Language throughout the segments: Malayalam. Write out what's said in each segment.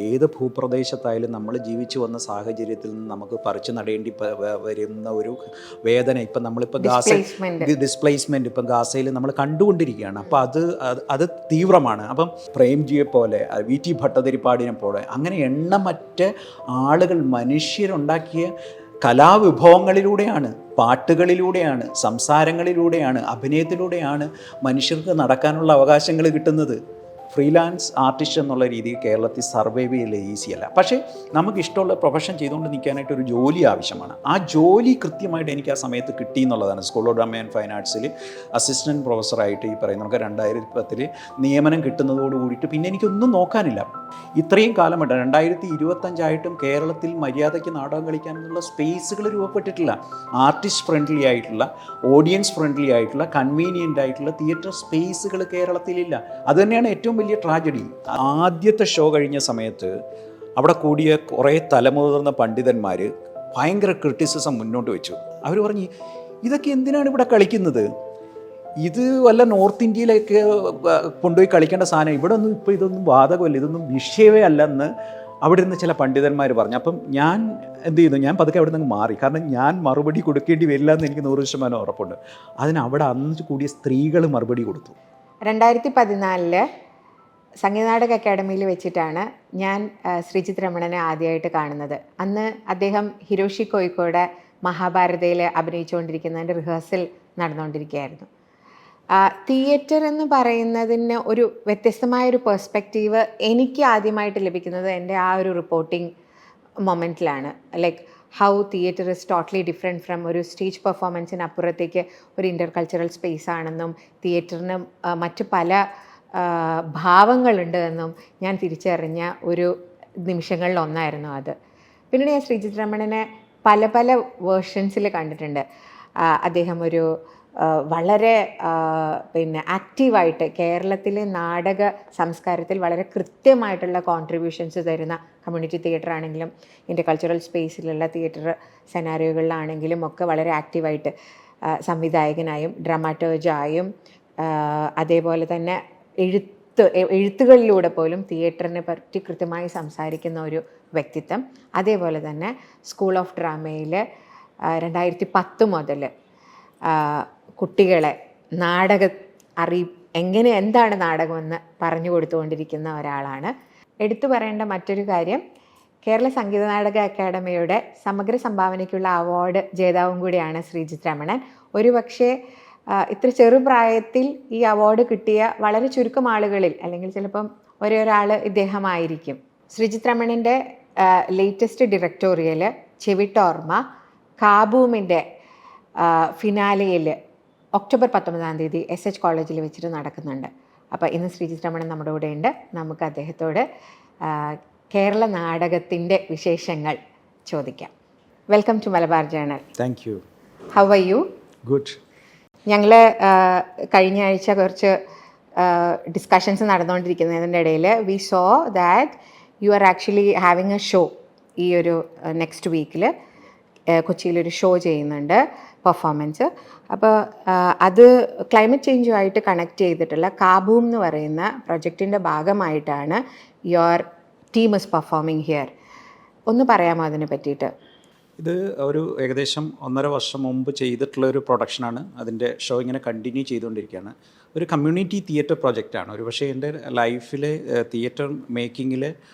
ഏത് ഭൂപ്രദേശത്തായാലും നമ്മൾ ജീവിച്ചു വന്ന സാഹചര്യത്തിൽ നിന്ന് നമുക്ക് പറിച്ചു നടേണ്ടി വരുന്ന ഒരു വേദന ഇപ്പം നമ്മളിപ്പോൾ ഡിസ്പ്ലേസ്മെൻറ്റ് ഇപ്പം ഗാസയിൽ നമ്മൾ കണ്ടുകൊണ്ടിരിക്കുകയാണ്. അപ്പോൾ അത് തീവ്രമാണ്. അപ്പം പ്രേംജിയെ പോലെ VT ഭട്ടതിരിപ്പാടിനെ പോലെ അങ്ങനെ എണ്ണമറ്റ ആളുകൾ മനുഷ്യരുണ്ടാക്കിയ കലാവിഭവങ്ങളിലൂടെയാണ്, പാട്ടുകളിലൂടെയാണ്, സംസാരങ്ങളിലൂടെയാണ്, അഭിനയത്തിലൂടെയാണ് മനുഷ്യർക്ക് നടക്കാനുള്ള അവകാശങ്ങൾ കിട്ടുന്നത്. ഫ്രീലാൻസ് ആർട്ടിസ്റ്റ് എന്നുള്ള രീതിയിൽ കേരളത്തിൽ സർവൈവ് ചെയ്യൽ ഈസിയല്ല. പക്ഷേ നമുക്കിഷ്ടമുള്ള പ്രൊഫഷൻ ചെയ്തുകൊണ്ട് നിൽക്കാനായിട്ട് ഒരു ജോലി ആവശ്യമാണ്. ആ ജോലി കൃത്യമായിട്ട് എനിക്ക് ആ സമയത്ത് കിട്ടി എന്നുള്ളതാണ്. School of drama and fine ആർട്സിൽ അസിസ്റ്റൻറ്റ് പ്രൊഫസറായിട്ട് ഈ പറയുന്ന നമുക്ക് 2010 നിയമനം കിട്ടുന്നതോട് കൂടിയിട്ട് പിന്നെ എനിക്കൊന്നും നോക്കാനില്ല. ഇത്രയും കാലമായിട്ട് 2025 കേരളത്തിൽ മര്യാദയ്ക്ക് നാടകം കളിക്കാനുള്ള സ്പേസുകൾ രൂപപ്പെട്ടിട്ടില്ല. ആർട്ടിസ്റ്റ് ഫ്രണ്ട്ലി ആയിട്ടുള്ള, ഓഡിയൻസ് ഫ്രണ്ട്ലി ആയിട്ടുള്ള, കൺവീനിയൻ്റ് ആയിട്ടുള്ള തിയേറ്റർ സ്പേസുകൾ കേരളത്തിലില്ല. അതുതന്നെയാണ് ഏറ്റവും വലിയ ട്രാജഡി. ആദ്യത്തെ ഷോ കഴിഞ്ഞ സമയത്ത് അവിടെ കൂടിയ കുറേ തലമുതിർന്ന പണ്ഡിതന്മാർ ഭയങ്കര ക്രിറ്റിസിസം മുന്നോട്ട് വെച്ചു. അവർ പറഞ്ഞു, ഇതൊക്കെ എന്തിനാണ് ഇവിടെ കളിക്കുന്നത്? ഇത് വല്ല നോർത്ത് ഇന്ത്യയിലേക്ക് കൊണ്ടുപോയി കളിക്കേണ്ട സാധനം, ഇവിടെ ഒന്നും ഇപ്പോൾ ഇതൊന്നും ബാധകമല്ല, ഇതൊന്നും വിഷയമേ അല്ലെന്ന് അവിടെ നിന്ന് ചില പണ്ഡിതന്മാർ പറഞ്ഞു. അപ്പം ഞാൻ എന്ത് ചെയ്യുന്നു, ഞാൻ പതുക്കെ അവിടെ നിന്ന് മാറി. കാരണം ഞാൻ മറുപടി കൊടുക്കേണ്ടി വരില്ല എന്ന് എനിക്ക് 100% ഉറപ്പുണ്ട്. അവിടെ അന്ന് കൂടിയ സ്ത്രീകൾ മറുപടി കൊടുത്തു. 2014 സംഗീതനാടക അക്കാദമിയിൽ വെച്ചിട്ടാണ് ഞാൻ ശ്രീജിത്ത് രമണനെ ആദ്യമായിട്ട് കാണുന്നത്. അന്ന് അദ്ദേഹം ഹിരോഷി കോയിക്കോയുടെ മഹാഭാരതയിൽ അഭിനയിച്ചുകൊണ്ടിരിക്കുന്നതിൻ്റെ റിഹേഴ്സൽ നടന്നുകൊണ്ടിരിക്കുകയായിരുന്നു. തിയേറ്റർ എന്ന് പറയുന്നതിന് ഒരു വ്യത്യസ്തമായൊരു പെർസ്പെക്റ്റീവ് എനിക്ക് ആദ്യമായിട്ട് ലഭിക്കുന്നത് എൻ്റെ ആ ഒരു റിപ്പോർട്ടിംഗ് മൊമെൻറ്റിലാണ്. Like how theatre is totally different from ഒരു സ്റ്റേജ് പെർഫോമൻസിന് അപ്പുറത്തേക്ക് ഒരു ഇൻ്റർ കൾച്ചറൽ സ്പേസ് ആണെന്നും തിയേറ്ററിന് മറ്റ് പല ഭാവങ്ങളുണ്ട് എന്നും ഞാൻ തിരിച്ചറിഞ്ഞ ഒരു നിമിഷങ്ങളിലൊന്നായിരുന്നു അത്. പിന്നീട് ഞാൻ ശ്രീജിത്ത് രമണനെ പല പല വേർഷൻസിൽ കണ്ടിട്ടുണ്ട്. അദ്ദേഹം ഒരു വളരെ ആക്റ്റീവായിട്ട് കേരളത്തിലെ നാടക സംസ്കാരത്തിൽ വളരെ കൃത്യമായിട്ടുള്ള കോൺട്രിബ്യൂഷൻസ് തരുന്ന കമ്മ്യൂണിറ്റി തിയേറ്റർ ആണെങ്കിലും ഇൻ്റർ കൾച്ചറൽ സ്പേസിലുള്ള തിയേറ്റർ സെനാരിയോകളിലാണെങ്കിലും ഒക്കെ വളരെ ആക്റ്റീവായിട്ട് സംവിധായകനായും ഡ്രാമാറ്റേർജായും അതേപോലെ തന്നെ എഴുത്തുകളിലൂടെ പോലും തിയേറ്ററിനെ പറ്റി കൃത്യമായി സംസാരിക്കുന്ന ഒരു വ്യക്തിത്വം. അതേപോലെ തന്നെ സ്കൂൾ ഓഫ് ഡ്രാമയിൽ 2010 മുതൽ കുട്ടികളെ എന്താണ് നാടകമെന്ന് പറഞ്ഞു കൊടുത്തുകൊണ്ടിരിക്കുന്ന ഒരാളാണ്. എടുത്തു പറയേണ്ട മറ്റൊരു കാര്യം, കേരള സംഗീത നാടക അക്കാദമിയുടെ സമഗ്ര സംഭാവനയ്ക്കുള്ള അവാർഡ് ജേതാവും കൂടിയാണ് ശ്രീജിത്ത് രമണൻ. ഒരുപക്ഷെ ഇത്ര ചെറുപ്രായത്തിൽ ഈ അവാർഡ് കിട്ടിയ വളരെ ചുരുക്കം ആളുകളിൽ, അല്ലെങ്കിൽ ചിലപ്പം ഒരാൾ ഇദ്ദേഹമായിരിക്കും. Sreejith രമണൻ്റെ latest directorial ചെവിട്ടോർമ്മ കാബൂമിൻ്റെ ഫിനാലയിൽ October 19 SH കോളേജിൽ വെച്ചിട്ട് നടക്കുന്നുണ്ട്. അപ്പോൾ ഇന്ന് ശ്രീജിത്ത് രമണൻ നമ്മുടെ കൂടെ ഉണ്ട്. നമുക്ക് അദ്ദേഹത്തോട് കേരള നാടകത്തിൻ്റെ വിശേഷങ്ങൾ ചോദിക്കാം. Welcome to Malabar journal. Thank you. How are you? Good. ഞങ്ങൾ കഴിഞ്ഞ ആഴ്ച കുറച്ച് ഡിസ്കഷൻസ് നടന്നുകൊണ്ടിരിക്കുന്നതിൻ്റെ ഇടയിൽ we saw that you are actually having a show. ഈ ഒരു നെക്സ്റ്റ് വീക്കിൽ കൊച്ചിയിലൊരു ഷോ ചെയ്യുന്നുണ്ട്, പെർഫോമൻസ്. അപ്പോൾ അത് ക്ലൈമറ്റ് ചേഞ്ചുമായിട്ട് കണക്ട് ചെയ്തിട്ടുള്ള കാബൂം എന്ന് പറയുന്ന പ്രൊജക്റ്റിൻ്റെ ഭാഗമായിട്ടാണ് your team is performing here. ഒന്ന് പറയാമോ അതിനെ പറ്റിയിട്ട്? ഇത് ഒരു ഏകദേശം 1.5 വർഷം മുമ്പ് ചെയ്തിട്ടുള്ള ഒരു പ്രൊഡക്ഷനാണ്. അതിൻ്റെ ഷോ ഇങ്ങനെ കണ്ടിന്യൂ ചെയ്തുകൊണ്ടിരിക്കുകയാണ്. ഒരു കമ്മ്യൂണിറ്റി തിയേറ്റർ പ്രൊജക്റ്റാണ്. ഒരു പക്ഷേ എൻ്റെ ലൈഫിൽ തിയേറ്റർ മേക്കിങ്ങിൽ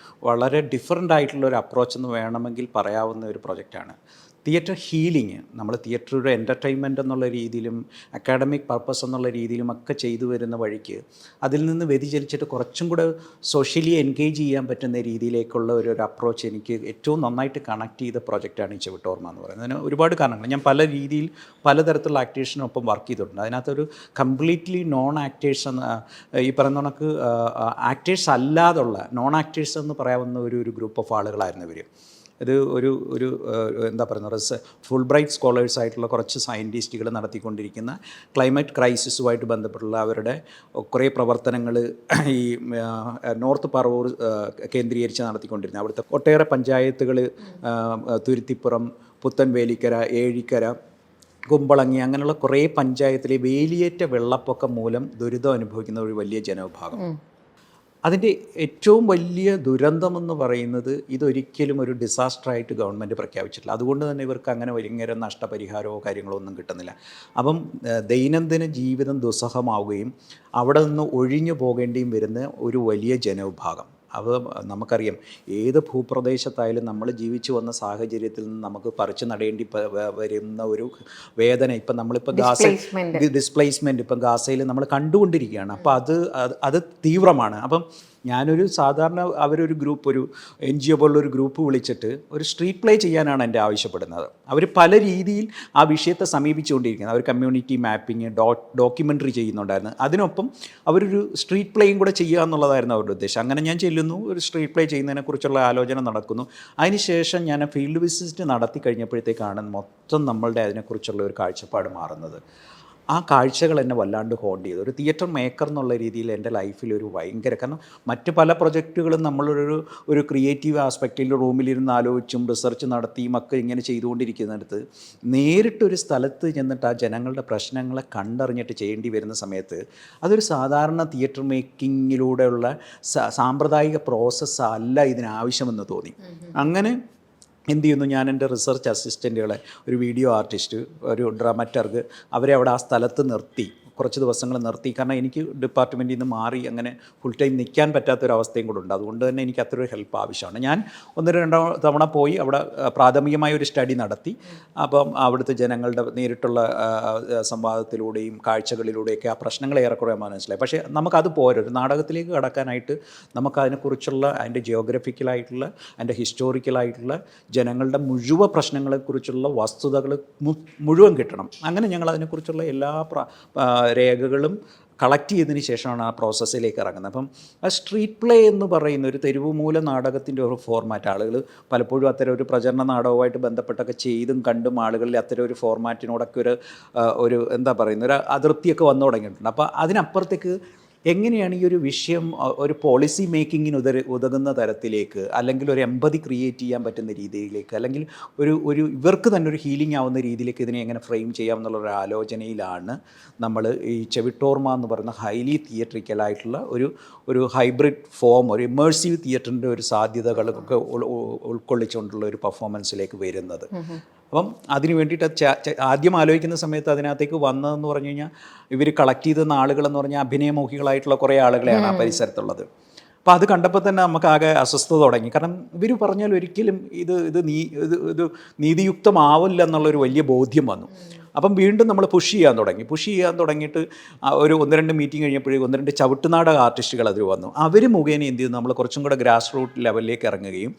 വളരെ ഡിഫറൻ്റ് ആയിട്ടുള്ള ഒരു അപ്രോച്ച് എന്ന് വേണമെങ്കിൽ പറയാവുന്ന ഒരു പ്രൊജക്റ്റാണ്. Theatre healing. നമ്മൾ തിയേറ്റർ ഒരു എൻ്റർടൈൻമെൻറ്റ് എന്നുള്ള രീതിയിലും അക്കാഡമിക് പർപ്പസ് എന്നുള്ള രീതിയിലും ഒക്കെ ചെയ്തു വരുന്ന വഴിക്ക് അതിൽ നിന്ന് വ്യതിചലിച്ചിട്ട് കുറച്ചും കൂടെ സോഷ്യലി എൻഗേജ് ചെയ്യാൻ പറ്റുന്ന രീതിയിലേക്കുള്ള ഒരു അപ്രോച്ച് എനിക്ക് ഏറ്റവും നന്നായിട്ട് കണക്ട് ചെയ്ത പ്രൊജക്റ്റാണ് ഈ ചെവിട്ടോർമ്മ എന്ന് പറയുന്നത്. അതിന് ഒരുപാട് കാരണങ്ങൾ. ഞാൻ പല രീതിയിൽ പലതരത്തിലുള്ള ആക്ടേഴ്സിനൊപ്പം വർക്ക് ചെയ്തിട്ടുണ്ട്. അതിനകത്തൊരു കംപ്ലീറ്റ്ലി നോൺ ആക്ടേഴ്സ് എന്ന ഈ പറയുന്ന കണക്ക് ആക്ടേഴ്സ് അല്ലാതുള്ള നോൺ ആക്ടേഴ്സ് എന്ന് പറയാവുന്ന ഒരു ഗ്രൂപ്പ് ഓഫ് ആളുകളായിരുന്നു ഇവർ. ഇത് ഒരു എന്താ പറയുന്നത്, ഫുൾ ബ്രൈറ്റ് സ്കോളേഴ്സ് ആയിട്ടുള്ള കുറച്ച് സയൻറ്റിസ്റ്റുകൾ നടത്തിക്കൊണ്ടിരിക്കുന്ന ക്ലൈമറ്റ് ക്രൈസിസുമായിട്ട് ബന്ധപ്പെട്ടുള്ള അവരുടെ കുറേ പ്രവർത്തനങ്ങൾ ഈ നോർത്ത് പറവൂർ കേന്ദ്രീകരിച്ച് നടത്തിക്കൊണ്ടിരുന്നത്. അവിടുത്തെ ഒട്ടേറെ പഞ്ചായത്തുകൾ, തുരുത്തിപ്പുറം, പുത്തൻവേലിക്കര, ഏഴിക്കര, കുമ്പളങ്ങി, അങ്ങനെയുള്ള കുറേ പഞ്ചായത്തിലെ വേലിയേറ്റ വെള്ളപ്പൊക്കം മൂലം ദുരിതം അനുഭവിക്കുന്ന ഒരു വലിയ ജനവിഭാഗം. അതിൻ്റെ ഏറ്റവും വലിയ ദുരന്തമെന്ന് പറയുന്നത് ഇതൊരിക്കലും ഒരു ഡിസാസ്റ്ററായിട്ട് ഗവൺമെൻറ് പ്രഖ്യാപിച്ചിട്ടില്ല. അതുകൊണ്ട് തന്നെ ഇവർക്ക് അങ്ങനെ ഭയങ്കര നഷ്ടപരിഹാരമോ കാര്യങ്ങളോ ഒന്നും കിട്ടുന്നില്ല. അപ്പം ദൈനംദിന ജീവിതം ദുസ്സഹമാവുകയും അവിടെ നിന്ന് ഒഴിഞ്ഞു പോകേണ്ടിയും വരുന്ന ഒരു വലിയ ജനവിഭാഗം. അത് നമുക്കറിയാം, ഏത് ഭൂപ്രദേശത്തായാലും നമ്മൾ ജീവിച്ചു വന്ന സാഹചര്യത്തിൽ നിന്ന് നമുക്ക് പറിച്ചു നടേണ്ടി വരുന്ന ഒരു വേദന ഇപ്പം നമ്മളിപ്പോൾ ഡിസ്പ്ലേസ്മെൻറ്റ് ഇപ്പം ഗാസയിൽ നമ്മൾ കണ്ടുകൊണ്ടിരിക്കുകയാണ്. അപ്പോൾ അത് തീവ്രമാണ്. അപ്പം ഞാനൊരു സാധാരണ അവരൊരു ഗ്രൂപ്പ്, ഒരു NGO പോലുള്ളൊരു ഗ്രൂപ്പ് വിളിച്ചിട്ട് ഒരു സ്ട്രീറ്റ് പ്ലേ ചെയ്യാനാണ് എൻ്റെ ആവശ്യപ്പെടുന്നത്. അവർ പല രീതിയിൽ ആ വിഷയത്തെ സമീപിച്ചുകൊണ്ടിരിക്കുന്നത്. അവർ കമ്മ്യൂണിറ്റി മാപ്പിംഗ്, ഡോക്യുമെൻ്ററി ചെയ്യുന്നുണ്ടായിരുന്നു. അതിനൊപ്പം അവരൊരു സ്ട്രീറ്റ് പ്ലേയും കൂടെ ചെയ്യുക എന്നുള്ളതായിരുന്നു അവരുടെ ഉദ്ദേശം. അങ്ങനെ ഞാൻ ചെല്ലുന്നു, ഒരു സ്ട്രീറ്റ് പ്ലേ ചെയ്യുന്നതിനെക്കുറിച്ചുള്ള ആലോചന നടക്കുന്നു. അതിനുശേഷം ഞാൻ ഫീൽഡ് വിസിറ്റ് നടത്തി കഴിഞ്ഞപ്പോഴത്തേക്കാണ് മൊത്തം നമ്മളുടെ അതിനെക്കുറിച്ചുള്ള ഒരു കാഴ്ചപ്പാട് മാറുന്നത്. ആ കാഴ്ചകൾ എന്നെ വല്ലാണ്ട് ഹോണ്ട് ചെയ്തു. ഒരു തിയേറ്റർ മേക്കർ എന്നുള്ള രീതിയിൽ എൻ്റെ ലൈഫിലൊരു ഭയങ്കര, കാരണം മറ്റ് പല പ്രൊജക്റ്റുകളും നമ്മളൊരു ക്രിയേറ്റീവ് ആസ്പെക്റ്റിൽ റൂമിലിരുന്ന് ആലോചിച്ചും റിസർച്ച് നടത്തിയും ഒക്കെ ഇങ്ങനെ ചെയ്തുകൊണ്ടിരിക്കുന്നിടത്ത് നേരിട്ടൊരു സ്ഥലത്ത് ചെന്നിട്ട് ആ ജനങ്ങളുടെ പ്രശ്നങ്ങളെ കണ്ടറിഞ്ഞിട്ട് ചെയ്യേണ്ടി വരുന്ന സമയത്ത് അതൊരു സാധാരണ തിയേറ്റർ മേക്കിങ്ങിലൂടെയുള്ള സാമ്പ്രദായിക പ്രോസസ്സ് അല്ല ഇതിനാവശ്യമെന്ന് തോന്നി. അങ്ങനെ എന്ത് ചെയ്യുന്നു, ഞാൻ എൻ്റെ റിസർച്ച് അസിസ്റ്റൻറ്റുകളെ, ഒരു വീഡിയോ ആർട്ടിസ്റ്റ്, ഒരു ഡ്രാമറ്റർഗ്, അവരെ അവിടെ ആ സ്ഥലത്ത് നിർത്തി കുറച്ച് ദിവസങ്ങൾ നിർത്തി. കാരണം എനിക്ക് ഡിപ്പാർട്ട്മെൻറ്റിൽ നിന്ന് മാറി അങ്ങനെ ഫുൾ ടൈം നിൽക്കാൻ പറ്റാത്തൊരവസ്ഥയും കൂടെ ഉണ്ട്. അതുകൊണ്ട് തന്നെ എനിക്ക് അത്ര ഒരു ഹെൽപ്പ് ആവശ്യമാണ്. ഞാൻ 1-2 തവണ പോയി അവിടെ പ്രാഥമികമായ ഒരു സ്റ്റഡി നടത്തി. അപ്പം അവിടുത്തെ ജനങ്ങളുടെ നേരിട്ടുള്ള സംവാദത്തിലൂടെയും കാഴ്ചകളിലൂടെയൊക്കെ ആ പ്രശ്നങ്ങൾ ഏറെക്കുറെ മനസ്സിലായി. പക്ഷേ നമുക്കത് പോരാ. ഒരു നാടകത്തിലേക്ക് കടക്കാനായിട്ട് നമുക്കതിനെക്കുറിച്ചുള്ള അതിൻ്റെ ജിയോഗ്രഫിക്കലായിട്ടുള്ള, അതിൻ്റെ ഹിസ്റ്റോറിക്കലായിട്ടുള്ള ജനങ്ങളുടെ മുഴുവൻ പ്രശ്നങ്ങളെക്കുറിച്ചുള്ള വസ്തുതകൾ മുഴുവൻ കിട്ടണം. അങ്ങനെ ഞങ്ങൾ അതിനെക്കുറിച്ചുള്ള എല്ലാ രേഖകളും കളക്ട് ചെയ്തതിന് ശേഷമാണ് ആ പ്രോസസ്സിലേക്ക് ഇറങ്ങുന്നത്. അപ്പം ആ സ്ട്രീറ്റ് പ്ലേ എന്ന് പറയുന്ന ഒരു തെരുവുമൂല നാടകത്തിൻ്റെ ഒരു ഫോർമാറ്റ്, ആളുകൾ പലപ്പോഴും അത്തരം ഒരു പ്രചരണ നാടകവുമായിട്ട് ബന്ധപ്പെട്ടൊക്കെ ചെയ്തും കണ്ടും ആളുകളിൽ അത്തരം ഒരു ഫോർമാറ്റിനോടൊക്കെ ഒരു എന്താ പറയുന്ന ഒരു അതിർത്തിയൊക്കെ വന്നു തുടങ്ങിയിട്ടുണ്ട്. അപ്പോൾ അതിനപ്പുറത്തേക്ക് എങ്ങനെയാണ് ഈ ഒരു വിഷയം ഒരു പോളിസി മേക്കിങ്ങിന് ഉതകുന്ന തരത്തിലേക്ക്, അല്ലെങ്കിൽ ഒരു എമ്പതി ക്രിയേറ്റ് ചെയ്യാൻ പറ്റുന്ന രീതിയിലേക്ക്, അല്ലെങ്കിൽ ഒരു ഇവർക്ക് തന്നെ ഒരു ഹീലിംഗ് ആവുന്ന രീതിയിലേക്ക് ഇതിനെ എങ്ങനെ ഫ്രെയിം ചെയ്യാം എന്നുള്ളൊരു ആലോചനയിലാണ് നമ്മൾ ഈ ചെവിട്ടോർമ എന്ന് പറയുന്ന ഹൈലി തിയേറ്ററിക്കലായിട്ടുള്ള ഒരു ഹൈബ്രിഡ് ഫോം, ഒരു ഇമേഴ്സീവ് തിയേറ്ററിൻ്റെ ഒരു സാധ്യതകളൊക്കെ ഉൾക്കൊള്ളിച്ചുകൊണ്ടുള്ള ഒരു പെർഫോമൻസിലേക്ക് വരുന്നത്. അപ്പം അതിന് വേണ്ടിയിട്ട് ആദ്യം ആലോചിക്കുന്ന സമയത്ത് അതിനകത്തേക്ക് വന്നതെന്ന് പറഞ്ഞു കഴിഞ്ഞാൽ ഇവർ കളക്ട് ചെയ്തുന്ന ആളുകളെന്ന് പറഞ്ഞാൽ അഭിനയമോഹികളായിട്ടുള്ള കുറേ ആളുകളെയാണ് ആ പരിസരത്തുള്ളത്. അപ്പോൾ അത് കണ്ടപ്പോൾ തന്നെ നമുക്ക് ആകെ അസ്വസ്ഥത തുടങ്ങി. കാരണം ഇവർ പറഞ്ഞാൽ ഒരിക്കലും ഇത് നീതിയുക്തമാവില്ല എന്നുള്ളൊരു വലിയ ബോധ്യം വന്നു. അപ്പം വീണ്ടും നമ്മൾ പുഷ് ചെയ്യാൻ തുടങ്ങിയിട്ട് ഒരു 1-2 മീറ്റിംഗ് കഴിഞ്ഞപ്പോഴേക്കും 1-2 ചവിട്ടുനാടക ആർട്ടിസ്റ്റുകൾ അതിൽ വന്നു. അവർ മുഖേന എന്ത് ചെയ്തു, നമ്മൾ കുറച്ചും കൂടെ ഗ്രാസ് റൂട്ട് ലെവലിലേക്ക് ഇറങ്ങുകയും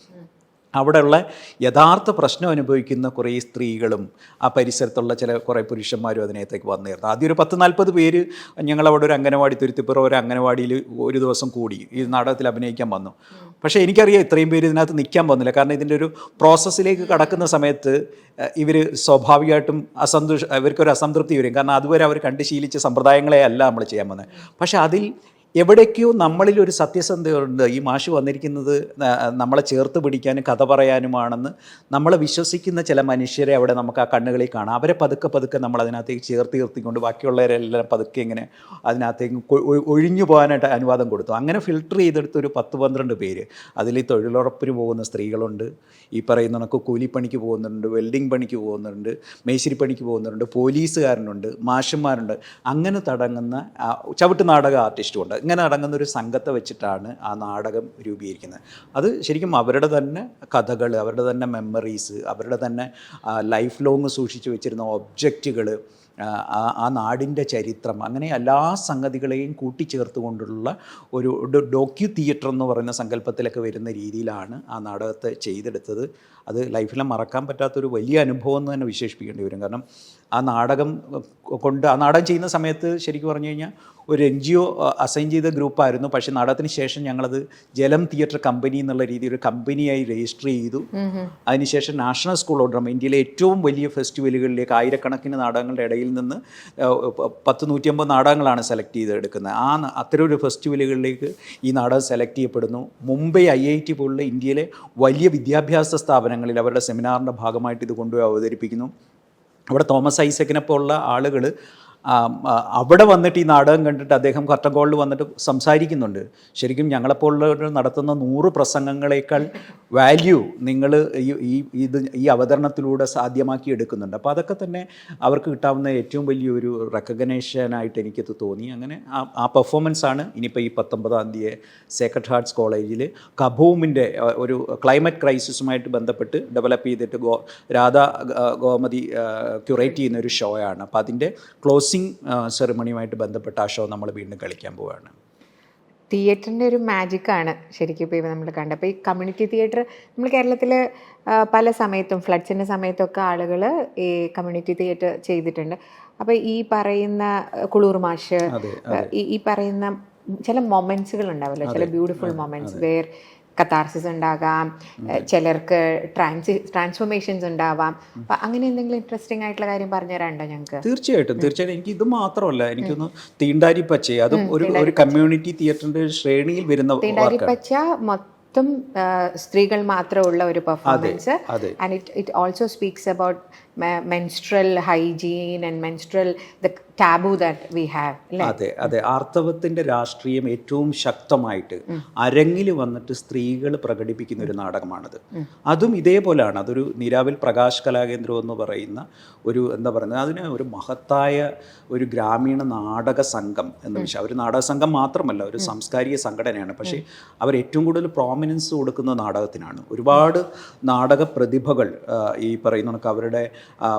അവിടെയുള്ള യഥാർത്ഥ പ്രശ്നം അനുഭവിക്കുന്ന കുറേ സ്ത്രീകളും ആ പരിസരത്തുള്ള കുറേ പുരുഷന്മാരും അതിനകത്തേക്ക് വന്നിരുന്നു. ആദ്യം ഒരു 10-40 പേര് ഞങ്ങളവിടെ ഒരു അംഗനവാടി, തുരുത്തിപ്പുറം ഒരു അംഗനവാടിയിൽ ഒരു ദിവസം കൂടി ഈ നാടകത്തിൽ അഭിനയിക്കാൻ വന്നു. പക്ഷേ എനിക്കറിയാം ഇത്രയും പേര് ഇതിനകത്ത് നിൽക്കാൻ പോകുന്നില്ല. കാരണം ഇതിൻ്റെ ഒരു പ്രോസസ്സിലേക്ക് കടക്കുന്ന സമയത്ത് ഇവർ സ്വാഭാവികമായിട്ടും ഇവർക്കൊരു അസംതൃപ്തി വരും. കാരണം അതുവരെ അവർ കണ്ട് ശീലിച്ച സമ്പ്രദായങ്ങളെ അല്ല നമ്മൾ ചെയ്യാൻ പോകുന്നത്. പക്ഷേ അതിൽ എവിടേക്കോ നമ്മളിലൊരു സത്യസന്ധതയുണ്ട്. ഈ മാഷ് വന്നിരിക്കുന്നത് നമ്മളെ ചേർത്ത് പിടിക്കാനും കഥ പറയാനുമാണെന്ന് നമ്മൾ വിശ്വസിക്കുന്ന ചില മനുഷ്യരെ അവിടെ നമുക്ക് ആ കണ്ണുകളിൽ കാണാം. അവരെ പതുക്കെ നമ്മൾ അതിനകത്തേക്ക് ചേർത്ത് നിർത്തിക്കൊണ്ട് ബാക്കിയുള്ളവരെല്ലാം പതുക്കെ ഇങ്ങനെ അതിനകത്തേക്ക് ഒഴിഞ്ഞു പോകാനായിട്ട് അനുവാദം കൊടുത്തു. അങ്ങനെ ഫിൽട്ടർ ചെയ്തെടുത്ത് ഒരു 10-12 പേര്. അതിൽ തൊഴിലുറപ്പിന് പോകുന്ന സ്ത്രീകളുണ്ട്, ഈ പറയുന്ന കണക്ക് കൂലിപ്പണിക്ക് പോകുന്നുണ്ട്, വെൽഡിംഗ് പണിക്ക് പോകുന്നുണ്ട്, മേശിരിപ്പണിക്ക് പോകുന്നുണ്ട്, പോലീസുകാരനുണ്ട്, മാഷന്മാരുണ്ട്. അങ്ങനെ തുടങ്ങുന്ന ചവിട്ട് നാടക ആർട്ടിസ്റ്റുമുണ്ട്. ഇങ്ങനെ അടങ്ങുന്ന ഒരു സംഘത്തെ വെച്ചിട്ടാണ് ആ നാടകം രൂപീകരിക്കുന്നത്. അത് ശരിക്കും അവരുടെ തന്നെ കഥകൾ, അവരുടെ തന്നെ മെമ്മറീസ്, അവരുടെ തന്നെ ലൈഫ് ലോങ് സൂക്ഷിച്ചു വെച്ചിരുന്ന ഒബ്ജക്റ്റുകൾ, ആ നാടിൻ്റെ ചരിത്രം, അങ്ങനെ എല്ലാ സംഗതികളെയും കൂട്ടിച്ചേർത്തുകൊണ്ടുള്ള ഒരു ഡോക്യു തിയേറ്റർ എന്ന് പറയുന്ന സങ്കല്പത്തിലൊക്കെ വരുന്ന രീതിയിലാണ് ആ നാടകത്തെ ചെയ്തെടുത്തത്. അത് ലൈഫിൽ മറക്കാൻ പറ്റാത്തൊരു വലിയ അനുഭവം എന്ന് തന്നെ വിശേഷിപ്പിക്കേണ്ടി വരും. കാരണം ആ നാടകം ചെയ്യുന്ന സമയത്ത് ശരിക്കും പറഞ്ഞു കഴിഞ്ഞാൽ ഒരു NGO അസൈൻ ചെയ്ത ഗ്രൂപ്പായിരുന്നു. പക്ഷേ നാടകത്തിന് ശേഷം ഞങ്ങളത് ജലം തിയേറ്റർ കമ്പനി എന്നുള്ള രീതിയിൽ ഒരു കമ്പനിയായി രജിസ്റ്റർ ചെയ്തു. അതിനുശേഷം നാഷണൽ സ്കൂൾ ഓഫ് ഡ്രാമ, ഇന്ത്യയിലെ ഏറ്റവും വലിയ ഫെസ്റ്റിവലുകളിലേക്ക് ആയിരക്കണക്കിന് നാടകങ്ങളുടെ ഇടയിൽ നിന്ന് 150 നാടകങ്ങളാണ് സെലക്ട് ചെയ്തെടുക്കുന്നത്. അത്തരം ഒരു ഫെസ്റ്റിവലുകളിലേക്ക് ഈ നാടകം സെലക്ട് ചെയ്യപ്പെടുന്നു. മുംബൈ IIT പോലുള്ള ഇന്ത്യയിലെ വലിയ വിദ്യാഭ്യാസ സ്ഥാപനങ്ങളിൽ അവരുടെ സെമിനാറിൻ്റെ ഭാഗമായിട്ട് ഇത് കൊണ്ടുപോയി അവതരിപ്പിക്കുന്നു. അവിടെ തോമസ് ഐസക്കിനെ പോലുള്ള ആളുകൾ അവിടെ വന്നിട്ട് ഈ നാടകം കണ്ടിട്ട് അദ്ദേഹം കർട്ടൻ കോളിൽ വന്നിട്ട് സംസാരിക്കുന്നുണ്ട്. ശരിക്കും ഞങ്ങളെപ്പോലുള്ളവർ നടത്തുന്ന 100 പ്രസംഗങ്ങളേക്കാൾ വാല്യൂ നിങ്ങൾ ഈ അവതരണത്തിലൂടെ സാധ്യമാക്കി എടുക്കുന്നുണ്ട്. അപ്പോൾ അതൊക്കെ തന്നെ അവർക്ക് കിട്ടാവുന്ന ഏറ്റവും വലിയൊരു റെക്കഗ്നേഷനായിട്ട് എനിക്കത് തോന്നി. അങ്ങനെ ആ പെർഫോമൻസാണ് ഇനിയിപ്പോൾ ഈ 19-ാം തീയതി സേക്രഡ് ഹാർട്ട്സ് കോളേജിൽ കബൂമിൻ്റെ ഒരു ക്ലൈമറ്റ് ക്രൈസിസുമായിട്ട് ബന്ധപ്പെട്ട് ഡെവലപ്പ് ചെയ്തിട്ട് രാധാ ഗോമതി ക്യൂറേറ്റ് ചെയ്യുന്ന ഒരു ഷോയാണ്. അപ്പോൾ അതിൻ്റെ ക്ലോസിംഗ് സെറിമണിയുമായിട്ട് ബന്ധപ്പെട്ട ആ ഷോ നമ്മൾ വീണ്ടും കളിക്കാൻ പോവുകയാണ്. തിയേറ്ററിൻ്റെ ഒരു മാജിക്കാണ് ശരിക്കും ഇപ്പോൾ നമ്മൾ കണ്ടത്. അപ്പോൾ ഈ കമ്മ്യൂണിറ്റി തിയേറ്റർ നമ്മൾ കേരളത്തിൽ പല സമയത്തും ഫ്ലഡ്സിൻ്റെ സമയത്തൊക്കെ ആളുകൾ ഈ കമ്മ്യൂണിറ്റി തിയേറ്റർ ചെയ്തിട്ടുണ്ട്. അപ്പോൾ ഈ പറയുന്ന കുളൂർ മാഷ്, ഈ പറയുന്ന ചില മൊമെൻറ്റ്സുകൾ ഉണ്ടാവില്ല, ചില ബ്യൂട്ടിഫുൾ മൊമെൻറ്റ്സ് വേർ കത്താർസിസ് ഉണ്ടാകാം, ചിലർക്ക് ട്രാൻസ്ഫോർമേഷൻസ് ഉണ്ടാവാം. അപ്പം അങ്ങനെ എന്തെങ്കിലും ഇൻട്രസ്റ്റിംഗ് ആയിട്ടുള്ള കാര്യം പറഞ്ഞു തരാനുണ്ടോ ഞങ്ങൾക്ക്? തീർച്ചയായിട്ടും. എനിക്ക് ഇത് മാത്രമല്ല, എനിക്കൊന്ന് തീണ്ടാരിപ്പച്ച, അതും ഒരു കമ്മ്യൂണിറ്റി തിയേറ്ററിന്റെ ശ്രേണിയിൽ വരുന്ന തീണ്ടാരിപ്പച്ച മൊത്തം സ്ത്രീകൾ മാത്രമുള്ള ഒരു performance. And it also speaks about menstrual hygiene and menstrual the taboo that we have. അതെ. ആർത്തവത്തിൻ്റെ രാഷ്ട്രീയം ഏറ്റവും ശക്തമായിട്ട് അരങ്ങിൽ വന്നിട്ട് സ്ത്രീകൾ പ്രകടിപ്പിക്കുന്ന ഒരു നാടകമാണത്. അതും ഇതേപോലെയാണ്. അതൊരു നിരാവിൽ പ്രകാശ് കലാകേന്ദ്രം എന്ന് പറയുന്ന ഒരു എന്താ പറയുന്നത്, അതിന് ഒരു മഹത്തായ ഒരു ഗ്രാമീണ നാടക സംഘം എന്ന് വെച്ചാൽ ഒരു നാടക സംഘം മാത്രമല്ല, ഒരു സാംസ്കാരിക സംഘടനയാണ്. പക്ഷേ അവർ ഏറ്റവും കൂടുതൽ പ്രോമിനൻസ് കൊടുക്കുന്ന നാടകത്തിനാണ്. ഒരുപാട് നാടക പ്രതിഭകൾ ഈ പറയുന്ന കണക്ക് അവരുടെ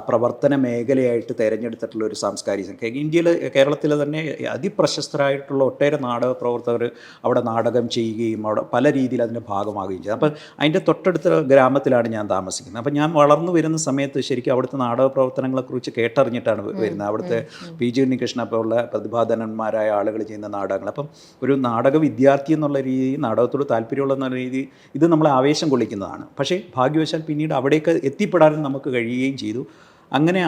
പ്രവർത്തന മേഖലയായിട്ട് തിരഞ്ഞെടുത്തിട്ടുള്ള ഒരു സാംസ്കാരിക സംഘം. ഇന്ത്യയിൽ, കേരളത്തിൽ തന്നെ അതിപ്രശസ്തരായിട്ടുള്ള ഒട്ടേറെ നാടക പ്രവർത്തകർ അവിടെ നാടകം ചെയ്യുകയും അവിടെ പല രീതിയിൽ അതിൻ്റെ ഭാഗമാകുകയും ചെയ്തു. അപ്പം അതിൻ്റെ തൊട്ടടുത്ത ഗ്രാമത്തിലാണ് ഞാൻ താമസിക്കുന്നത്. അപ്പം ഞാൻ വളർന്നു വരുന്ന സമയത്ത് ശരിക്കും അവിടുത്തെ നാടക പ്രവർത്തനങ്ങളെക്കുറിച്ച് കേട്ടറിഞ്ഞിട്ടാണ് വരുന്നത്. അവിടുത്തെ പി ജി ഉണ്ണികൃഷ്ണൻ പോലുള്ള പ്രതിഭാധനന്മാരായ ആളുകൾ ചെയ്യുന്ന നാടകങ്ങൾ. അപ്പം ഒരു നാടക വിദ്യാർത്ഥി എന്നുള്ള രീതി, നാടകത്തോട് താല്പര്യമുള്ള എന്നുള്ള രീതി, ഇത് നമ്മളെ ആവേശം കൊള്ളിക്കുന്നതാണ്. പക്ഷേ ഭാഗ്യവശാൽ പിന്നീട് അവിടേക്ക് എത്തിപ്പെടാനും നമുക്ക് കഴിയുകയും ചെയ്തു. അങ്ങനെ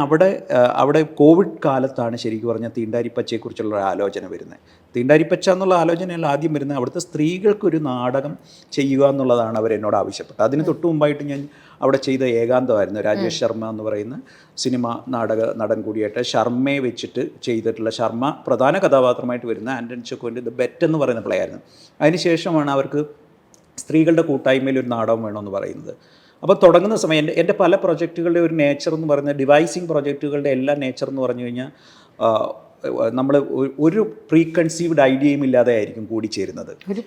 അവിടെ കോവിഡ് കാലത്താണ് ശരിക്കും പറഞ്ഞാൽ തീണ്ടാരിപ്പച്ചയെക്കുറിച്ചുള്ള ഒരു ആലോചന വരുന്നത്. തീണ്ടാരിപ്പച്ച എന്നുള്ള ആലോചനയല്ല ആദ്യം വരുന്നത്, അവിടുത്തെ സ്ത്രീകൾക്കൊരു നാടകം ചെയ്യുക എന്നുള്ളതാണ് അവരെന്നോട് ആവശ്യപ്പെട്ടത്. അതിന് തൊട്ട് മുമ്പായിട്ട് ഞാൻ അവിടെ ചെയ്ത ഏകാന്തമായിരുന്നു. രാജേഷ് ശർമ്മ എന്ന് പറയുന്ന സിനിമ നടൻ കൂടിയായിട്ട് ശർമ്മയെ വെച്ചിട്ട് ചെയ്തിട്ടുള്ള, ശർമ്മ പ്രധാന കഥാപാത്രമായിട്ട് വരുന്ന ആൻ്റണി ചെക്കോൻ്റെ ദ ബെറ്റ് എന്ന് പറയുന്ന പ്ലേ ആയിരുന്നു. അതിനുശേഷമാണ് അവർക്ക് സ്ത്രീകളുടെ കൂട്ടായ്മയിൽ ഒരു നാടകം വേണമെന്ന് പറയുന്നത്. അപ്പോൾ തുടങ്ങുന്ന സമയം എൻ്റെ പല പ്രൊജക്റ്റുകളുടെ ഒരു നേച്ചർ എന്ന് പറയുന്നത്, ഡിവൈസിങ് പ്രൊജക്റ്റുകളുടെ എല്ലാ നേച്ചർ എന്ന് പറഞ്ഞു കഴിഞ്ഞാൽ നമ്മൾ ഒരു പ്രീ കൺസീവ്ഡ് ഐഡിയയും ഇല്ലാതെ ആയിരിക്കും കൂടിച്ചേരുന്നത്. ഒരു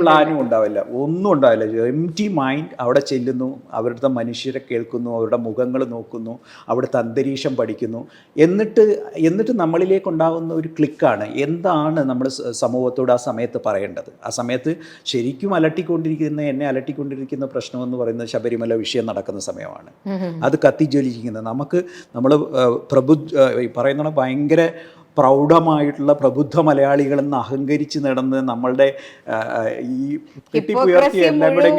പ്ലാനും ഉണ്ടാവില്ല, ഒന്നും ഉണ്ടാവില്ല. Empty mind. അവിടെ ചെല്ലുന്നു, അവരുടെ മനുഷ്യരെ കേൾക്കുന്നു, അവരുടെ മുഖങ്ങൾ നോക്കുന്നു, അവിടുത്തെ അന്തരീക്ഷം പഠിക്കുന്നു. എന്നിട്ട് നമ്മളിലേക്കുണ്ടാകുന്ന ഒരു ക്ലിക്കാണ് എന്താണ് നമ്മൾ സമൂഹത്തോട് ആ സമയത്ത് പറയേണ്ടത്. ആ സമയത്ത് ശരിക്കും എന്നെ അലട്ടിക്കൊണ്ടിരിക്കുന്ന പ്രശ്നമെന്ന് പറയുന്നത് ശബരിമല വിഷയം നടക്കുന്ന സമയമാണ്. അത് കത്തിജ്വലിക്കുന്നത്. നമ്മൾ പറയുന്ന ഭയങ്കര പ്രൗഢമായിട്ടുള്ള പ്രബുദ്ധ മലയാളികളെന്ന് അഹങ്കരിച്ച് നടന്ന് നമ്മളുടെ ഈ കെട്ടിപ്പുയർത്തി എല്ലാം കൂടെ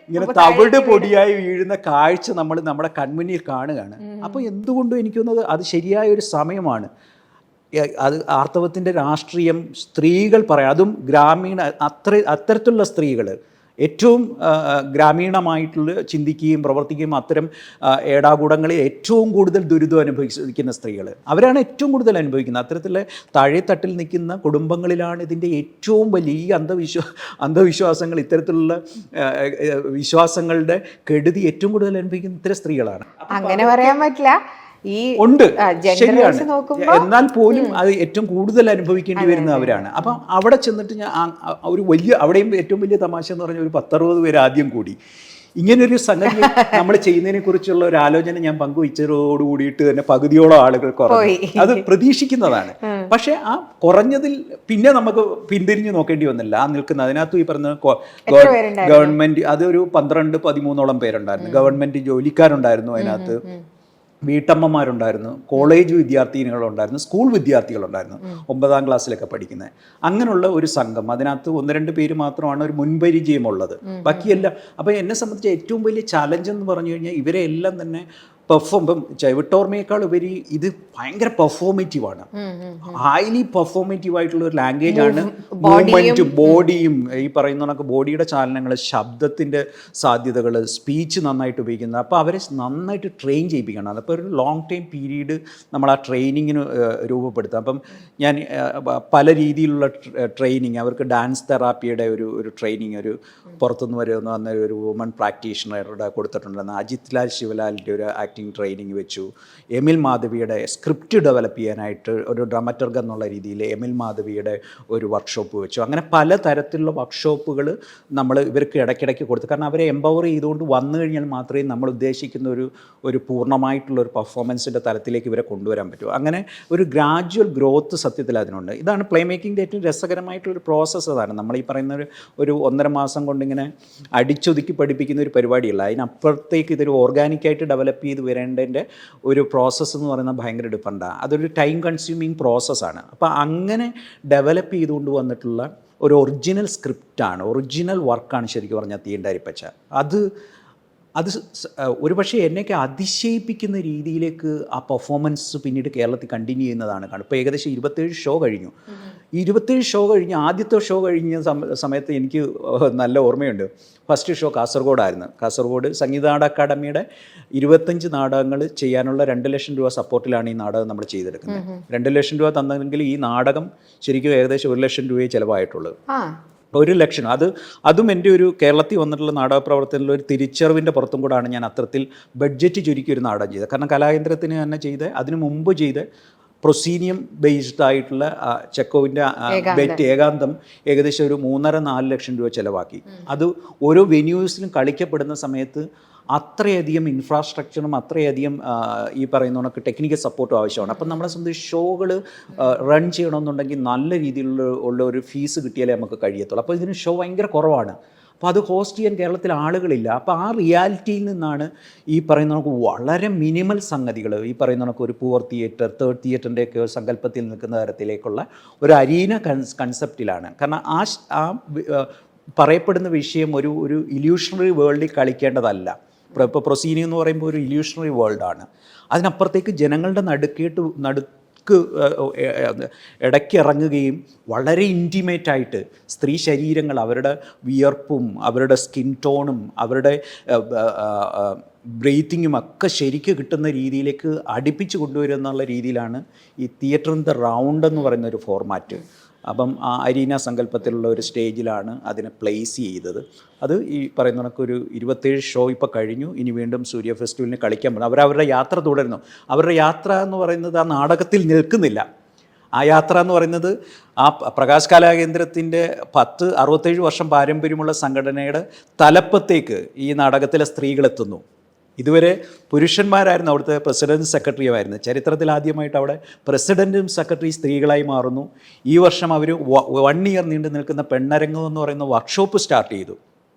ഇങ്ങനെ തവിട് പൊടിയായി വീഴുന്ന കാഴ്ച നമ്മൾ നമ്മുടെ കൺമുന്നിൽ കാണുകയാണ്. അപ്പോൾ എന്തുകൊണ്ടും എനിക്ക് തോന്നുന്നത് അത് ശരിയായ ഒരു സമയമാണ്. അത് ആർത്തവത്തിൻ്റെ രാഷ്ട്രീയം സ്ത്രീകൾ പറയാം, അതും ഗ്രാമീണ അത്തരത്തിലുള്ള സ്ത്രീകൾ ഏറ്റവും ഗ്രാമീണമായിട്ടുള്ള ചിന്തിക്കുകയും പ്രവർത്തിക്കുകയും അത്തരം ഏടാകൂടങ്ങളിൽ ഏറ്റവും കൂടുതൽ ദുരിതം അനുഭവിക്കുന്ന സ്ത്രീകൾ അവരാണ് ഏറ്റവും കൂടുതൽ അനുഭവിക്കുന്നത്. അത്തരത്തിലുള്ള താഴെത്തട്ടിൽ നിൽക്കുന്ന കുടുംബങ്ങളിലാണ് ഇതിൻ്റെ ഏറ്റവും വലിയ ഈ അന്ധവിശ്വാസങ്ങൾ, ഇത്തരത്തിലുള്ള വിശ്വാസങ്ങളുടെ കെടുതി ഏറ്റവും കൂടുതൽ അനുഭവിക്കുന്ന ഇത്തരം സ്ത്രീകളാണ്. അങ്ങനെ പറയാൻ പറ്റില്ല, ഉണ്ട്, ശരിയാണ്. എന്നാൽ പോലും അത് ഏറ്റവും കൂടുതൽ അനുഭവിക്കേണ്ടി വരുന്ന അവരാണ്. അപ്പം അവിടെ ചെന്നിട്ട് ഞാൻ അവിടെയും ഏറ്റവും വലിയ തമാശ എന്ന് പറഞ്ഞാൽ ഒരു 10-60 പേര് ആദ്യം കൂടി ഇങ്ങനൊരു സംഗതി നമ്മൾ ചെയ്യുന്നതിനെ കുറിച്ചുള്ള ഒരു ആലോചന ഞാൻ പങ്കുവച്ചതോട് കൂടിയിട്ട് തന്നെ പകുതിയോളം ആളുകൾ കുറഞ്ഞു. അത് പ്രതീക്ഷിക്കുന്നതാണ്. പക്ഷെ ആ കുറഞ്ഞതിൽ പിന്നെ നമുക്ക് പിന്തിരിഞ്ഞ് നോക്കേണ്ടി വന്നില്ല. ആ നിൽക്കുന്ന അതിനകത്ത് ഈ പറഞ്ഞ ഗവൺമെന്റ് അതൊരു 12-13 പേരുണ്ടായിരുന്നു. ഗവൺമെന്റ് ജോലിക്കാരുണ്ടായിരുന്നു, അതിനകത്ത് വീട്ടമ്മമാരുണ്ടായിരുന്നു, കോളേജ് വിദ്യാർത്ഥിനികളുണ്ടായിരുന്നു, സ്കൂൾ വിദ്യാർത്ഥികളുണ്ടായിരുന്നു, 9ാം ക്ലാസ്സിലൊക്കെ പഠിക്കുന്നത്. അങ്ങനെയുള്ള ഒരു സംഘം. അതിനകത്ത് 1-2 പേര് മാത്രമാണ് ഒരു മുൻപരിചയമുള്ളത്, ബാക്കിയെല്ലാം. അപ്പോൾ എന്നെ സംബന്ധിച്ച് ഏറ്റവും വലിയ ചലഞ്ച് എന്ന് പറഞ്ഞു കഴിഞ്ഞാൽ ഇവരെ എല്ലാം തന്നെ ഇപ്പം ചവിട്ടോർമയേക്കാൾ ഉപരി ഇത് ഭയങ്കര പെർഫോമേറ്റീവാണ്, ഹൈലി പെർഫോമേറ്റീവ് ആയിട്ടുള്ള ഒരു ലാംഗ്വേജ് ആണ്. മൂവ്മെൻറ്റും ബോഡിയും ഈ പറയുന്ന കണക്ക് ബോഡിയുടെ ചലനങ്ങൾ, ശബ്ദത്തിൻ്റെ സാധ്യതകൾ, സ്പീച്ച് നന്നായിട്ട് ഉപയോഗിക്കുന്നത്. അപ്പോൾ അവരെ നന്നായിട്ട് ട്രെയിൻ ചെയ്യിപ്പിക്കണം. അപ്പോൾ ഒരു ലോങ് ടൈം പീരീഡ് നമ്മൾ ആ ട്രെയിനിങ്ങിന് രൂപപ്പെടുത്താം. അപ്പം ഞാൻ പല രീതിയിലുള്ള ട്രെയിനിങ്, അവർക്ക് ഡാൻസ് തെറാപ്പിയുടെ ഒരു ട്രെയിനിങ് ഒരു പുറത്തുനിന്ന് വന്ന ഒരു വുമൺ പ്രാക്ടീഷണറുടെ കൊടുത്തിട്ടുണ്ടെന്ന്. അജിത് ലാൽ ശിവലാലിൻ്റെ ഒരു ആക്ടിങ് ട്രെയിനിങ് വെച്ചു. എമിൽ മാധവിയുടെ സ്ക്രിപ്റ്റ് ഡെവലപ്പ് ചെയ്യാനായിട്ട് ഒരു ഡ്രമറ്റർഗ് എന്നുള്ള രീതിയിൽ എമിൽ മാധവിയുടെ ഒരു വർക്ക്ഷോപ്പ് വെച്ചു. അങ്ങനെ പല തരത്തിലുള്ള വർക്ക്ഷോപ്പുകൾ നമ്മൾ ഇവർക്ക് ഇടയ്ക്കിടയ്ക്ക് കൊടുത്തു. കാരണം അവരെ എംപവർ ചെയ്തുകൊണ്ട് വന്നു കഴിഞ്ഞാൽ മാത്രമേ നമ്മൾ ഉദ്ദേശിക്കുന്ന ഒരു പൂർണ്ണമായിട്ടുള്ള ഒരു പെർഫോമൻസിൻ്റെ തലത്തിലേക്ക് ഇവരെ കൊണ്ടുവരാൻ പറ്റൂ. അങ്ങനെ ഒരു ഗ്രാജുവൽ ഗ്രോത്ത് സത്യത്തിൽ അതിനുണ്ട്. ഇതാണ് പ്ലേ മേക്കിങ്ങിൻ്റെ ഏറ്റവും രസകരമായിട്ടൊരു പ്രോസസ്സ്. അതാണ് നമ്മൾ ഈ പറയുന്ന ഒരു 1.5 മാസം കൊണ്ടിങ്ങനെ അടിച്ചൊതുക്കി പഠിപ്പിക്കുന്ന ഒരു പരിപാടിയല്ല. അതിനപ്പുറത്തേക്ക് ഇതൊരു ഓർഗാനിക്കായിട്ട് ഡെവലപ്പ് ചെയ്ത് വരേണ്ടതിൻ്റെ ഒരു പ്രോസസ്സ് എന്ന് പറയുന്നത് ഭയങ്കര ഡിഫറൻറ്റാണ്. അതൊരു ടൈം കൺസ്യൂമിങ് പ്രോസസ്സാണ്. അപ്പോൾ അങ്ങനെ ഡെവലപ്പ് ചെയ്തുകൊണ്ട് വന്നിട്ടുള്ള ഒരു ഒറിജിനൽ സ്ക്രിപ്റ്റാണ്, ഒറിജിനൽ വർക്കാണ് ശരിക്കും പറഞ്ഞാൽ തീണ്ടാരിപ്പച്ച. അത് ഒരു പക്ഷേ എന്നെയൊക്കെ അതിശയിപ്പിക്കുന്ന രീതിയിലേക്ക് ആ പെർഫോമൻസ് പിന്നീട് കേരളത്തിൽ കണ്ടിന്യൂ ചെയ്യുന്നതാണ് കാണും. ഇപ്പോൾ ഏകദേശം 27 ഷോ കഴിഞ്ഞു. 27 ഷോ കഴിഞ്ഞ് ആദ്യത്തെ ഷോ കഴിഞ്ഞ സമയത്ത് എനിക്ക് നല്ല ഓർമ്മയുണ്ട്. ഫസ്റ്റ് ഷോ കാസർഗോഡായിരുന്നു. കാസർഗോഡ് സംഗീത അക്കാദമിയുടെ 25 നാടകങ്ങൾ ചെയ്യാനുള്ള 2 ലക്ഷം രൂപ സപ്പോർട്ടിലാണ് ഈ നാടകം നമ്മൾ ചെയ്തെടുക്കുന്നത്. 2 ലക്ഷം രൂപ തന്നെങ്കിൽ ഈ നാടകം ശരിക്കും ഏകദേശം 1 ലക്ഷം രൂപയെ ചിലവായിട്ടുള്ളൂ. 1 ലക്ഷം. അതും എൻ്റെ ഒരു കേരളത്തിൽ വന്നിട്ടുള്ള നാടക പ്രവർത്തനത്തിൽ ഒരു തിരിച്ചറിവിൻ്റെ പുറത്തും കൂടാണ് ഞാൻ അത്തരത്തിൽ ബഡ്ജറ്റ് ചുരുക്കി ഒരു നാടകം ചെയ്തത്. കാരണം കലാകേന്ദ്രത്തിന് തന്നെ ചെയ്ത് അതിനു മുമ്പ് ചെയ്ത് പ്രൊസീനിയം ബേസ്ഡ് ആയിട്ടുള്ള ചെക്കോവിൻ്റെ ഏകാന്തം ഏകദേശം ഒരു 3.5-4 ലക്ഷം രൂപ ചിലവാക്കി. അത് ഓരോ വെന്യൂസിലും കളിക്കപ്പെടുന്ന സമയത്ത് അത്രയധികം ഇൻഫ്രാസ്ട്രക്ചറും അത്രയധികം ഈ പറയുന്ന കണക്ക് ടെക്നിക്കൽ സപ്പോർട്ടും ആവശ്യമാണ്. അപ്പം നമ്മളെ സംബന്ധിച്ച് ഷോകൾ റൺ ചെയ്യണമെന്നുണ്ടെങ്കിൽ നല്ല രീതിയിലുള്ള ഒരു ഫീസ് കിട്ടിയാലേ നമുക്ക് കഴിയത്തുള്ളൂ. അപ്പോൾ ഇതിന് ഷോ ഭയങ്കര കുറവാണ്. അപ്പോൾ അത് ഹോസ്റ്റ് ചെയ്യാൻ കേരളത്തിൽ ആളുകളില്ല. അപ്പോൾ ആ റിയാലിറ്റിയിൽ നിന്നാണ് ഈ പറയുന്ന കണക്ക് വളരെ മിനിമൽ സംഗതികൾ, ഈ പറയുന്ന കണക്ക് ഒരു പൂവർ തിയേറ്റർ, തേർഡ് തിയേറ്ററിൻ്റെയൊക്കെ സങ്കല്പത്തിൽ നിൽക്കുന്ന തരത്തിലേക്കുള്ള ഒരു അരീന കൺസെപ്റ്റിലാണ്. കാരണം ആ പറയപ്പെടുന്ന വിഷയം ഒരു ഇല്യൂഷണറി വേൾഡിൽ കളിക്കേണ്ടതല്ല. ഇപ്പോൾ പ്രൊസീനി എന്ന് പറയുമ്പോൾ ഒരു ഇല്യൂഷണറി വേൾഡാണ്. അതിനപ്പുറത്തേക്ക് ജനങ്ങളുടെ നടുക്ക് ഇടയ്ക്കിറങ്ങുകയും വളരെ ഇൻറ്റിമേറ്റായിട്ട് സ്ത്രീ ശരീരങ്ങൾ, അവരുടെ വിയർപ്പും അവരുടെ സ്കിൻ ടോണും അവരുടെ ബ്രീത്തിങ്ങും ഒക്കെ ശരിക്ക് കിട്ടുന്ന രീതിയിലേക്ക് അടുപ്പിച്ച് കൊണ്ടുവരിക എന്നുള്ള രീതിയിലാണ് ഈ തിയേറ്റർ ഇൻ ദ റൗണ്ട് എന്ന് പറയുന്ന ഒരു ഫോർമാറ്റ്. അപ്പം ആ അരീന സങ്കല്പത്തിലുള്ള ഒരു സ്റ്റേജിലാണ് അതിനെ പ്ലേസ് ചെയ്തത്. അത് ഈ പറയുന്ന കണക്കൊരു 27 ഷോ ഇപ്പോൾ കഴിഞ്ഞു. ഇനി വീണ്ടും സൂര്യ ഫെസ്റ്റിവലിന് കളിക്കാൻ പോകുന്നു. അവരവരുടെ യാത്ര തുടരുന്നു. അവരുടെ യാത്ര എന്ന് പറയുന്നത് ആ നാടകത്തിൽ നിൽക്കുന്നില്ല. ആ യാത്ര എന്ന് പറയുന്നത് ആ പ്രകാശ് കലാകേന്ദ്രത്തിൻ്റെ 67 വർഷം പാരമ്പര്യമുള്ള സംഘടനയുടെ തലപ്പത്തേക്ക് ഈ നാടകത്തിലെ സ്ത്രീകളെത്തുന്നു. ഇതുവരെ പുരുഷന്മാരായിരുന്നു അവിടുത്തെ പ്രസിഡൻറ്റ് സെക്രട്ടറിയുമായിരുന്നു. ചരിത്രത്തിൽ ആദ്യമായിട്ട് അവിടെ പ്രസിഡൻറ്റും സെക്രട്ടറി സ്ത്രീകളായി മാറുന്നു. ഈ വർഷം അവർ 1 ഇയർ നീണ്ടു നിൽക്കുന്ന പെണ്ണരങ്ങം എന്ന് പറയുന്ന വർക്ക്ഷോപ്പ് സ്റ്റാർട്ട് ചെയ്തു.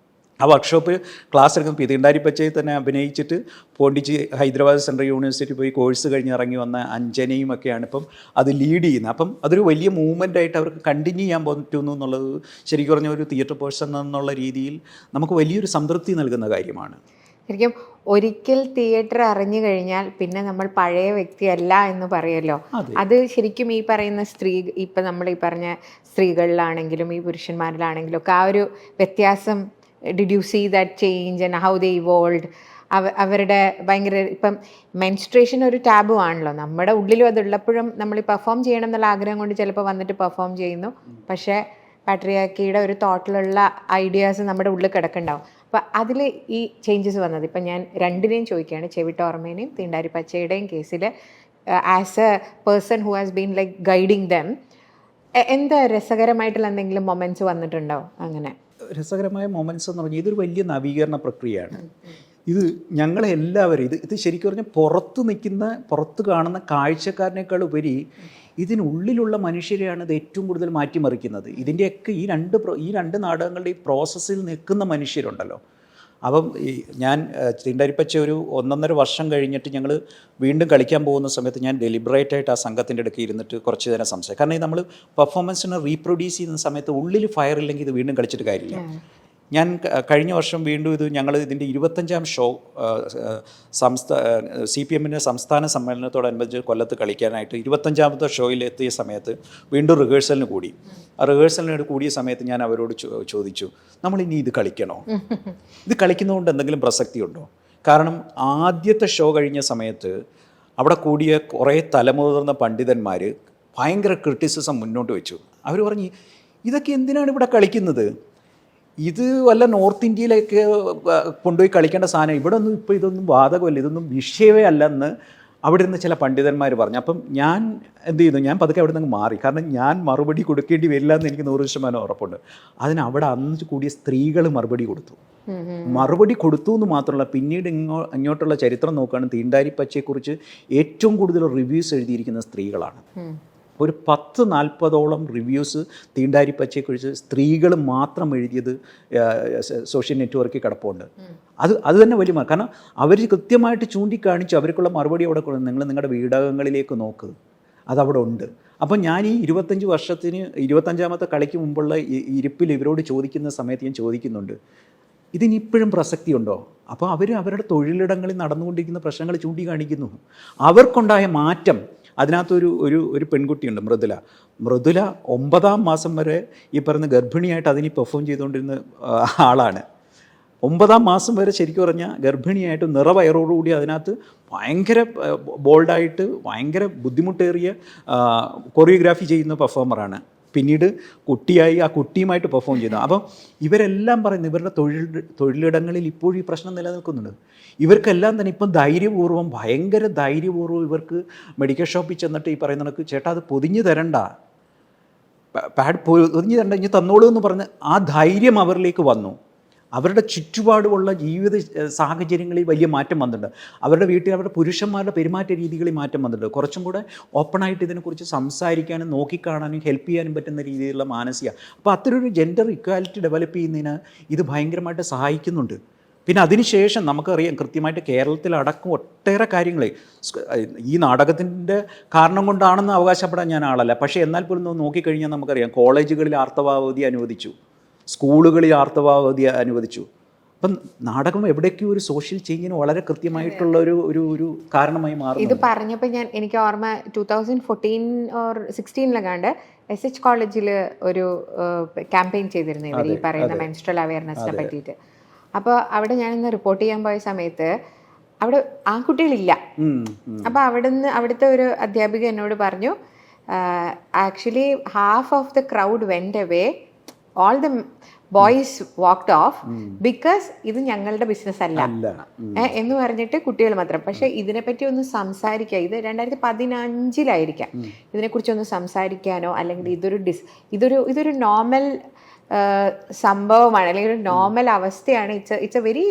ആ വർക്ക്ഷോപ്പ് ക്ലാസ് എടുക്കും. തീണ്ടാരിപ്പച്ചയിൽ തന്നെ അഭിനയിച്ചിട്ട് ഹൈദരാബാദ് സെൻട്രൽ യൂണിവേഴ്സിറ്റി പോയി കോഴ്സ് കഴിഞ്ഞ് ഇറങ്ങി വന്ന അഞ്ജനയും ഒക്കെയാണ് ഇപ്പം അത് ലീഡ് ചെയ്യുന്നത്. അപ്പം അതൊരു വലിയ മൂവ്മെൻ്റായിട്ട് അവർക്ക് കണ്ടിന്യൂ ചെയ്യാൻ പറ്റുന്നു എന്നുള്ളത് ശരിക്കും പറഞ്ഞ ഒരു തിയേറ്റർ പേഴ്സൺ എന്നുള്ള രീതിയിൽ നമുക്ക് വലിയൊരു സംതൃപ്തി നൽകുന്ന കാര്യമാണ്. ശരിക്കും ഒരിക്കൽ തിയേറ്റർ അറിഞ്ഞു കഴിഞ്ഞാൽ പിന്നെ നമ്മൾ പഴയ വ്യക്തിയല്ല എന്ന് പറയല്ലോ. അത് ശരിക്കും ഈ പറയുന്ന ഇപ്പം നമ്മൾ ഈ പറഞ്ഞ സ്ത്രീകളിലാണെങ്കിലും ഈ പുരുഷന്മാരിലാണെങ്കിലും ഒക്കെ ആ ഒരു വ്യത്യാസം, did you see that change and how they evolved? അവരുടെ ഭയങ്കര ഇപ്പം മെൻസ്ട്രേഷൻ ഒരു ടാബു ആണല്ലോ. നമ്മുടെ ഉള്ളിലും അതുള്ളപ്പോഴും നമ്മൾ ഈ പെർഫോം ചെയ്യണം എന്നുള്ള ആഗ്രഹം കൊണ്ട് ചിലപ്പോൾ വന്നിട്ട് പെർഫോം ചെയ്യുന്നു. പക്ഷേ പാട്രിയാർക്കിയുടെ ഒരു തോട്ടിലുള്ള ഐഡിയാസ് നമ്മുടെ ഉള്ളിൽ കിടക്കുന്നുണ്ടാവും. അപ്പം അതിൽ ഈ ചേഞ്ചസ് വന്നത് ഇപ്പം ഞാൻ രണ്ടിനെയും ചോദിക്കുകയാണ്, ചെവിട്ടോർമേനെയും തീണ്ടാരിപ്പച്ചയുടെയും കേസിൽ as A person who has been like guiding dum, എന്താ രസകരമായിട്ടുള്ള എന്തെങ്കിലും മൊമെൻറ്റ്സ് വന്നിട്ടുണ്ടോ? അങ്ങനെ രസകരമായ മൊമെൻറ്റ്സ് എന്ന് പറഞ്ഞാൽ ഇതൊരു വലിയ നവീകരണ പ്രക്രിയയാണ്. ഇത് ഞങ്ങളെല്ലാവരും ഇത് ശരിക്കും പറഞ്ഞാൽ പുറത്ത് കാണുന്ന കാഴ്ചക്കാരനേക്കാൾ ഉപരി ഇതിനുള്ളിലുള്ള മനുഷ്യരെയാണ് ഇത് ഏറ്റവും കൂടുതൽ മാറ്റിമറിക്കുന്നത്. ഇതിൻ്റെയൊക്കെ ഈ രണ്ട് നാടകങ്ങളുടെ ഈ പ്രോസസ്സിൽ നിൽക്കുന്ന മനുഷ്യരുണ്ടല്ലോ. അപ്പം ഞാൻ തീണ്ടാരിപ്പച്ച ഒരു 1.5 വർഷം കഴിഞ്ഞിട്ട് ഞങ്ങൾ വീണ്ടും കളിക്കാൻ പോകുന്ന സമയത്ത് ഞാൻ ഡെലിബറേറ്റായിട്ട് ആ സംഘത്തിൻ്റെ ഇടയ്ക്ക് ഇരുന്നിട്ട് കുറച്ച് നേരം സംസാരിക്കും. കാരണം നമ്മൾ പെർഫോമൻസിനെ റീപ്രൊഡ്യൂസ് ചെയ്യുന്ന സമയത്ത് ഉള്ളിൽ ഫയർ ഇല്ലെങ്കിൽ ഇത് വീണ്ടും കളിച്ചിട്ട് കാര്യമില്ല. ഞാൻ കഴിഞ്ഞ വർഷം വീണ്ടും ഞങ്ങൾ ഇതിൻ്റെ 25ാം ഷോ CPM-ൻ്റെ സംസ്ഥാന സമ്മേളനത്തോടനുബന്ധിച്ച് കൊല്ലത്ത് കളിക്കാനായിട്ട് 25ാമത്തെ ഷോയിൽ എത്തിയ സമയത്ത് വീണ്ടും റിഹേഴ്സലിന് കൂടി. ആ റിഹേഴ്സലിന് കൂടിയ സമയത്ത് ഞാൻ അവരോട് ചോദിച്ചു, നമ്മളിനി ഇത് കളിക്കണോ? ഇത് കളിക്കുന്നതുകൊണ്ട് എന്തെങ്കിലും പ്രസക്തിയുണ്ടോ? കാരണം ആദ്യത്തെ ഷോ കഴിഞ്ഞ സമയത്ത് അവിടെ കൂടിയ കുറേ തലമുതിർന്ന പണ്ഡിതന്മാർ ഭയങ്കര ക്രിറ്റിസിസം മുന്നോട്ട് വെച്ചു. അവർ പറഞ്ഞു, ഇതൊക്കെ എന്തിനാണ് ഇവിടെ കളിക്കുന്നത്? ഇത് വല്ല നോർത്ത് ഇന്ത്യയിലേക്ക് കൊണ്ടുപോയി കളിക്കേണ്ട സാധനം, ഇവിടെ ഒന്നും ഇപ്പോൾ ഇതൊന്നും ബാധകമല്ല, ഇതൊന്നും വിഷയമേ അല്ലെന്ന് അവിടെ നിന്ന് ചില പണ്ഡിതന്മാർ പറഞ്ഞു. അപ്പം ഞാൻ എന്ത് ചെയ്യുന്നു, ഞാൻ പതുക്കെ അവിടെ നിന്ന് മാറി. കാരണം ഞാൻ മറുപടി കൊടുക്കേണ്ടി വരില്ല എന്ന് എനിക്ക് 100% ഉറപ്പുണ്ട്. അതിന് അവിടെ അന്ന് കൂടിയ സ്ത്രീകൾ മറുപടി കൊടുത്തു. മറുപടി കൊടുത്തു എന്ന് മാത്രമല്ല, പിന്നീട് ഇങ്ങോട്ടുള്ള ചരിത്രം നോക്കുകയാണെങ്കിൽ തീണ്ടാരിപ്പച്ചയെക്കുറിച്ച് ഏറ്റവും കൂടുതൽ റിവ്യൂസ് എഴുതിയിരിക്കുന്ന സ്ത്രീകളാണ്. ഒരു 10-40ഓളം റിവ്യൂസ് തീണ്ടാരിപ്പച്ചയെക്കുറിച്ച് സ്ത്രീകൾ മാത്രം എഴുതിയത് സോഷ്യൽ നെറ്റ്വർക്കിൽ കിടപ്പുണ്ട്. അത് തന്നെ വലിയ കാരണം അവർ കൃത്യമായിട്ട് ചൂണ്ടിക്കാണിച്ച് അവർക്കുള്ള മറുപടി അവിടെ കൊടുക്കും. നിങ്ങൾ നിങ്ങളുടെ വീടകങ്ങളിലേക്ക് നോക്ക്, അതവിടെ ഉണ്ട്. അപ്പം ഞാൻ ഈ 25 വർഷത്തിന് 25ാമത്തെ കളിക്ക് മുമ്പുള്ള ഇരിപ്പിൽ ഇവരോട് ചോദിക്കുന്ന സമയത്ത് ഞാൻ ചോദിക്കുന്നുണ്ട്, ഇതിനിപ്പോഴും പ്രസക്തിയുണ്ടോ? അപ്പോൾ അവർ അവരുടെ തൊഴിലിടങ്ങളിൽ നടന്നുകൊണ്ടിരിക്കുന്ന പ്രശ്നങ്ങൾ ചൂണ്ടിക്കാണിക്കുന്നു. അവർക്കുണ്ടായ മാറ്റം, അതിനകത്തൊരു പെൺകുട്ടിയുണ്ട്, മൃദുല. 9ാം മാസം വരെ ഈ പറയുന്ന ഗർഭിണിയായിട്ട് അതിന് പെർഫോം ചെയ്തുകൊണ്ടിരുന്ന ആളാണ്. 9ാം മാസം വരെ ശരിക്കും പറഞ്ഞാൽ ഗർഭിണിയായിട്ട് നിറവയറോടുകൂടി അതിനകത്ത് ഭയങ്കര ബോൾഡായിട്ട് ഭയങ്കര ബുദ്ധിമുട്ടേറിയ കൊറിയോഗ്രാഫി ചെയ്യുന്ന പെർഫോമറാണ്. പിന്നീട് കുട്ടിയായി ആ കുട്ടിയുമായിട്ട് പെർഫോം ചെയ്യുന്നു. അപ്പം ഇവരെല്ലാം പറയുന്നു ഇവരുടെ തൊഴിലിടങ്ങളിൽ ഇപ്പോഴും ഈ പ്രശ്നം നിലനിൽക്കുന്നുണ്ട്. ഇവർക്കെല്ലാം തന്നെ ഇപ്പം ധൈര്യപൂർവ്വം, ഭയങ്കര ധൈര്യപൂർവ്വം ഇവർക്ക് മെഡിക്കൽ ഷോപ്പിൽ ചെന്നിട്ട് ഈ പറയുന്ന കണക്ക്, ചേട്ടാ അത് പൊതിഞ്ഞ് തരണ്ട, പാഡ് പൊതിഞ്ഞ് തരണ്ട, ഇനി തന്നോളൂ എന്ന് പറഞ്ഞ് ആ ധൈര്യം അവരിലേക്ക് വന്നു. അവരുടെ ചുറ്റുപാടുമുള്ള ജീവിത സാഹചര്യങ്ങളിൽ വലിയ മാറ്റം വന്നിട്ടുണ്ട്. അവരുടെ വീട്ടിൽ അവരുടെ പുരുഷന്മാരുടെ പെരുമാറ്റ രീതികളിൽ മാറ്റം വന്നിട്ടുണ്ട്. കുറച്ചും കൂടെ ഓപ്പണായിട്ട് ഇതിനെക്കുറിച്ച് സംസാരിക്കാനും നോക്കിക്കാണാനും ഹെൽപ്പ് ചെയ്യാനും പറ്റുന്ന രീതിയിലുള്ള മാനസിക. അപ്പോൾ അത്തരൊരു ജെൻഡർ ഇക്വാലിറ്റി ഡെവലപ്പ് ചെയ്യുന്നതിന് ഇത് ഭയങ്കരമായിട്ട് സഹായിക്കുന്നുണ്ട്. പിന്നെ അതിനുശേഷം നമുക്കറിയാം കൃത്യമായിട്ട് കേരളത്തിലടക്കം ഒട്ടേറെ കാര്യങ്ങൾ ഈ നാടകത്തിൻ്റെ കാരണം കൊണ്ടാണെന്ന് അവകാശപ്പെടാൻ ഞാൻ ആളല്ല. പക്ഷേ എന്നാൽ പോലും നോക്കിക്കഴിഞ്ഞാൽ നമുക്കറിയാം കോളേജുകളിൽ ആർത്തവാവധി അനുവദിച്ചു, സ്കൂളുകളിൽ ആർത്തവാവധി അനുവദിച്ചു. അപ്പം നാടകം എവിടേക്കും ഒരു സോഷ്യൽ ചേഞ്ചിന് വളരെ കൃത്യമായിട്ടുള്ള ഒരു കാരണമായി മാറും. ഇത് പറഞ്ഞപ്പോൾ എനിക്ക് ഓർമ്മ 2014 or 16 SH കോളേജിൽ ഒരു ക്യാമ്പയിൻ ചെയ്തിരുന്നു ഇവർ ഈ പറയുന്ന മെൻസ്ട്രൽ അവയർനെസ്സിനെ പറ്റിയിട്ട്. അപ്പോൾ അവിടെ ഞാനിന്ന് റിപ്പോർട്ട് ചെയ്യാൻ പോയ സമയത്ത് അവിടെ ആൺകുട്ടികളില്ല. അപ്പോൾ അവിടുത്തെ ഒരു അധ്യാപിക എന്നോട് പറഞ്ഞു, actually half of the crowd went away, all the boys walked off because ഇത് ഞങ്ങളുടെ ബിസിനസ് അല്ല എന്ന് പറഞ്ഞിട്ട് കുട്ടികൾ മാത്രം. പക്ഷെ ഇതിനെപ്പറ്റി ഒന്ന് സംസാരിക്കുക, ഇത് 2015 ഇതിനെക്കുറിച്ച് ഒന്ന് സംസാരിക്കാനോ അല്ലെങ്കിൽ ഇതൊരു നോർമൽ സംഭവമാണ്, അല്ലെങ്കിൽ ഒരു നോർമൽ അവസ്ഥയാണ്. It's a very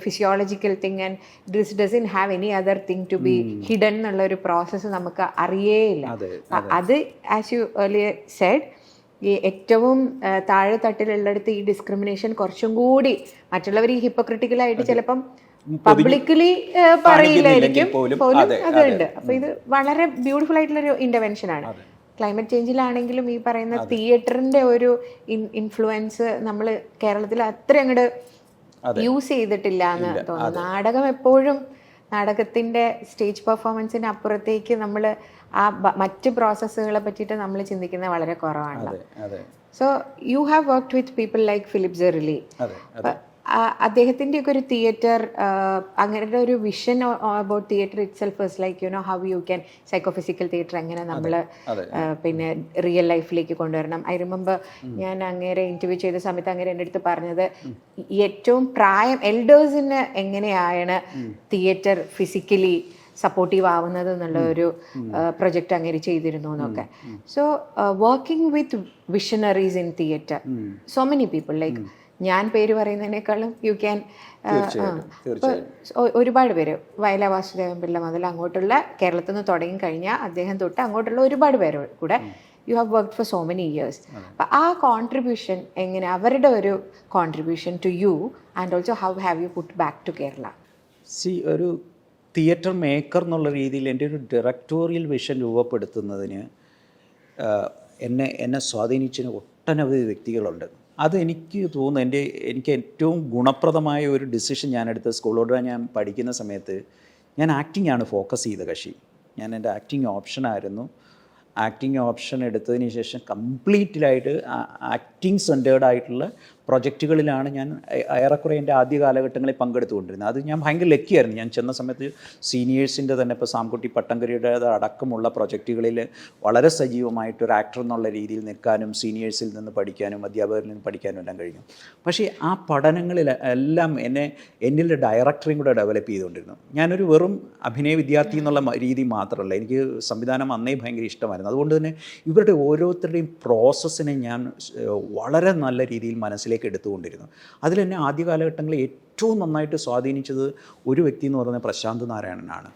physiological thing and this doesn't have any other thing to be hidden എന്നുള്ള ഒരു പ്രോസസ്സ് നമുക്ക് അറിയേയില്ല. അത് ആസ് യു ഏർലിയർ സെഡ്, ഈ ഏറ്റവും താഴെ തട്ടിലുള്ളിടത്ത് ഈ ഡിസ്ക്രിമിനേഷൻ കുറച്ചും കൂടി മറ്റുള്ളവർ ഈ ഹിപ്പോക്രിറ്റിക്കലായിട്ട് ചിലപ്പം പബ്ലിക്കലി പറയില്ലായിരിക്കും പോലും അതുണ്ട്. അപ്പൊ ഇത് വളരെ ബ്യൂട്ടിഫുൾ ആയിട്ടുള്ളൊരു ഇന്റർവെൻഷനാണ്. ക്ലൈമറ്റ് ചേഞ്ചിലാണെങ്കിലും ഈ പറയുന്ന തിയേറ്ററിന്റെ ഒരു ഇൻഫ്ലുവൻസ് നമ്മൾ കേരളത്തിൽ അത്ര അങ്ങോട്ട് യൂസ് ചെയ്തിട്ടില്ല എന്ന് തോന്നുന്നു. നാടകം എപ്പോഴും നാടകത്തിന്റെ സ്റ്റേജ് പെർഫോമൻസിന് അപ്പുറത്തേക്ക് നമ്മൾ ആ മറ്റ് പ്രോസസ്സുകളെ പറ്റിയിട്ട് നമ്മൾ ചിന്തിക്കുന്നത് വളരെ കുറവാണല്ലോ. So you have worked with people like Philip Zarrilli. അദ്ദേഹത്തിൻ്റെ ഒക്കെ ഒരു തിയേറ്റർ, അങ്ങനത്തെ ഒരു vision about theatre itself is like how you can psychophysical theatre എങ്ങനെ നമ്മൾ പിന്നെ റിയൽ ലൈഫിലേക്ക് കൊണ്ടുവരണം. ഐ റിമെമ്പർ ഞാൻ അങ്ങേരെ ഇൻ്റർവ്യൂ ചെയ്ത സമയത്ത് അങ്ങേരെ എൻ്റെ അടുത്ത് പറഞ്ഞത്, ഏറ്റവും പ്രായം എൽഡേഴ്സിന് എങ്ങനെയാണ് തിയേറ്റർ ഫിസിക്കലി സപ്പോർട്ടീവ് ആവുന്നത് എന്നുള്ള ഒരു പ്രൊജക്റ്റ് അങ്ങനെ ചെയ്തിരുന്നു എന്നൊക്കെ. So working with visionaries in theatre, so many people, like ഞാൻ പേര് പറയുന്നതിനേക്കാളും യു ക്യാൻ ഒരുപാട് പേര്, വയലാ വാസുദേവൻ പിള്ള മുതൽ അങ്ങോട്ടുള്ള കേരളത്തിൽ നിന്ന് തുടങ്ങി കഴിഞ്ഞാൽ അദ്ദേഹം തൊട്ട് അങ്ങോട്ടുള്ള ഒരുപാട് പേര് കൂടെ you have worked for so many years. അപ്പം ആ കോൺട്രിബ്യൂഷൻ എങ്ങനെ, അവരുടെ ഒരു contribution to you and also how have you put back to Kerala? ഒരു തിയേറ്റർ മേക്കർ എന്നുള്ള രീതിയിൽ എൻ്റെ ഒരു ഡയറക്ടോറിയൽ വിഷൻ രൂപപ്പെടുത്തുന്നതിന് എന്നെ സ്വാധീനിച്ചതിന് ഒട്ടനവധി വ്യക്തികളുണ്ട്. അത് എനിക്ക് തോന്നുന്നു എനിക്ക് ഏറ്റവും ഗുണപ്രദമായ ഒരു ഡിസിഷൻ ഞാൻ എടുത്ത സ്കൂളോട് ഞാൻ പഠിക്കുന്ന സമയത്ത് ഞാൻ ആക്ടിംഗ് ആണ് ഫോക്കസ് ചെയ്ത കക്ഷി. ഞാൻ എൻ്റെ ആക്ടിങ് ഓപ്ഷനായിരുന്നു. ആക്ടിങ് ഓപ്ഷൻ എടുത്തതിന് ശേഷം കംപ്ലീറ്റ്ലായിട്ട് ആക്ടിങ് സെൻറ്റേർഡ് ആയിട്ടുള്ള പ്രൊജക്റ്റുകളിലാണ് ഞാൻ ഏറെക്കുറെ എൻ്റെ ആദ്യ കാലഘട്ടങ്ങളിൽ പങ്കെടുത്തുകൊണ്ടിരുന്നത്. അത് ഞാൻ ഭയങ്കര ലക്കിയായിരുന്നു. ഞാൻ ചെന്ന സമയത്ത് സീനിയേഴ്സിൻ്റെ തന്നെ ഇപ്പോൾ സാംകുട്ടി പട്ടംകരിയുടെ അടക്കമുള്ള പ്രൊജക്റ്റുകളിൽ വളരെ സജീവമായിട്ടൊരു ആക്ടർ എന്നുള്ള രീതിയിൽ നിൽക്കാനും സീനിയേഴ്സിൽ നിന്ന് പഠിക്കാനും അധ്യാപകരിൽ നിന്ന് പഠിക്കാനും എല്ലാം കഴിഞ്ഞു. പക്ഷേ ആ പഠനങ്ങളിൽ എല്ലാം എന്നിൽ ഡയറക്ടറേയും കൂടെ ഡെവലപ്പ് ചെയ്തുകൊണ്ടിരുന്നു. ഞാനൊരു വെറും അഭിനയ വിദ്യാർത്ഥി എന്നുള്ള രീതി മാത്രമല്ല, എനിക്ക് സംവിധാനം അന്നേ ഭയങ്കര ഇഷ്ടമായിരുന്നു. അതുകൊണ്ട് തന്നെ ഇവരുടെ ഓരോരുത്തരുടെയും പ്രോസസ്സിനെ ഞാൻ വളരെ നല്ല രീതിയിൽ മനസ്സിലേക്ക് എടുത്തുകൊണ്ടിരുന്നു. അതിൽ എന്നെ ആദ്യ കാലഘട്ടങ്ങളിൽ ഏറ്റവും നന്നായിട്ട് സ്വാധീനിച്ചത് ഒരു വ്യക്തി എന്ന് പറയുന്നത് പ്രശാന്ത് നാരായണനാണ്.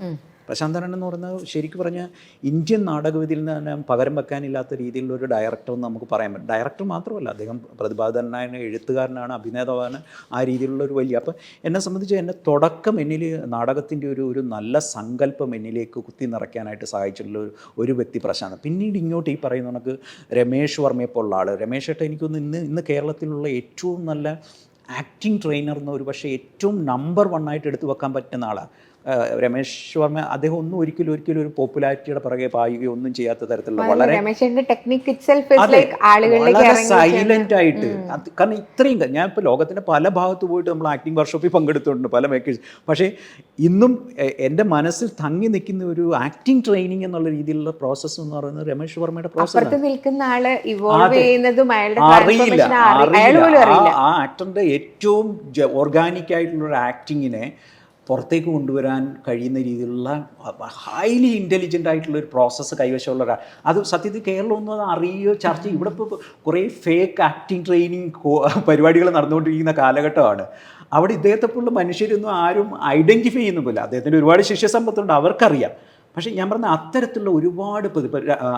പ്രശാന്ത് നാരായണൻ എന്ന് പറയുന്നത് ശരിക്കും പറഞ്ഞാൽ ഇന്ത്യൻ നാടകവേദിയിൽ നിന്ന് തന്നെ പകരം വെക്കാനില്ലാത്ത രീതിയിലുള്ള ഒരു ഡയറക്ടർ എന്ന് നമുക്ക് പറയാൻ പറ്റും. ഡയറക്ടർ മാത്രമല്ല, അദ്ദേഹം പ്രതിഭാധനായ എഴുത്തുകാരനാണ്, അഭിനേതാവാണ്, ആ രീതിയിലുള്ള ഒരു വലിയ. അപ്പം എന്നെ സംബന്ധിച്ച് എൻ്റെ തുടക്കം എന്നിൽ നാടകത്തിൻ്റെ ഒരു നല്ല സങ്കല്പം എന്നിലേക്ക് കുത്തി നിറയ്ക്കാനായിട്ട് സഹായിച്ചിട്ടുള്ള ഒരു വ്യക്തി പ്രശാന്ത്. പിന്നീട് ഇങ്ങോട്ട് ഈ പറയുന്ന കണക്ക് രമേഷ് വർമ്മയെ പോലുള്ള ആൾ. രമേഷ് ഏട്ടൻ എനിക്കൊന്ന് ഇന്ന് കേരളത്തിലുള്ള ഏറ്റവും നല്ല ആക്ടിങ് ട്രെയിനർ എന്ന് ഒരു പക്ഷേ ഏറ്റവും നമ്പർ 1 ആയിട്ട് എടുത്തു വെക്കാൻ പറ്റുന്ന ആളാണ് രമേഷ് വർമ്മ. അദ്ദേഹം ഒരിക്കലും ഒരു പോപ്പുലാരിറ്റിയുടെ പുറകെ പായുകയോ ഒന്നും ചെയ്യാത്ത തരത്തിലുള്ള വളരെ സൈലന്റ് ആയിട്ട്. കാരണം ഇത്രയും ഞാൻ ഇപ്പോൾ ലോകത്തിൻ്റെ പല ഭാഗത്ത് പോയിട്ട് നമ്മൾ ആക്ടിങ് വർക്ക്ഷോപ്പിൽ പങ്കെടുത്തിട്ടുണ്ട്, പല മേക്കേഴ്സ്. പക്ഷേ ഇന്നും എൻ്റെ മനസ്സിൽ തങ്ങി നിൽക്കുന്ന ഒരു ആക്ടിങ് ട്രെയിനിങ് എന്നുള്ള രീതിയിലുള്ള പ്രോസസ്സ് എന്ന് പറയുന്നത് രമേഷ് വർമ്മയുടെ പ്രോസസ്സ്. അറിയില്ല ആ ആക്ടറിൻ്റെ ഏറ്റവും ഓർഗാനിക് ആയിട്ടുള്ള ഒരു ആക്ടിങ്ങിനെ പുറത്തേക്ക് കൊണ്ടുവരാൻ കഴിയുന്ന രീതിയിലുള്ള ഹൈലി ഇൻ്റലിജൻ്റ് ആയിട്ടുള്ളൊരു പ്രോസസ്സ് കൈവശമുള്ള ഒരാൾ. അത് സത്യത്തിൽ കേരളമൊന്നും അത് അറിയുകയോ ചർച്ച ചെയ്യും. ഇവിടെ ഇപ്പോൾ കുറേ ഫേക്ക് ആക്ടിങ് ട്രെയിനിങ് പരിപാടികൾ നടന്നുകൊണ്ടിരിക്കുന്ന കാലഘട്ടമാണ്. അവിടെ ഇദ്ദേഹത്തെപ്പോലുള്ള മനുഷ്യരൊന്നും ആരും ഐഡൻറ്റിഫൈ ചെയ്യുന്നില്ല. അദ്ദേഹത്തിൻ്റെ ഒരുപാട് ശിഷ്യസമ്പത്തുണ്ട്, അവർക്കറിയാം. പക്ഷേ ഞാൻ പറഞ്ഞ അത്തരത്തിലുള്ള ഒരുപാട്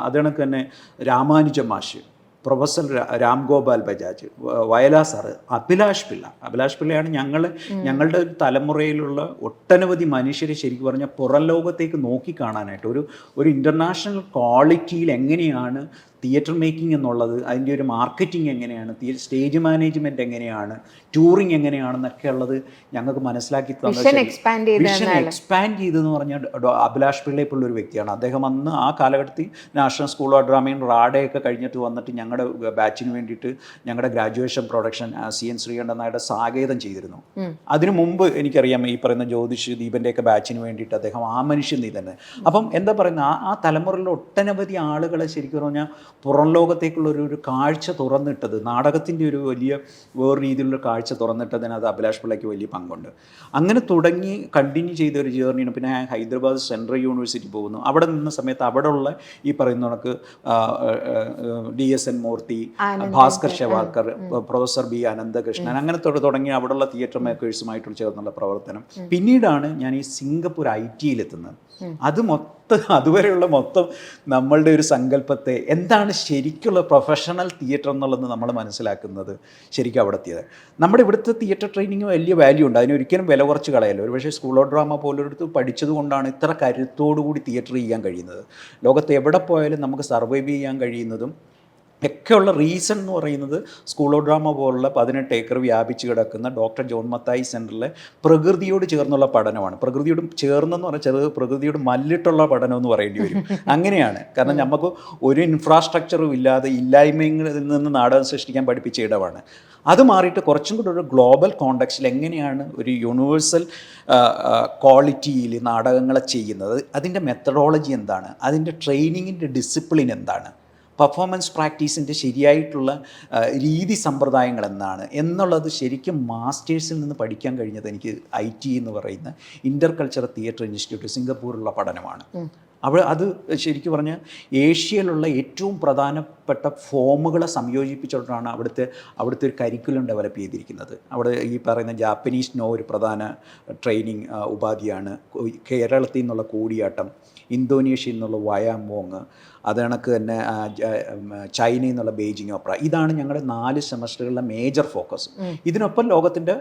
അതേണക്ക് തന്നെ രാമാനുജ മാഷ്, പ്രൊഫസർ രാം ഗോപാൽ ബജാജ്, വയലാർ സാറ്, അഭിലാഷ് പിള്ളയാണ് ഞങ്ങളുടെ ഒരു തലമുറയിലുള്ള ഒട്ടനവധി മനുഷ്യരെ ശരിക്കും പറഞ്ഞാൽ പുറം ലോകത്തേക്ക് നോക്കിക്കാണാനായിട്ട് ഒരു ഇൻ്റർനാഷണൽ ക്വാളിറ്റിയിൽ എങ്ങനെയാണ് തിയേറ്റർ മേക്കിംഗ് എന്നുള്ളത്, അതിൻ്റെ ഒരു മാർക്കറ്റിംഗ് എങ്ങനെയാണ്, സ്റ്റേജ് മാനേജ്മെൻറ്റ് എങ്ങനെയാണ്, ടൂറിങ് എങ്ങനെയാണെന്നൊക്കെ ഉള്ളത് ഞങ്ങൾക്ക് മനസ്സിലാക്കി തന്നത്. വിഷൻ എക്സ്പാൻഡ് ചെയ്തെന്ന് പറഞ്ഞാൽ അഭിലാഷ് പിള്ളയെ പോലുള്ളൊരു വ്യക്തിയാണ്. അദ്ദേഹം അന്ന് ആ കാലഘട്ടത്തിൽ നാഷണൽ സ്കൂൾ ഓഫ് ഡ്രാമയും റാഡയൊക്കെ കഴിഞ്ഞിട്ട് വന്നിട്ട് ഞങ്ങളുടെ ബാച്ചിന് വേണ്ടിയിട്ട് ഞങ്ങളുടെ ഗ്രാജുവേഷൻ പ്രൊഡക്ഷൻ CN ശ്രീകണ്ഠൻ നായരുടെ സാകേതം ചെയ്തിരുന്നു. അതിനു മുമ്പ് എനിക്കറിയാം ഈ പറയുന്ന ജ്യോതിഷ് ദീപൻ്റെയൊക്കെ ബാച്ചിന് വേണ്ടിയിട്ട് അദ്ദേഹം ആ മനുഷ്യൻ നീ തന്നെ. അപ്പം എന്താ പറയുന്നത്, ആ തലമുറയിലെ ഒട്ടനവധി ആളുകളെ ശരിക്കും പറഞ്ഞാൽ പുറം ലോകത്തേക്കുള്ള ഒരു കാഴ്ച തുറന്നിട്ടത്, നാടകത്തിൻ്റെ ഒരു വലിയ വേറെ രീതിയിലുള്ള കാഴ്ച തുറന്നിട്ടതിന് അത് അഭിലാഷ് പിള്ളയ്ക്ക് വലിയ പങ്കുണ്ട്. അങ്ങനെ തുടങ്ങി കണ്ടിന്യൂ ചെയ്ത ഒരു ജേർണിയാണ്. പിന്നെ ഹൈദരാബാദ് സെൻട്രൽ യൂണിവേഴ്സിറ്റി പോകുന്നു. അവിടെ നിന്ന സമയത്ത് അവിടെയുള്ള ഈ പറയുന്ന കണക്ക് DSN മൂർത്തി, ഭാസ്കർ ഷെവാർക്കർ, പ്രൊഫസർ B അനന്തകൃഷ്ണൻ, അങ്ങനെ തുടങ്ങി അവിടെയുള്ള തിയേറ്റർ മേക്കേഴ്സുമായിട്ട് ചേർന്നുള്ള പ്രവർത്തനം. പിന്നീടാണ് ഞാൻ ഈ സിംഗപ്പൂർ IT-യിലെത്തുന്നത്. അതുവരെയുള്ള മൊത്തം നമ്മളുടെ ഒരു സങ്കല്പത്തെ എന്താണ് ശരിക്കുള്ള പ്രൊഫഷണൽ തിയേറ്റർ എന്നുള്ളത് നമ്മൾ മനസ്സിലാക്കുന്നത് ശരിക്കും അവിടെ എത്തിയത്. നമ്മുടെ ഇവിടുത്തെ തിയേറ്റർ ട്രെയിനിങ് വലിയ വാല്യൂ ഉണ്ട്, അതിനൊരിക്കലും വില കുറച്ച് കളയല്ലോ. ഒരു പക്ഷേ സ്കൂൾ ഓഫ് ഡ്രാമ പോലൊരിടത്ത് പഠിച്ചത് കൊണ്ടാണ് ഇത്ര കരുത്തോടുകൂടി തിയേറ്റർ ചെയ്യാൻ കഴിയുന്നത്. ലോകത്ത് എവിടെ പോയാലും നമുക്ക് സർവൈവ് ചെയ്യാൻ കഴിയുന്നതും ഒക്കെയുള്ള റീസൺ എന്ന് പറയുന്നത് സ്കൂൾ ഓഫ് ഡ്രാമ പോലുള്ള 18 ഏക്കർ വ്യാപിച്ച് കിടക്കുന്ന ഡോക്ടർ ജോൺ മത്തായി സെൻറ്ററിലെ പ്രകൃതിയോട് ചേർന്നുള്ള പഠനമാണ്. പ്രകൃതിയോട് ചേർന്നെന്ന് പറഞ്ഞാൽ പ്രകൃതിയോട് മല്ലിട്ടുള്ള പഠനം എന്ന് പറയേണ്ടി വരും. അങ്ങനെയാണ്. കാരണം നമുക്ക് ഒരു ഇൻഫ്രാസ്ട്രക്ചറും ഇല്ലാതെ ഇല്ലായ്മയിൽ നിന്ന് നാടകം സൃഷ്ടിക്കാൻ പഠിപ്പിച്ച ഇടമാണ്. അത് മാറിയിട്ട് കുറച്ചും കൂടി ഒരു ഗ്ലോബൽ കോണ്ടെക്സ്റ്റിൽ എങ്ങനെയാണ് ഒരു യൂണിവേഴ്സൽ ക്വാളിറ്റിയിൽ നാടകങ്ങളെ ചെയ്യുന്നത്, അതിൻ്റെ മെത്തഡോളജി എന്താണ്, അതിൻ്റെ ട്രെയിനിങ്ങിൻ്റെ ഡിസിപ്ലിൻ എന്താണ്, പെർഫോമൻസ് പ്രാക്ടീസിൻ്റെ ശരിയായിട്ടുള്ള രീതി സമ്പ്രദായങ്ങൾ എന്താണ് എന്നുള്ളത് ശരിക്കും മാസ്റ്റേഴ്സിൽ നിന്ന് പഠിക്കാൻ കഴിഞ്ഞത് എനിക്ക് IT എന്ന് പറയുന്ന ഇൻ്റർ കൾച്ചറൽ തിയേറ്റർ ഇൻസ്റ്റിറ്റ്യൂട്ട് സിംഗപ്പൂരിലുള്ള പഠനമാണ്. അത് ശരിക്കും പറഞ്ഞാൽ ഏഷ്യയിലുള്ള ഏറ്റവും പ്രധാനപ്പെട്ട ഫോമുകളെ സംയോജിപ്പിച്ചിട്ടാണ് അവിടുത്തെ ഒരു കരിക്കുലം ഡെവലപ്പ് ചെയ്തിരിക്കുന്നത്. അവിടെ ഈ പറയുന്ന ജാപ്പനീസ് ഒരു പ്രധാന ട്രെയിനിങ് ഉപാധിയാണ്. കേരളത്തിൽ നിന്നുള്ള കൂടിയാട്ടം, ഇന്തോനേഷ്യയിൽ നിന്നുള്ള വയാമോങ്, അത് കണക്ക് തന്നെ ചൈനയിൽ നിന്നുള്ള ബെയ്ജിങ് ഓപ്പറ. ഇതാണ് ഞങ്ങളുടെ 4 സെമസ്റ്ററുകളിലെ മേജർ ഫോക്കസ്. ഇതിനൊപ്പം ലോകത്തിൻ്റെ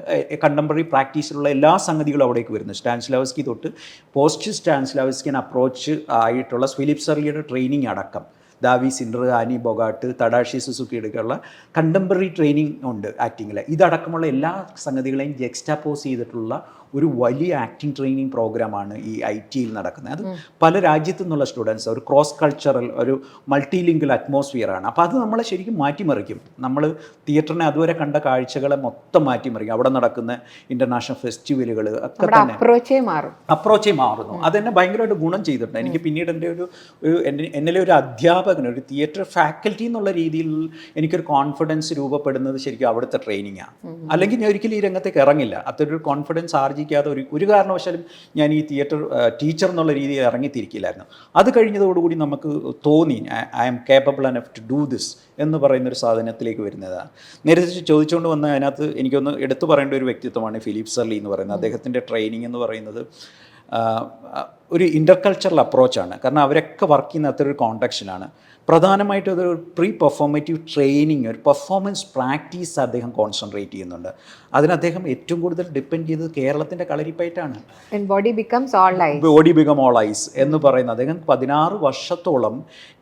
കണ്ടംപററി പ്രാക്ടീസിലുള്ള എല്ലാ സംഗതികളും അവിടേക്ക് വരുന്നു. സ്റ്റാൻസ്ലാവസ്കി തൊട്ട് പോസ്റ്റ് സ്റ്റാൻസ്ലാവസ്കിൻ അപ്രോച്ച് ആയിട്ടുള്ള ഫിലിപ്പ് സർലിയുടെ ട്രെയിനിങ് അടക്കം ദാവി സിൻഡർ, ആനി ബൊഗാട്ട്, തഡാഷി സുസുക്കിയുടെയൊക്കെയുള്ള കണ്ടംപററി ട്രെയിനിങ് ഉണ്ട് ആക്ടിങ്ങിൽ. ഇതടക്കമുള്ള എല്ലാ സംഗതികളെയും ജെക്സ്റ്റാപ്പോസ് ചെയ്തിട്ടുള്ള ഒരു വലിയ ആക്ടിങ് ട്രെയിനിങ് പ്രോഗ്രാമാണ് ഈ ITയിൽ നടക്കുന്നത്. അത് പല രാജ്യത്തു നിന്നുള്ള സ്റ്റുഡൻസ്, ഒരു ക്രോസ് കൾച്ചറൽ, ഒരു മൾട്ടി ലിംഗ്വൽ അറ്റ്മോസ്ഫിയറാണ്. അപ്പോൾ അത് നമ്മളെ ശരിക്കും മാറ്റിമറിക്കും. നമ്മൾ തിയേറ്ററിനെ അതുവരെ കണ്ട കാഴ്ചകളെ മൊത്തം മാറ്റിമറിക്കും. അവിടെ നടക്കുന്ന ഇൻ്റർനാഷണൽ ഫെസ്റ്റിവലുകൾ ഒക്കെ തന്നെ അപ്രോച്ചേ മാറുന്നു. അതെന്നെ ഭയങ്കരമായിട്ട് ഗുണം ചെയ്തിട്ടുണ്ട്. എനിക്ക് പിന്നീട് എൻ്റെ എന്നിലെ ഒരു അധ്യാപകൻ, ഒരു തിയേറ്റർ ഫാക്കൽറ്റി എന്നുള്ള രീതിയിൽ എനിക്കൊരു കോൺഫിഡൻസ് രൂപപ്പെടുന്നത് ശരിക്കും അവിടുത്തെ ട്രെയിനിങ്ങാണ്. അല്ലെങ്കിൽ ഞാൻ ഒരിക്കലും ഈ രംഗത്തേക്ക് ഇറങ്ങില്ല. അതൊരു കോൺഫിഡൻസ് ആർജിക്കാതെ ഒരു കാരണവശാലും ഞാൻ ഈ തിയേറ്റർ ടീച്ചർ എന്നുള്ള രീതിയിൽ ഇറങ്ങിത്തിരിക്കില്ലായിരുന്നു. അത് കഴിഞ്ഞതോടുകൂടി നമുക്ക് തോന്നി I am capable enough to do this എന്ന് പറയുന്നൊരു സാധനത്തിലേക്ക് വരുന്നതാണ്. നേരത്തെ ചോദിച്ചുകൊണ്ട് വന്ന അതിനകത്ത് എനിക്കൊന്ന് എടുത്തു പറയേണ്ട ഒരു വ്യക്തിത്വമാണ് ഫിലിപ്പ് സർലി എന്ന് പറയുന്നത്. അദ്ദേഹത്തിൻ്റെ ട്രെയിനിങ് എന്ന് പറയുന്നത് ഒരു ഇൻ്റർകൾച്ചറൽ അപ്രോച്ചാണ്. കാരണം അവരൊക്കെ വർക്ക് ചെയ്യുന്ന അത്ര ഒരു കോണ്ടെക്സ്റ്റിലാണ്. പ്രധാനമായിട്ടും അതൊരു പ്രീ പെർഫോമേറ്റീവ് ട്രെയിനിങ്, ഒരു പെർഫോമൻസ് പ്രാക്ടീസ് അദ്ദേഹം കോൺസെൻട്രേറ്റ് ചെയ്യുന്നുണ്ട്. അതിന് അദ്ദേഹം ഏറ്റവും കൂടുതൽ ഡിപ്പെൻഡ് ചെയ്തത് കേരളത്തിൻ്റെ കളരിപ്പയറ്റാണ്. ബോഡി ബിക്കം ഓൾ ഐസ് എന്ന് പറയുന്നത്. അദ്ദേഹം 16 വർഷത്തോളം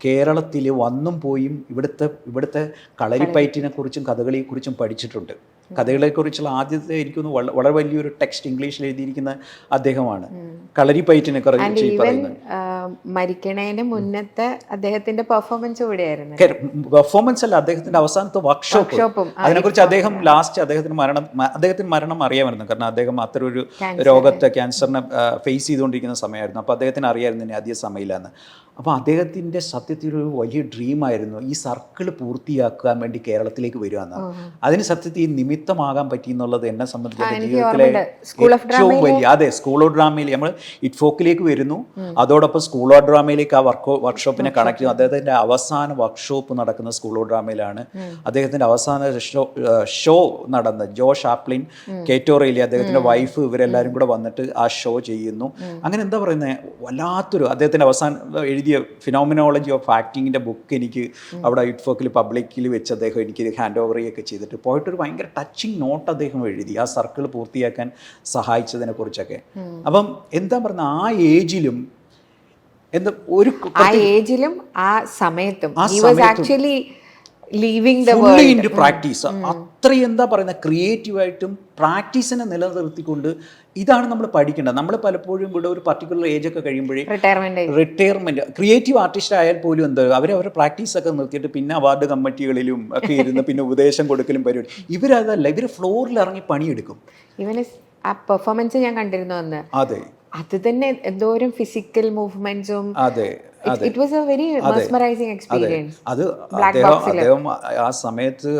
കേരളത്തിൽ വന്നും പോയും ഇവിടുത്തെ കളരിപ്പയറ്റിനെ കുറിച്ചും കഥകളിയെക്കുറിച്ചും പഠിച്ചിട്ടുണ്ട്. കഥകളെക്കുറിച്ചുള്ള ആദ്യത്തെ എനിക്കൊന്ന് വളരെ വലിയൊരു ടെക്സ്റ്റ് ഇംഗ്ലീഷിൽ എഴുതിയിരിക്കുന്ന അദ്ദേഹമാണ്. കളരിപ്പയറ്റിനെ കുറിച്ച് പറയുന്നത്. മരിക്കണേന് മുന്നത്തെ അദ്ദേഹത്തിന്റെ പെർഫോമൻസ് കൂടിയായിരുന്നു. പെർഫോമൻസ് അല്ല, അദ്ദേഹത്തിന്റെ അവസാനത്തെ വർക്ക്ഷോപ്പും. അതിനെക്കുറിച്ച് അദ്ദേഹം ലാസ്റ്റ് അദ്ദേഹത്തിന് മരണം അറിയാമായിരുന്നു. കാരണം അദ്ദേഹം അത്തരം ഒരു രോഗത്തെ, ക്യാൻസറിനെ ഫേസ് ചെയ്തുകൊണ്ടിരിക്കുന്ന സമയമായിരുന്നു. അപ്പോൾ അദ്ദേഹത്തിന് അറിയാമായിരുന്നു ഇനി അധികം സമയമില്ലാന്ന്. അപ്പോൾ അദ്ദേഹത്തിൻ്റെ സത്യത്തിൽ ഒരു വലിയ ഡ്രീമായിരുന്നു ഈ സർക്കിൾ പൂർത്തിയാക്കാൻ വേണ്ടി കേരളത്തിലേക്ക് വരിക എന്നാണ്. അതിന് സത്യത്തിൽ ഈ നിമിത്തമാകാൻ പറ്റി എന്നുള്ളത് എന്നെ സംബന്ധിച്ച് ജീവിതത്തിലെ ഏറ്റവും വലിയ, അതെ, സ്കൂൾ ഓഫ് ഡ്രാമയിൽ നമ്മൾ ഇറ്റ്ഫോക്കിലേക്ക് വരുന്നു, അതോടൊപ്പം സ്കൂൾ ഓഫ് ഡ്രാമയിലേക്ക് ആ വർക്ക്ഷോപ്പിനെ കണക്ട് ചെയ്യും. അദ്ദേഹത്തിൻ്റെ അവസാന വർക്ക്ഷോപ്പ് നടക്കുന്ന സ്കൂൾ ഓഫ് ഡ്രാമയിലാണ്. അദ്ദേഹത്തിൻ്റെ അവസാന ഷോ നടന്നത് ജോ ഷാപ്ലിൻ, കേറ്റോറേലി, അദ്ദേഹത്തിൻ്റെ വൈഫ്, ഇവരെല്ലാവരും കൂടെ വന്നിട്ട് ആ ഷോ ചെയ്യുന്നു. അങ്ങനെ എന്താ പറയുന്നത്, വല്ലാത്തൊരു അദ്ദേഹത്തിൻ്റെ അവസാനം എഴുതിയ ഫിനോമിനോളജി ഓഫ് ആക്ടിങ്ങിൻ്റെ ബുക്ക് എനിക്ക് അവിടെ ഇറ്റ്ഫോക്കിൽ പബ്ലിക്കിൽ വെച്ച് അദ്ദേഹം എനിക്ക് ഹാൻഡ് ഓവർ ചെയ്യുകയൊക്കെ ചെയ്തിട്ട് പോയിട്ടൊരു ഭയങ്കര ടച്ചിങ് നോട്ട് അദ്ദേഹം എഴുതി ആ സർക്കിൾ പൂർത്തിയാക്കാൻ സഹായിച്ചതിനെ കുറിച്ചൊക്കെ. അപ്പം എന്താ പറയുന്നത്, ആ ഏജിലും ആ സമയത്തും പ്രാക്ടീസ് അത്രയും എന്താ പറയുന്നത് ക്രിയേറ്റീവായിട്ടും പ്രാക്ടീസിനെ നിലനിർത്തിക്കൊണ്ട് ഇതാണ് നമ്മൾ പഠിക്കേണ്ടത്. നമ്മൾ പലപ്പോഴും ഇവിടെ ഒരു പർട്ടിക്കുലർ ഏജ് ഒക്കെ കഴിയുമ്പോഴേ റിട്ടയർമെന്റ്, ക്രിയേറ്റീവ് ആർട്ടിസ്റ്റ് ആയാൽ പോലും എന്താ അവരുടെ പ്രാക്ടീസൊക്കെ നിർത്തിയിട്ട് പിന്നെ അവാർഡ് കമ്മിറ്റികളിലും ഒക്കെ ഇരുന്ന് പിന്നെ ഉപദേശം കൊടുക്കലും പരിപാടി. ഇവരതല്ല, ഇവർ ഫ്ലോറിൽ ഇറങ്ങി പണിയെടുക്കും. ഇവന് ആ പെർഫോമൻസ് ഞാൻ കണ്ടിരുന്നു അന്ന്. അതെ, അത് തന്നെ എന്തോരം ഫിസിക്കൽ മൂവ്മെന്റ്സും. അതെ, it was A very mesmerising experience. അത് അദ്ദേഹം ആ സമയത്ത്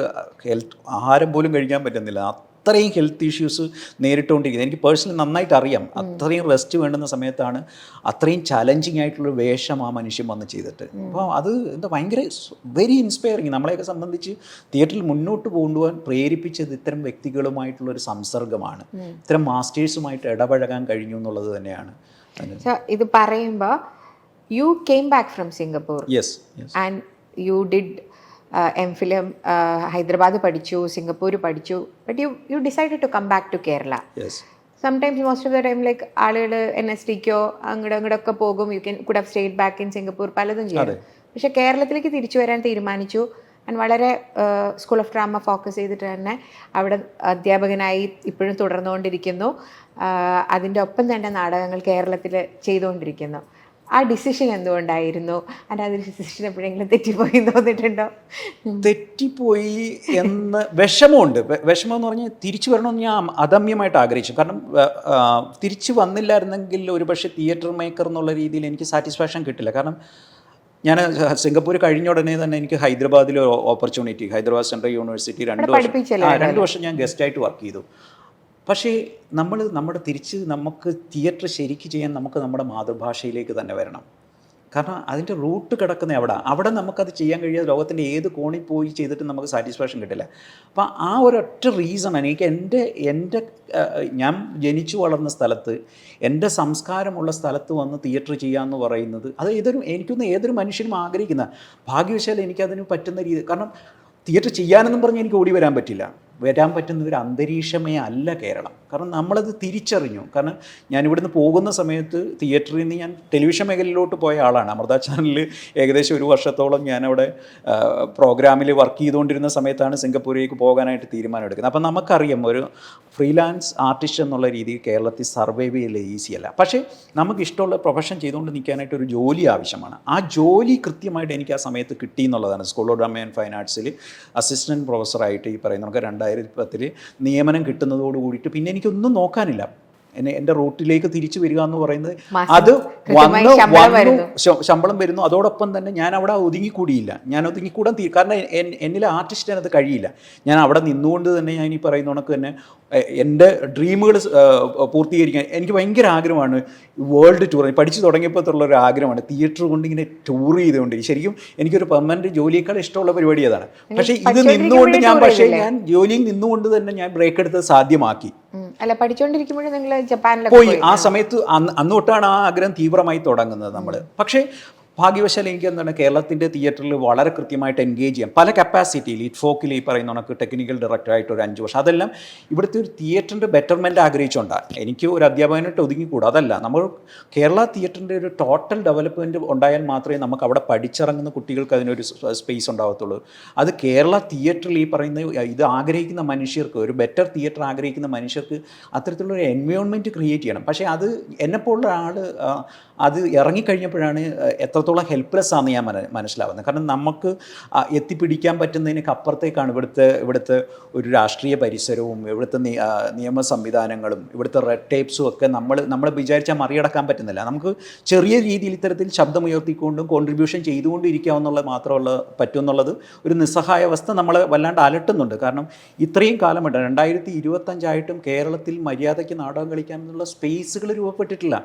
ആഹാരം പോലും കഴിക്കാൻ പറ്റുന്നില്ല. അത്രയും ഹെൽത്ത് ഇഷ്യൂസ് നേരിട്ടുകൊണ്ടിരിക്കുന്നത് എനിക്ക് പേഴ്സണലി നന്നായിട്ട് അറിയാം. അത്രയും റെസ്റ്റ് വേണ്ടുന്ന സമയത്താണ് അത്രയും ചലഞ്ചിങ് ആയിട്ടുള്ള വേഷം ആ മനുഷ്യൻ വന്ന് ചെയ്തിട്ട്. അപ്പോൾ അത് എന്താ ഭയങ്കര വെരി ഇൻസ്പയറിങ്. നമ്മളെയൊക്കെ സംബന്ധിച്ച് തിയേറ്ററിൽ മുന്നോട്ട് കൊണ്ടുപോകാൻ പ്രേരിപ്പിച്ചത് ഇത്തരം വ്യക്തികളുമായിട്ടുള്ളൊരു സംസർഗമാണ്. ഇത്തരം മാസ്റ്റേഴ്സുമായിട്ട് ഇടപഴകാൻ കഴിഞ്ഞു എന്നുള്ളത് തന്നെയാണ്. ഇത് പറയുമ്പോൾ you came back from Singapore. Yes. And you did MPhilം Hyderabad പഠിച്ചു, സിംഗപ്പൂർ പഠിച്ചു, but you decided to come back to Kerala. Yes. Sometimes most of the time like ആളുകൾ NSTക്കോ അങ്ങോട്ടൊക്കെ പോകും. You could have stayed back in Singapore, പലതും ചെയ്തു. പക്ഷെ കേരളത്തിലേക്ക് തിരിച്ചു വരാൻ തീരുമാനിച്ചു. ആൻഡ് വളരെ സ്കൂൾ ഓഫ് ഡ്രാമ ഫോക്കസ് ചെയ്തിട്ട് തന്നെ അവിടെ അധ്യാപകനായി ഇപ്പോഴും തുടർന്നുകൊണ്ടിരിക്കുന്നു. അതിൻ്റെ ഒപ്പം തന്നെ നാടകങ്ങൾ കേരളത്തിൽ ചെയ്തുകൊണ്ടിരിക്കുന്നു. ആ ഡിസിഷൻ എന്തുകൊണ്ടായിരുന്നു? അതിൻ്റെ ആ ഡിസിഷൻ എപ്പോഴെങ്കിലും തെറ്റിപ്പോയി തോന്നിയിട്ടുണ്ടോ? തെറ്റിപ്പോയി എന്ന് വിഷമമുണ്ട്. വിഷമം എന്ന് പറഞ്ഞാൽ തിരിച്ചു വരണമെന്ന് ഞാൻ അദമ്യമായിട്ട് ആഗ്രഹിച്ചു. കാരണം തിരിച്ചു വന്നില്ലായിരുന്നെങ്കിൽ ഒരുപക്ഷെ തിയേറ്റർ മേക്കർ എന്നുള്ള രീതിയിൽ എനിക്ക് സാറ്റിസ്ഫാക്ഷൻ കിട്ടില്ല. കാരണം ഞാൻ സിംഗപ്പൂർ കഴിഞ്ഞ ഉടനെ തന്നെ എനിക്ക് ഹൈദരാബാദിൽ ഓപ്പർച്യൂണിറ്റി, ഹൈദരാബാദ് സെൻട്രൽ യൂണിവേഴ്സിറ്റി 2 വർഷം ഞാൻ ഗസ്റ്റായിട്ട് വർക്ക് ചെയ്തു. പക്ഷേ നമ്മുടെ തിരിച്ച് നമുക്ക് തിയേറ്റർ ശരിക്ക് ചെയ്യാൻ നമുക്ക് നമ്മുടെ മാതൃഭാഷയിലേക്ക് തന്നെ വരണം. കാരണം അതിൻ്റെ റൂട്ട് കിടക്കുന്ന അവിടെ നമുക്കത് ചെയ്യാൻ കഴിയാതെ ലോകത്തിൻ്റെ ഏത് കോണിൽ പോയി ചെയ്തിട്ട് നമുക്ക് സാറ്റിസ്ഫാക്ഷൻ കിട്ടില്ല. അപ്പം ആ ഒരൊറ്റ റീസണാണ് എനിക്ക് എൻ്റെ ഞാൻ ജനിച്ചു വളർന്ന സ്ഥലത്ത്, എൻ്റെ സംസ്കാരമുള്ള സ്ഥലത്ത് വന്ന് തിയേറ്റർ ചെയ്യാമെന്ന് പറയുന്നത് അത് എനിക്കൊന്ന് ഏതൊരു മനുഷ്യനും ആഗ്രഹിക്കുന്ന. ഭാഗ്യവശാൽ എനിക്കതിന് പറ്റുന്ന രീതി. കാരണം തിയേറ്റർ ചെയ്യാനെന്നും പറഞ്ഞ് എനിക്ക് ഓടി വരാൻ പറ്റില്ല. വരാൻ പറ്റുന്ന ഒരു അന്തരീക്ഷമേ അല്ല കേരളം. കാരണം നമ്മളത് തിരിച്ചറിഞ്ഞു. കാരണം ഞാൻ ഇവിടുന്ന് പോകുന്ന സമയത്ത് തിയേറ്ററിൽ നിന്ന് ഞാൻ ടെലിവിഷൻ മേഖലയിലോട്ട് പോയ ആളാണ്. അമൃത ചാനലിൽ ഏകദേശം 1 വർഷത്തോളം ഞാനവിടെ പ്രോഗ്രാമിൽ വർക്ക് ചെയ്തുകൊണ്ടിരുന്ന സമയത്താണ് സിംഗപ്പൂരിലേക്ക് പോകാനായിട്ട് തീരുമാനമെടുക്കുന്നത്. അപ്പം നമുക്കറിയാം ഒരു ഫ്രീലാൻസ് ആർട്ടിസ്റ്റ് എന്നുള്ള രീതിയിൽ കേരളത്തിൽ സർവൈവ് ചെയ്യൽ ഈസിയല്ല. പക്ഷേ നമുക്ക് ഇഷ്ടമുള്ള പ്രൊഫഷൻ ചെയ്തുകൊണ്ട് നിൽക്കാനായിട്ട് ഒരു ജോലി ആവശ്യമാണ്. ആ ജോലി കൃത്യമായിട്ട് എനിക്ക് ആ സമയത്ത് കിട്ടി എന്നുള്ളതാണ്. School of drama and fine ആർട്സിൽ അസിസ്റ്റൻറ്റ് പ്രൊഫസറായിട്ട് ഈ പറയുന്ന നമുക്ക് 2010 നിയമനം കിട്ടുന്നതോട് കൂടിയിട്ട് പിന്നെ എനിക്കൊന്നും നോക്കാനില്ല. എൻ്റെ റൂട്ടിലേക്ക് തിരിച്ചു വരിക എന്ന് പറയുന്നത് അത് ശമ്പളം വരുന്നു. അതോടൊപ്പം തന്നെ ഞാൻ അവിടെ ഒതുങ്ങിക്കൂടിയില്ല. ഞാൻ ഒതുങ്ങിക്കൂടാൻ കാരണം എന്നിലെ ആർട്ടിസ്റ്റിന് അത് കഴിയില്ല. ഞാൻ അവിടെ നിന്നുകൊണ്ട് തന്നെ ഞാൻ ഈ പറയുന്ന കണക്ക് തന്നെ എൻ്റെ ഡ്രീമുകൾ പൂർത്തീകരിക്കാൻ എനിക്ക് ഭയങ്കര ആഗ്രഹമാണ്. വേൾഡ് ടൂർ പഠിച്ചു തുടങ്ങിയപ്പോഴത്തുള്ളൊരു ആഗ്രഹമാണ് തിയേറ്റർ കൊണ്ട് ഇങ്ങനെ ടൂർ ചെയ്തുകൊണ്ട്. ശരിക്കും എനിക്കൊരു പെർമനൻറ്റ് ജോലിയേക്കാൾ ഇഷ്ടമുള്ള പരിപാടി അതാണ്. പക്ഷേ ഇത് നിന്നുകൊണ്ട് ഞാൻ ജോലിയിൽ നിന്നുകൊണ്ട് തന്നെ ഞാൻ ബ്രേക്ക് എടുത്തത് സാധ്യമാക്കി. അല്ല, പഠിച്ചുകൊണ്ടിരിക്കുമ്പോഴും നിങ്ങൾ ജപ്പാനിൽ പോയി. ആ സമയത്ത് അന്ന് തൊട്ടാണ് ആ ആഗ്രഹം തീവ്രമായി തുടങ്ങുന്നത് നമ്മൾ. പക്ഷേ ഭാഗ്യവശാൽ എനിക്ക് എന്താണ് കേരളത്തിൻ്റെ തിയേറ്ററിൽ വളരെ കൃത്യമായിട്ട് എൻഗേജ് ചെയ്യാം. പല കപ്പാസിറ്റിയിൽ ഇറ്റ്ഫോക്കിൽ ഈ പറയുന്ന കണക്ക് ടെക്നിക്കൽ ഡയറക്ടറായിട്ട് ഒരു 5 വർഷം. അതെല്ലാം ഇവിടുത്തെ ഒരു തിയേറ്ററിൻ്റെ ബെറ്റർമെൻറ്റ് ആഗ്രഹിച്ചുകൊണ്ടാണ്. എനിക്ക് ഒരു അധ്യാപകനായിട്ട് ഒതുങ്ങിക്കൂടാ. അതല്ല, നമ്മൾ കേരള തിയേറ്ററിൻ്റെ ഒരു ടോട്ടൽ ഡെവലപ്മെൻറ്റ് ഉണ്ടായാൽ മാത്രമേ നമുക്ക് അവിടെ പഠിച്ചിറങ്ങുന്ന കുട്ടികൾക്ക് അതിനൊരു സ്പേസ് ഉണ്ടാകത്തുള്ളൂ. അത് കേരള തിയേറ്ററിൽ ഈ പറയുന്ന ഇത് ആഗ്രഹിക്കുന്ന മനുഷ്യർക്ക്, ഒരു ബെറ്റർ തിയേറ്റർ ആഗ്രഹിക്കുന്ന മനുഷ്യർക്ക് അത്തരത്തിലുള്ള ഒരു എൻവയോൺമെൻറ്റ് ക്രിയേറ്റ് ചെയ്യണം. പക്ഷേ അത് എന്നെപ്പോലുള്ള ആൾ അത് ഇറങ്ങിക്കഴിഞ്ഞപ്പോഴാണ് എത്രത്തോളം ഹെൽപ്ലെസ് ആണെന്ന് ഞാൻ മനസ്സിലാവുന്നത്. കാരണം നമുക്ക് എത്തിപ്പിടിക്കാൻ പറ്റുന്നതിനൊക്കെ അപ്പുറത്തേക്കാണ് ഇവിടുത്തെ ഒരു രാഷ്ട്രീയ പരിസരവും ഇവിടുത്തെ നിയമ സംവിധാനങ്ങളും ഇവിടുത്തെ റെഡ് ടേപ്സും ഒക്കെ നമ്മൾ വിചാരിച്ചാൽ മറികടക്കാൻ പറ്റുന്നില്ല. നമുക്ക് ചെറിയ രീതിയിൽ ഇത്തരത്തിൽ ശബ്ദമുയർത്തിക്കൊണ്ടും കോൺട്രിബ്യൂഷൻ ചെയ്തുകൊണ്ടിരിക്കാവുന്നുള്ളത് മാത്രമുള്ള പറ്റുമെന്നുള്ളത് ഒരു നിസ്സഹായാവസ്ഥ നമ്മളെ വല്ലാണ്ട് അലട്ടുന്നുണ്ട്. കാരണം ഇത്രയും കാലമായിട്ട് 2025 കേരളത്തിൽ മര്യാദയ്ക്ക് നാടകം കളിക്കാനുള്ള സ്പേസുകൾ രൂപപ്പെട്ടിട്ടില്ല.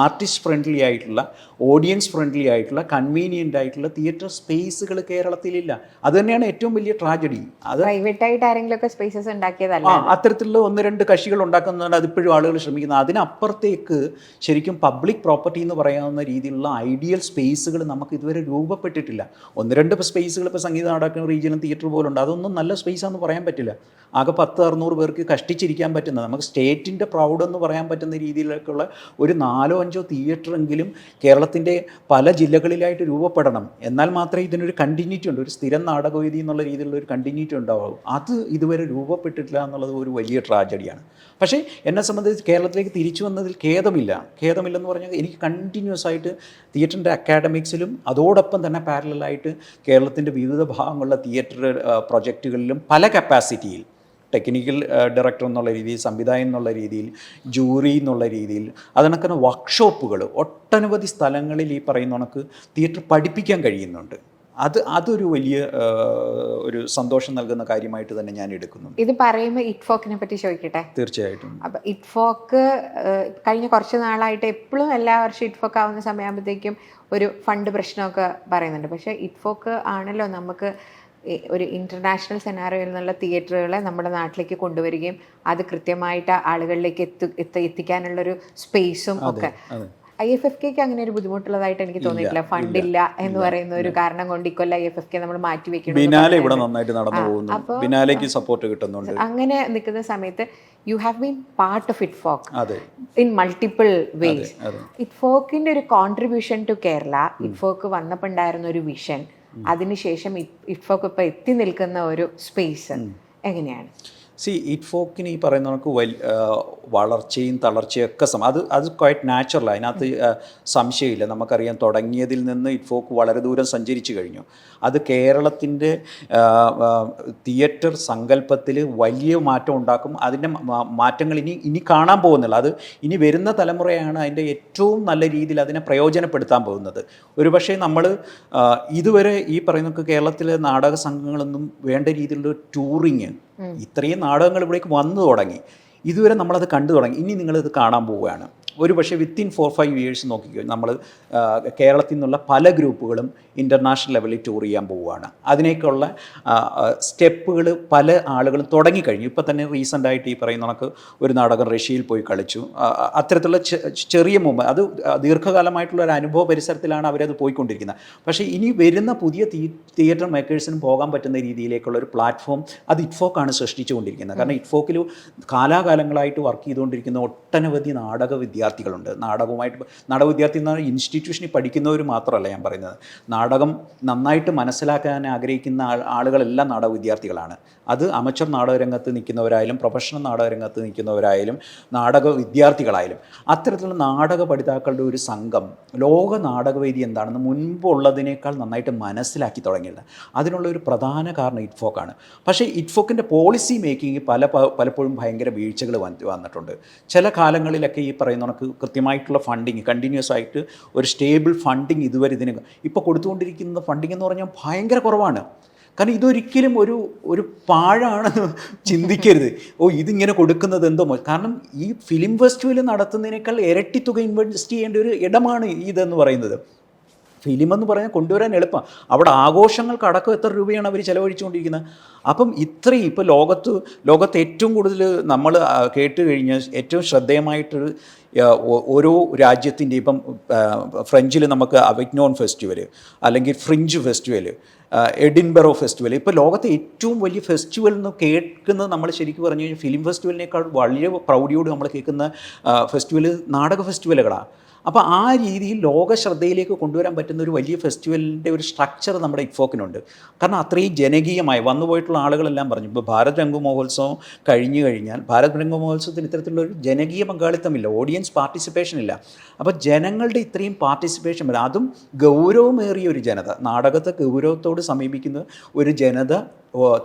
ആർട്ടിസ്റ്റ് ഫ്രണ്ട്ലി ആയിട്ടുള്ള, ഓഡിയൻസ് ഫ്രണ്ട്ലി ആയിട്ടുള്ള, കൺവീനിയൻ്റ് ആയിട്ടുള്ള തിയേറ്റർ സ്പേസുകൾ കേരളത്തിലില്ല. അത് തന്നെയാണ് ഏറ്റവും വലിയ ട്രാജഡി. അത് പ്രൈവറ്റായിട്ട് ആരെങ്കിലുമൊക്കെ സ്പേസസ് ഉണ്ടാക്കിയതല്ല. അത്തരത്തിലുള്ള 1-2 കക്ഷികൾ ഉണ്ടാക്കുന്നതുകൊണ്ട് അതിപ്പോഴും ആളുകൾ ശ്രമിക്കുന്നത്. അതിനപ്പുറത്തേക്ക് ശരിക്കും പബ്ലിക് പ്രോപ്പർട്ടി എന്ന് പറയാവുന്ന രീതിയിലുള്ള ഐഡിയൽ സ്പേസുകൾ നമുക്ക് ഇതുവരെ രൂപപ്പെട്ടിട്ടില്ല. 1-2 സ്പേസുകൾ ഇപ്പോൾ സംഗീത നാടകം റീജിയണൽ തിയേറ്റർ പോലുണ്ട്. അതൊന്നും നല്ല സ്പേസാണെന്ന് പറയാൻ പറ്റില്ല. ആകെ 10-600 പേർക്ക് കഷ്ടിച്ചിരിക്കാൻ പറ്റുന്ന, നമുക്ക് സ്റ്റേറ്റിൻ്റെ പ്രൗഡ് എന്ന് പറയാൻ പറ്റുന്ന രീതിയിലേക്കുള്ള ഒരു 4-5 തിയേറ്ററെങ്കിലും കേരളത്തിൻ്റെ പല ജില്ലകളിലായിട്ട് രൂപപ്പെടണം. എന്നാൽ മാത്രമേ ഇതിനൊരു കണ്ടിന്യൂറ്റി ഉണ്ട്, ഒരു സ്ഥിരം നാടകവേദി എന്നുള്ള രീതിയിലുള്ള ഒരു കണ്ടിന്യൂറ്റി ഉണ്ടാവും. അത് ഇതുവരെ രൂപപ്പെട്ടിട്ടില്ല എന്നുള്ളത് ഒരു വലിയ ട്രാജഡിയാണ്. പക്ഷേ എന്നെ സംബന്ധിച്ച് കേരളത്തിലേക്ക് തിരിച്ചു വന്നതിൽ ഖേദമില്ലെന്ന് പറഞ്ഞാൽ എനിക്ക് കണ്ടിന്യൂസ് ആയിട്ട് തിയേറ്ററിൻ്റെ അക്കാഡമിക്സിലും അതോടൊപ്പം തന്നെ പാരലായിട്ട് കേരളത്തിൻ്റെ വിവിധ ഭാഗങ്ങളുള്ള തിയേറ്റർ പ്രൊജക്റ്റുകളിലും പല കപ്പാസിറ്റിയിൽ ടെക്നിക്കൽ ഡയറക്ടർ എന്നുള്ള രീതിയിൽ, സംവിധായകൻ എന്നുള്ള രീതിയിൽ, ജൂറി എന്നുള്ള രീതിയിൽ, അതിനൊക്കെ വർക്ക്ഷോപ്പുകൾ ഒട്ടനവധി സ്ഥലങ്ങളിൽ ഈ പറയുന്ന കണക്ക് തിയേറ്റർ പഠിപ്പിക്കാൻ കഴിയുന്നുണ്ട്. അതൊരു വലിയ ഒരു സന്തോഷം നൽകുന്ന കാര്യമായിട്ട് തന്നെ ഞാൻ എടുക്കുന്നുണ്ട്. ഇത് പറയുമ്പോൾ ഇറ്റ്ഫോക്കിനെ പറ്റി ചോദിക്കട്ടെ. തീർച്ചയായിട്ടും. അപ്പം ഇറ്റ്ഫോക്ക് കഴിഞ്ഞ കുറച്ച് നാളായിട്ട് എപ്പോഴും എല്ലാ വർഷവും ഇറ്റ്ഫോക്ക് ആവുന്ന സമയമാകുമ്പോഴത്തേക്കും ഒരു ഫണ്ട് പ്രശ്നമൊക്കെ പറയുന്നുണ്ട്. പക്ഷേ ഇറ്റ്ഫോക്ക് ആണല്ലോ നമുക്ക് ഒരു ഇൻ്റർനാഷണൽ സെനാറിയോയിൽ നിന്നുള്ള തിയേറ്ററുകളെ നമ്മുടെ നാട്ടിലേക്ക് കൊണ്ടുവരികയും അത് കൃത്യമായിട്ട് ആളുകളിലേക്ക് എത്തിക്കാനുള്ളൊരു സ്പേസും ഒക്കെ. IFFK അങ്ങനെ ഒരു ബുദ്ധിമുട്ടുള്ളതായിട്ട് എനിക്ക് തോന്നിയിട്ടില്ല. ഫണ്ടില്ല എന്ന് പറയുന്ന ഒരു കാരണം കൊണ്ട് ഇക്കൊല്ലം IFFK നമ്മൾ മാറ്റി വെക്കണം. അങ്ങനെ നിൽക്കുന്ന സമയത്ത് you have been part of ITFoK in multiple ways. ഇറ്റ്ഫോക്കിന്റെ ഒരു കോൺട്രിബ്യൂഷൻ ടു കേരള, ഇറ്റ്ഫോക്ക് വന്നപ്പോൾ ഉണ്ടായിരുന്ന ഒരു വിഷൻ, അതിനുശേഷം ഇറ്റ്ഫോക്ക് ഇപ്പോൾ എത്തി നിൽക്കുന്ന ഒരു സ്പേസ് എങ്ങനെയാണ്? ഇറ്റ്ഫോക്കിന് ഈ പറയുന്ന നമുക്ക് വളർച്ചയും തളർച്ചയും ഒക്കെ അത് ക്വൈറ്റ് നാച്ചുറലാണ്. അതിനകത്ത് സംശയമില്ല. നമുക്കറിയാം തുടങ്ങിയതിൽ നിന്ന് ഇറ്റ്ഫോക്ക് വളരെ ദൂരം സഞ്ചരിച്ചു കഴിഞ്ഞു. അത് കേരളത്തിൻ്റെ തിയേറ്റർ സങ്കല്പത്തിൽ വലിയ മാറ്റം ഉണ്ടാക്കും. അതിൻ്റെ മാറ്റങ്ങൾ ഇനി കാണാൻ പോകുന്നില്ല. അത് ഇനി വരുന്ന തലമുറയാണ് അതിൻ്റെ ഏറ്റവും നല്ല രീതിയിൽ അതിനെ പ്രയോജനപ്പെടുത്താൻ പോകുന്നത്. ഒരുപക്ഷെ നമ്മൾ ഇതുവരെ ഈ പറയുന്ന കേരളത്തിലെ നാടക സംഘങ്ങളൊന്നും വേണ്ട രീതിയിലുള്ള ടൂറിങ്, ഇത്രയും നാടകങ്ങൾ ഇവിടേക്ക് വന്നു തുടങ്ങി, ഇതുവരെ നമ്മളത് കണ്ടു തുടങ്ങി. ഇനി നിങ്ങളിത് കാണാൻ പോവുകയാണ്. ഒരു പക്ഷേ വിത്തിൻ 4-5 ഇയേഴ്സ് നോക്കിക്കോ നമ്മൾ കേരളത്തിൽ നിന്നുള്ള പല ഗ്രൂപ്പുകളും ഇൻ്റർനാഷണൽ ലെവലിൽ ടൂർ ചെയ്യാൻ പോവുകയാണ്. അതിനേക്കുള്ള സ്റ്റെപ്പുകൾ പല ആളുകളും തുടങ്ങിക്കഴിഞ്ഞു. ഇപ്പോൾ തന്നെ റീസെൻ്റായിട്ട് ഈ പറയുന്ന കണക്ക് ഒരു നാടകം റഷ്യയിൽ പോയി കളിച്ചു. അത്തരത്തിലുള്ള ചെറിയ മുമ്പ് അത് ദീർഘകാലമായിട്ടുള്ള ഒരു അനുഭവ പരിസരത്തിലാണ് അവരത് പോയിക്കൊണ്ടിരിക്കുന്നത്. പക്ഷേ ഇനി വരുന്ന പുതിയ തിയേറ്റർ മേക്കേഴ്സിനും പോകാൻ പറ്റുന്ന രീതിയിലേക്കുള്ള ഒരു പ്ലാറ്റ്ഫോം അത് ഇറ്റ്ഫോക്കാണ് സൃഷ്ടിച്ചുകൊണ്ടിരിക്കുന്നത്. കാരണം ഇറ്റ്ഫോക്കിൽ കാലാകാലങ്ങളായിട്ട് വർക്ക് ചെയ്തുകൊണ്ടിരിക്കുന്ന ഒട്ടനവധി നാടക വിദ്യാർത്ഥികളുണ്ട്. നാടക വിദ്യാർത്ഥി എന്ന ഇൻസ്റ്റിറ്റ്യൂഷനിൽ പഠിക്കുന്നവർ മാത്രമല്ല ഞാൻ പറയുന്നത്, നാടകം നന്നായിട്ട് മനസ്സിലാക്കാൻ ആഗ്രഹിക്കുന്ന ആളുകളെല്ലാം നാടക വിദ്യാർത്ഥികളാണ്. അത് അമച്ചർ നാടകരംഗത്ത് നിൽക്കുന്നവരായാലും പ്രൊഫഷണൽ നാടകരംഗത്ത് നിൽക്കുന്നവരായാലും നാടക വിദ്യാർത്ഥികളായാലും അത്തരത്തിലുള്ള നാടക പഠിതാക്കളുടെ ഒരു സംഘം ലോക നാടകവേദി എന്താണെന്ന് മുൻപുള്ളതിനേക്കാൾ നന്നായിട്ട് മനസ്സിലാക്കി തുടങ്ങിയത്. അതിനുള്ള ഒരു പ്രധാന കാരണം ഇറ്റ്ഫോക്കാണ്. പക്ഷേ ഇറ്റ്ഫോക്കിൻ്റെ പോളിസി മേക്കിംഗ് പലപ്പോഴും ഭയങ്കര വീഴ്ചകൾ വന്നിട്ടുണ്ട്. ചില കാലങ്ങളിലൊക്കെ ഈ പറയുന്ന കണക്ക് കൃത്യമായിട്ടുള്ള ഫണ്ടിങ് കണ്ടിന്യൂസ് ആയിട്ട് ഒരു സ്റ്റേബിൾ ഫണ്ടിങ് ഇതുവരെ ഇതിന് ഇപ്പോൾ കൊടുത്തുകൊണ്ടിരിക്കുന്ന ഫണ്ടിങ് എന്ന് പറഞ്ഞാൽ ഭയങ്കര കുറവാണ്. കാരണം ഇതൊരിക്കലും ഒരു പാഴാണെന്ന് ചിന്തിക്കരുത്. ഇതിങ്ങനെ കൊടുക്കുന്നത് എന്തോ. കാരണം ഈ ഫിലിം ഫെസ്റ്റിവൽ നടത്തുന്നതിനേക്കാൾ ഇരട്ടി തുക ഇൻവെസ്റ്റ് ചെയ്യേണ്ട ഒരു ഇടമാണ് ഇതെന്ന് പറയുന്നത്. ഫിലിമെന്ന് പറഞ്ഞാൽ കൊണ്ടുവരാൻ എളുപ്പമാണ്. അവിടെ ആഘോഷങ്ങൾക്ക് അടക്കം എത്ര രൂപയാണ് അവർ ചിലവഴിച്ചുകൊണ്ടിരിക്കുന്നത്. അപ്പം ഇത്രയും ഇപ്പോൾ ലോകത്ത് ഏറ്റവും കൂടുതൽ നമ്മൾ കേട്ട് കഴിഞ്ഞാൽ ഏറ്റവും ശ്രദ്ധേയമായിട്ടൊരു ഓരോ രാജ്യത്തിൻ്റെ ഇപ്പം ഫ്രഞ്ചിൽ നമുക്ക് അവഗ്നോൺ ഫെസ്റ്റിവൽ, അല്ലെങ്കിൽ ഫ്രിഞ്ച് ഫെസ്റ്റിവൽ, എഡിൻബറോ ഫെസ്റ്റിവൽ, ഇപ്പോൾ ലോകത്തെ ഏറ്റവും വലിയ ഫെസ്റ്റിവൽ എന്ന് കേൾക്കുന്നത് നമ്മൾ ശരിക്കും പറഞ്ഞു കഴിഞ്ഞാൽ ഫിലിം ഫെസ്റ്റിവലിനേക്കാൾ വളരെ പ്രൗഢിയോട് നമ്മൾ കേൾക്കുന്ന ഫെസ്റ്റിവൽ നാടക ഫെസ്റ്റിവലുകളാണ്. അപ്പോൾ ആ രീതിയിൽ ലോക ശ്രദ്ധയിലേക്ക് കൊണ്ടുവരാൻ പറ്റുന്ന ഒരു വലിയ ഫെസ്റ്റിവലിൻ്റെ ഒരു സ്ട്രക്ചർ നമ്മുടെ ഇറ്റ്ഫോക്കിനുണ്ട്. കാരണം അത്രയും ജനകീയമായി വന്നുപോയിട്ടുള്ള ആളുകളെല്ലാം പറഞ്ഞു. ഇപ്പോൾ ഭാരത് രംഗ മഹോത്സവം കഴിഞ്ഞു കഴിഞ്ഞാൽ ഭാരത് രംഗ മഹോത്സവത്തിന് ഇത്തരത്തിലുള്ളൊരു ജനകീയ പങ്കാളിത്തമില്ല, ഓഡിയൻസ് പാർട്ടിസിപ്പേഷൻ ഇല്ല. അപ്പോൾ ജനങ്ങളുടെ ഇത്രയും പാർട്ടിസിപ്പേഷൻ വരും, അതും ഗൗരവമേറിയ ഒരു ജനത, നാടകത്തെ ഗൗരവത്തോട് സമീപിക്കുന്ന ഒരു ജനത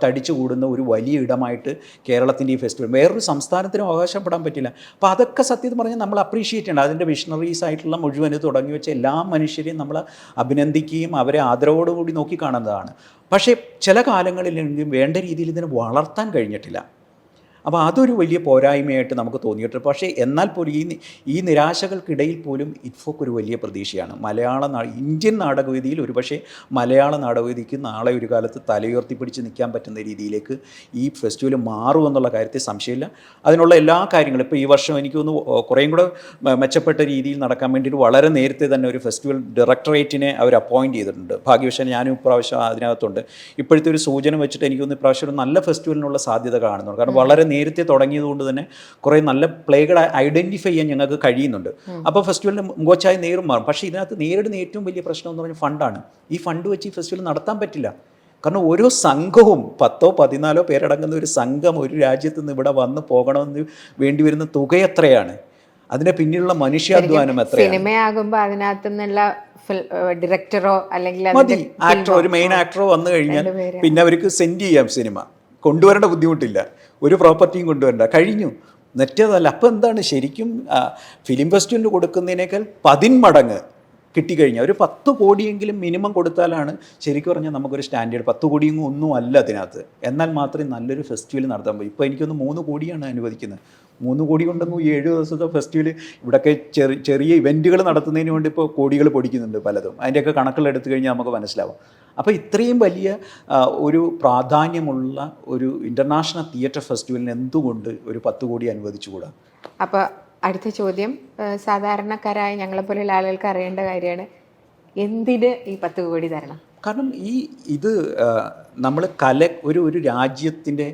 തടിച്ചു കൂടുന്ന ഒരു വലിയ ഇടമായിട്ട് കേരളത്തിൻ്റെ ഈ ഫെസ്റ്റിവൽ വേറൊരു സംസ്ഥാനത്തിനും അവകാശപ്പെടാൻ പറ്റില്ല. അപ്പോൾ അതൊക്കെ സത്യത്തിൽ പറഞ്ഞാൽ നമ്മൾ അപ്രീഷിയേറ്റ് ചെയ്യണം. അതിൻ്റെ വിഷണറീസ് ആയിട്ടുള്ള മുഴുവൻ തുടങ്ങി വെച്ച എല്ലാ മനുഷ്യരെയും നമ്മൾ അഭിനന്ദിക്കുകയും അവരെ ആദരവോടുകൂടി നോക്കിക്കാണുന്നതാണ്. പക്ഷേ ചില കാലങ്ങളിലെങ്കിലും വേണ്ട രീതിയിൽ ഇതിനെ വളർത്താൻ കഴിഞ്ഞിട്ടില്ല. അപ്പോൾ അതൊരു വലിയ പോരായ്മയായിട്ട് നമുക്ക് തോന്നിയിട്ടുണ്ട്. പക്ഷേ എന്നാൽ പോലും ഈ നിരാശകൾക്കിടയിൽ പോലും ഇറ്റ്ഫോക്ക് ഒരു വലിയ പ്രതീക്ഷയാണ്. ഇന്ത്യൻ നാടകവേദിയിൽ ഒരുപക്ഷെ മലയാള നാടകവേദിക്ക് നാളെ ഒരു കാലത്ത് തലയുയർത്തിപ്പിടിച്ച് നിൽക്കാൻ പറ്റുന്ന രീതിയിലേക്ക് ഈ ഫെസ്റ്റിവൽ മാറുമെന്നുള്ള കാര്യത്തിൽ സംശയമില്ല. അതിനുള്ള എല്ലാ കാര്യങ്ങളും ഇപ്പോൾ ഈ വർഷം എനിക്ക് തോന്നുന്നു കുറേയും കൂടെ മെച്ചപ്പെട്ട രീതിയിൽ നടക്കാൻ വേണ്ടിയിട്ട് വളരെ നേരത്തെ തന്നെ ഒരു ഫെസ്റ്റിവൽ ഡയറക്ടറേറ്റിനെ അവർ അപ്പോയിൻറ്റ് ചെയ്തിട്ടുണ്ട്. ഭാഗ്യവശാൽ ഞാനും ഇപ്രാവശ്യം അതിനകത്തുണ്ട്. ഇപ്പോഴത്തെ ഒരു സൂചന വെച്ചിട്ട് എനിക്ക് തോന്നുന്നു ഇപ്രാവശ്യം ഒരു നല്ല ഫെസ്റ്റിവലിനുള്ള സാധ്യത കാണുന്നുണ്ട്. കാരണം വളരെ നേരത്തെ തുടങ്ങിയതുകൊണ്ട് തന്നെ കുറേ നല്ല പ്ലേകൾ ഐഡൻറ്റിഫൈ ചെയ്യാൻ ഞങ്ങൾക്ക് കഴിയുന്നുണ്ട്. അപ്പോൾ ഫെസ്റ്റിവലിന് മുഖച്ഛായ നേരും മാറും. പക്ഷേ ഇതിനകത്ത് നേരിടുന്ന ഏറ്റവും വലിയ പ്രശ്നം എന്ന് പറഞ്ഞാൽ ഫണ്ടാണ്. ഈ ഫണ്ട് വെച്ച് ഈ ഫെസ്റ്റിവൽ നടത്താൻ പറ്റില്ല. കാരണം ഓരോ സംഘവും 10-14 പേരടങ്ങുന്ന ഒരു സംഘം ഒരു രാജ്യത്ത് നിന്ന് ഇവിടെ വന്ന് പോകണമെന്ന് വേണ്ടി വരുന്ന തുക എത്രയാണ്, അതിൻ്റെ പിന്നിലുള്ള മനുഷ്യാധ്വാനം എത്രയാണ്. സിനിമയാകുമ്പോൾ അതിനകത്ത് നിന്നുള്ള ഡയറക്ടറോ അല്ലെങ്കിൽ മതി, ആക്ടറോ ഒരു മെയിൻ ആക്ടറോ വന്നു കഴിഞ്ഞാൽ പിന്നെ അവർക്ക് സെൻഡ് ചെയ്യാം. സിനിമ കൊണ്ടുവരേണ്ട ബുദ്ധിമുട്ടില്ല, ഒരു പ്രോപ്പർട്ടിയും കൊണ്ടുവരേണ്ട, കഴിഞ്ഞു. നെറ്റതല്ല. അപ്പോൾ എന്താണ് ശരിക്കും ഫിലിം ഫെസ്റ്റിവലിന് കൊടുക്കുന്നതിനേക്കാൾ 10 മടങ്ങ് കിട്ടിക്കഴിഞ്ഞാൽ ഒരു 10 കോടിയെങ്കിലും മിനിമം കൊടുത്താലാണ് ശരിക്കും പറഞ്ഞാൽ നമുക്കൊരു സ്റ്റാൻഡേർഡ്. 10 കോടിയൊന്നും ഒന്നും അല്ല അതിനകത്ത്. എന്നാൽ മാത്രമേ നല്ലൊരു ഫെസ്റ്റിവൽ നടത്താൻ പറ്റും. ഇപ്പോൾ എനിക്കൊന്ന് 3 കോടിയാണ് അനുവദിക്കുന്നത്. 3 കോടി കൊണ്ടൊന്നും 7 ദിവസത്തെ ഫെസ്റ്റിവൽ ഇവിടെയൊക്കെ ചെറിയ ഇവൻറ്റുകൾ നടത്തുന്നതിന് വേണ്ടി ഇപ്പോൾ കോടികൾ പൊടിക്കുന്നുണ്ട് പലതും. അതിൻ്റെയൊക്കെ കണക്കുകളെടുത്തു കഴിഞ്ഞാൽ നമുക്ക് മനസ്സിലാവും. അപ്പോൾ ഇത്രയും വലിയ ഒരു പ്രാധാന്യമുള്ള ഒരു ഇൻ്റർനാഷണൽ തിയേറ്റർ ഫെസ്റ്റിവലിന് എന്തുകൊണ്ട് ഒരു 10 കോടി അനുവദിച്ചുകൂടാ? അപ്പോൾ അടുത്ത ചോദ്യം സാധാരണക്കാരായ ഞങ്ങളെപ്പോലെയുള്ള ആളുകൾക്ക് അറിയേണ്ട കാര്യമാണ്, എന്തിന് ഈ 10 കോടി തരണം? കാരണം ഇത് നമ്മൾ ഒരു രാജ്യത്തിൻ്റെ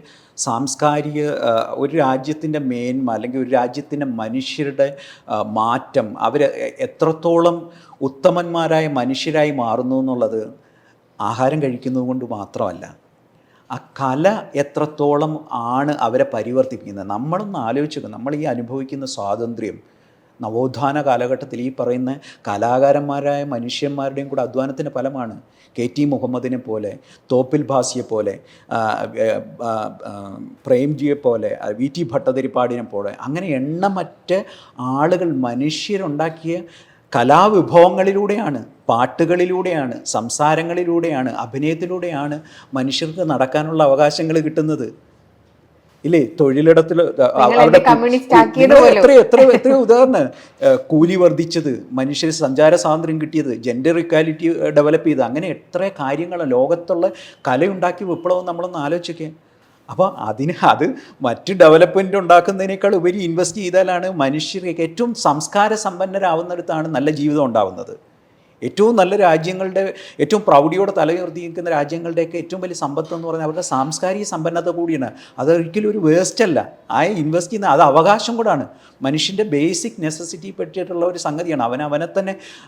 സാംസ്കാരിക, ഒരു രാജ്യത്തിൻ്റെ മേന്മ, അല്ലെങ്കിൽ ഒരു രാജ്യത്തിൻ്റെ മനുഷ്യരുടെ മാറ്റം, അവർ എത്രത്തോളം ഉത്തമന്മാരായ മനുഷ്യരായി മാറുന്നു എന്നുള്ളത് ആഹാരം കഴിക്കുന്നത് കൊണ്ട് മാത്രമല്ല, ആ കല എത്രത്തോളം ആണ് അവരെ പരിവർത്തിപ്പിക്കുന്നത്. നമ്മളൊന്ന് ആലോചിക്കുക, നമ്മൾ ഈ അനുഭവിക്കുന്ന സ്വാതന്ത്ര്യം നവോത്ഥാന കാലഘട്ടത്തിൽ ഈ പറയുന്ന കലാകാരന്മാരായ മനുഷ്യന്മാരുടെയും കൂടെ അധ്വാനത്തിൻ്റെ ഫലമാണ്. KT മുഹമ്മദിനെ പോലെ, തോപ്പിൽ ഭാസിയെ പോലെ, പ്രേംജിയെ പോലെ, VT ഭട്ടതിരിപ്പാടിനെ പോലെ, അങ്ങനെ എണ്ണമറ്റ ആളുകൾ മനുഷ്യരുണ്ടാക്കിയ കലാവിഭവങ്ങളിലൂടെയാണ്, പാട്ടുകളിലൂടെയാണ്, സംസാരങ്ങളിലൂടെയാണ്, അഭിനയത്തിലൂടെയാണ് മനുഷ്യർക്ക് നടക്കാനുള്ള അവകാശങ്ങൾ കിട്ടുന്നത്. ഇല്ലേ തൊഴിലിടത്തിൽ കമ്മ്യൂണിസ്റ്റ് ആക്കിയത് എത്രയോ ഉദാഹരണം, കൂലി വർദ്ധിച്ചത്, മനുഷ്യർ സഞ്ചാര സ്വാതന്ത്ര്യം കിട്ടിയത്, ജെൻഡർ ഇക്വാലിറ്റി ഡെവലപ്പ് ചെയ്ത്, അങ്ങനെ എത്ര കാര്യങ്ങൾ ലോകത്തുള്ള കലയുണ്ടാക്കിയ വിപ്ലവം നമ്മളൊന്ന് ആലോചിക്കേ. അപ്പോൾ അത് മറ്റ് ഡെവലപ്മെൻറ്റ് ഉണ്ടാക്കുന്നതിനേക്കാൾ ഉപരി ഇൻവെസ്റ്റ് ചെയ്താലാണ് മനുഷ്യർക്ക് ഏറ്റവും സംസ്കാര സമ്പന്നരാകുന്നിടത്താണ് നല്ല ജീവിതം ഉണ്ടാവുന്നത്. ഏറ്റവും നല്ല രാജ്യങ്ങളുടെ, ഏറ്റവും പ്രൗഢിയോടെ തലയുയർത്തി നിൽക്കുന്ന രാജ്യങ്ങളുടെയൊക്കെ ഏറ്റവും വലിയ സമ്പത്ത് എന്ന് പറഞ്ഞാൽ അവരുടെ സാംസ്കാരിക സമ്പന്നത കൂടിയാണ്. അതൊരിക്കലും ഒരു വേസ്റ്റ് അല്ല. ഇൻവെസ്റ്റ് ചെയ്യുന്ന അത് അവകാശം കൂടാണ്. മനുഷ്യൻ്റെ ബേസിക് നെസസിറ്റി പറ്റിയിട്ടുള്ള ഒരു സംഗതിയാണ്.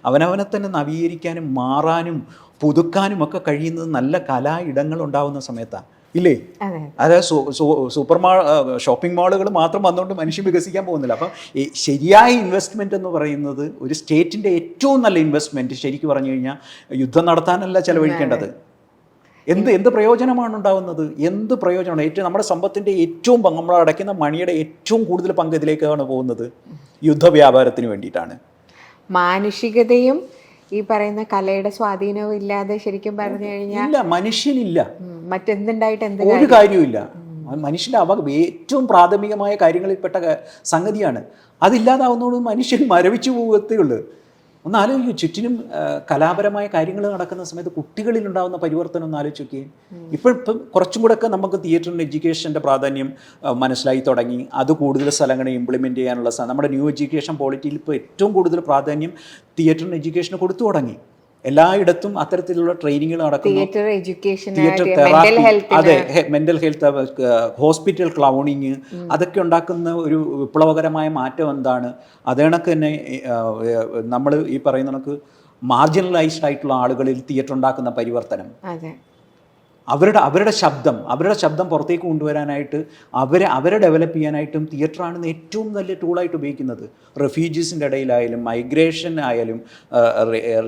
അവനവനെ തന്നെ നവീകരിക്കാനും മാറാനും പുതുക്കാനും ഒക്കെ കഴിയുന്നത് നല്ല കലാ ഇടങ്ങൾ ഉണ്ടാകുന്ന സമയത്താണ്, ഇല്ലേ? അതായത് ഷോപ്പിംഗ് മാളുകൾ മാത്രം വന്നുകൊണ്ട് മനുഷ്യൻ വികസിക്കാൻ പോകുന്നില്ല. അപ്പം ശരിയായ ഇൻവെസ്റ്റ്മെൻറ്റ് എന്ന് പറയുന്നത് ഒരു സ്റ്റേറ്റിൻ്റെ ഏറ്റവും നല്ല ഇൻവെസ്റ്റ്മെൻറ്റ് ശരിക്കും പറഞ്ഞു കഴിഞ്ഞാൽ യുദ്ധം നടത്താനല്ല ചെലവഴിക്കേണ്ടത്. എന്ത് പ്രയോജനമാണ് ഉണ്ടാകുന്നത്? എന്ത് പ്രയോജനമാണ്? ഏറ്റവും നമ്മുടെ സമ്പത്തിൻ്റെ ഏറ്റവും നമ്മൾ അടയ്ക്കുന്ന മണിയുടെ ഏറ്റവും കൂടുതൽ പങ്ക് ഇതിലേക്കാണ് പോകുന്നത്, യുദ്ധവ്യാപാരത്തിന് വേണ്ടിയിട്ടാണ്. മാനുഷികതയും ഈ പറയുന്ന കലയുടെ സ്വാധീനവും ഇല്ലാതെ ശരിക്കും പറഞ്ഞു കഴിഞ്ഞാൽ ഇല്ല, മനുഷ്യനില്ല, മറ്റെന്തുണ്ടായിട്ട് ഒരു കാര്യവുമില്ല. മനുഷ്യൻ്റെ ഏറ്റവും പ്രാഥമികമായ കാര്യങ്ങളിൽപ്പെട്ട സംഗതിയാണ്. അതില്ലാതാവുന്നതോട് മനുഷ്യൻ മരവിച്ചു പോകത്തേ ഉള്ളൂ. ഒന്ന് ആലോചിക്കൂ, ചുറ്റിനും കലാപരമായ കാര്യങ്ങൾ നടക്കുന്ന സമയത്ത് കുട്ടികളിലുണ്ടാകുന്ന പരിവർത്തനം ഒന്ന് ആലോചിച്ച് നോക്കിയേ. ഇപ്പം കുറച്ചും കൂടെയൊക്കെ നമുക്ക് തിയേറ്ററിൻ്റെ എഡ്യൂക്കേഷൻ്റെ പ്രാധാന്യം മനസ്സിലായി തുടങ്ങി. അത് കൂടുതൽ സ്ഥലങ്ങളിൽ ഇംപ്ലിമെൻറ്റ് ചെയ്യാനുള്ള നമ്മുടെ ന്യൂ എഡ്യൂക്കേഷൻ പോളിറ്റിയിൽ ഇപ്പോൾ ഏറ്റവും കൂടുതൽ പ്രാധാന്യം തിയേറ്ററിൻ്റെ എഡ്യൂക്കേഷന് കൊടുത്തു തുടങ്ങി. എല്ലായിടത്തും അത്തരത്തിലുള്ള ട്രെയിനിങ്ങുകൾ നടക്കുന്നു. തിയേറ്റർ തെറാപ്പി, അതെ, മെൻ്റൽ ഹെൽത്ത്, ഹോസ്പിറ്റൽ ക്ലൗണിങ്, അതൊക്കെ ഉണ്ടാക്കുന്ന ഒരു വിപ്ലവകരമായ മാറ്റം എന്താണ്? അതേണക്ക് തന്നെ നമ്മൾ ഈ പറയുന്ന കണക്ക് മാർജിനലൈസ്ഡ് ആയിട്ടുള്ള ആളുകളിൽ തിയേറ്റർ ഉണ്ടാക്കുന്ന പരിവർത്തനം, അവരുടെ ശബ്ദം പുറത്തേക്ക് കൊണ്ടുവരാനായിട്ട് അവരെ ഡെവലപ്പ് ചെയ്യാനായിട്ടും തിയേറ്ററാണ് ഏറ്റവും നല്ല ടൂളായിട്ട് ഉപയോഗിക്കുന്നത്. റെഫ്യൂജീസിൻ്റെ ഇടയിലായാലും മൈഗ്രേഷൻ ആയാലും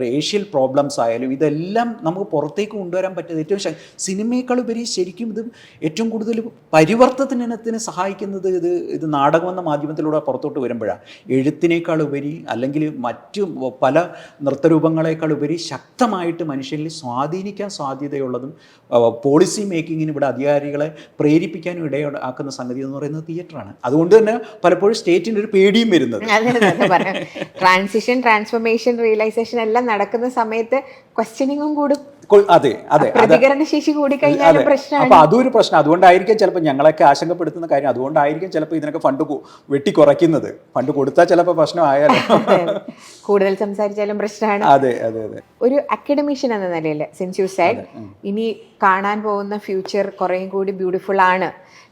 റേഷ്യൽ പ്രോബ്ലംസ് ആയാലും ഇതെല്ലാം നമുക്ക് പുറത്തേക്ക് കൊണ്ടുവരാൻ പറ്റുന്നത് ഏറ്റവും സിനിമയേക്കാൾ ഉപരി ശരിക്കും ഇത് ഏറ്റവും കൂടുതൽ പരിവർത്തനത്തിന് സഹായിക്കുന്നത് ഇത് നാടകം എന്ന മാധ്യമത്തിലൂടെ പുറത്തോട്ട് വരുമ്പോഴാണ്. എഴുത്തിനേക്കാൾ ഉപരി അല്ലെങ്കിൽ മറ്റു പല നൃത്തരൂപങ്ങളെക്കാൾ ഉപരി ശക്തമായിട്ട് മനുഷ്യരിൽ സ്വാധീനിക്കാൻ സാധ്യതയുള്ളതും പോളിസി മേക്കിങ്ങിന് ഇവിടെ അധികാരികളെ പ്രേരിപ്പിക്കാനും ഇടയാക്കുന്ന സംഗതി എന്ന് പറയുന്നത് തിയേറ്ററാണ്. അതുകൊണ്ട് തന്നെ പലപ്പോഴും സ്റ്റേറ്റിന് ഒരു പേടിയും വരുന്നത്. ട്രാൻസിഷൻ, ട്രാൻസ്ഫോർമേഷൻ, റിയലൈസേഷൻ എല്ലാം നടക്കുന്ന സമയത്ത് ക്വസ്റ്റ്യനിങ്ങും കൂടും. അതെ, പ്രതികരണശേഷി കൂടി കഴിഞ്ഞാൽ പ്രശ്നമാണ്. അപ്പൊ അതൊരു പ്രശ്നം. അതുകൊണ്ടായിരിക്കും ചിലപ്പോൾ ഞങ്ങളൊക്കെ ആശങ്കപ്പെടുത്തുന്ന കാര്യം. അതുകൊണ്ടായിരിക്കും ചിലപ്പോൾ ഇതിനൊക്കെ ഫണ്ട് വെട്ടിക്കുറയ്ക്കുന്നത്. ഫണ്ട് കൊടുത്താൽ ചിലപ്പോൾ പ്രശ്നമായാലും കൂടുതൽ സംസാരിച്ചാലും പ്രശ്നമാണ്. അതെ അതെ അതെ. ഒരു അക്കാഡമിഷ്യൻ എന്ന നിലയിൽ, സിൻസ് യു സെഡ് ഇനി കാണാൻ പോകുന്ന ഫ്യൂച്ചർ കുറേയും കൂടി ബ്യൂട്ടിഫുൾ ആണ്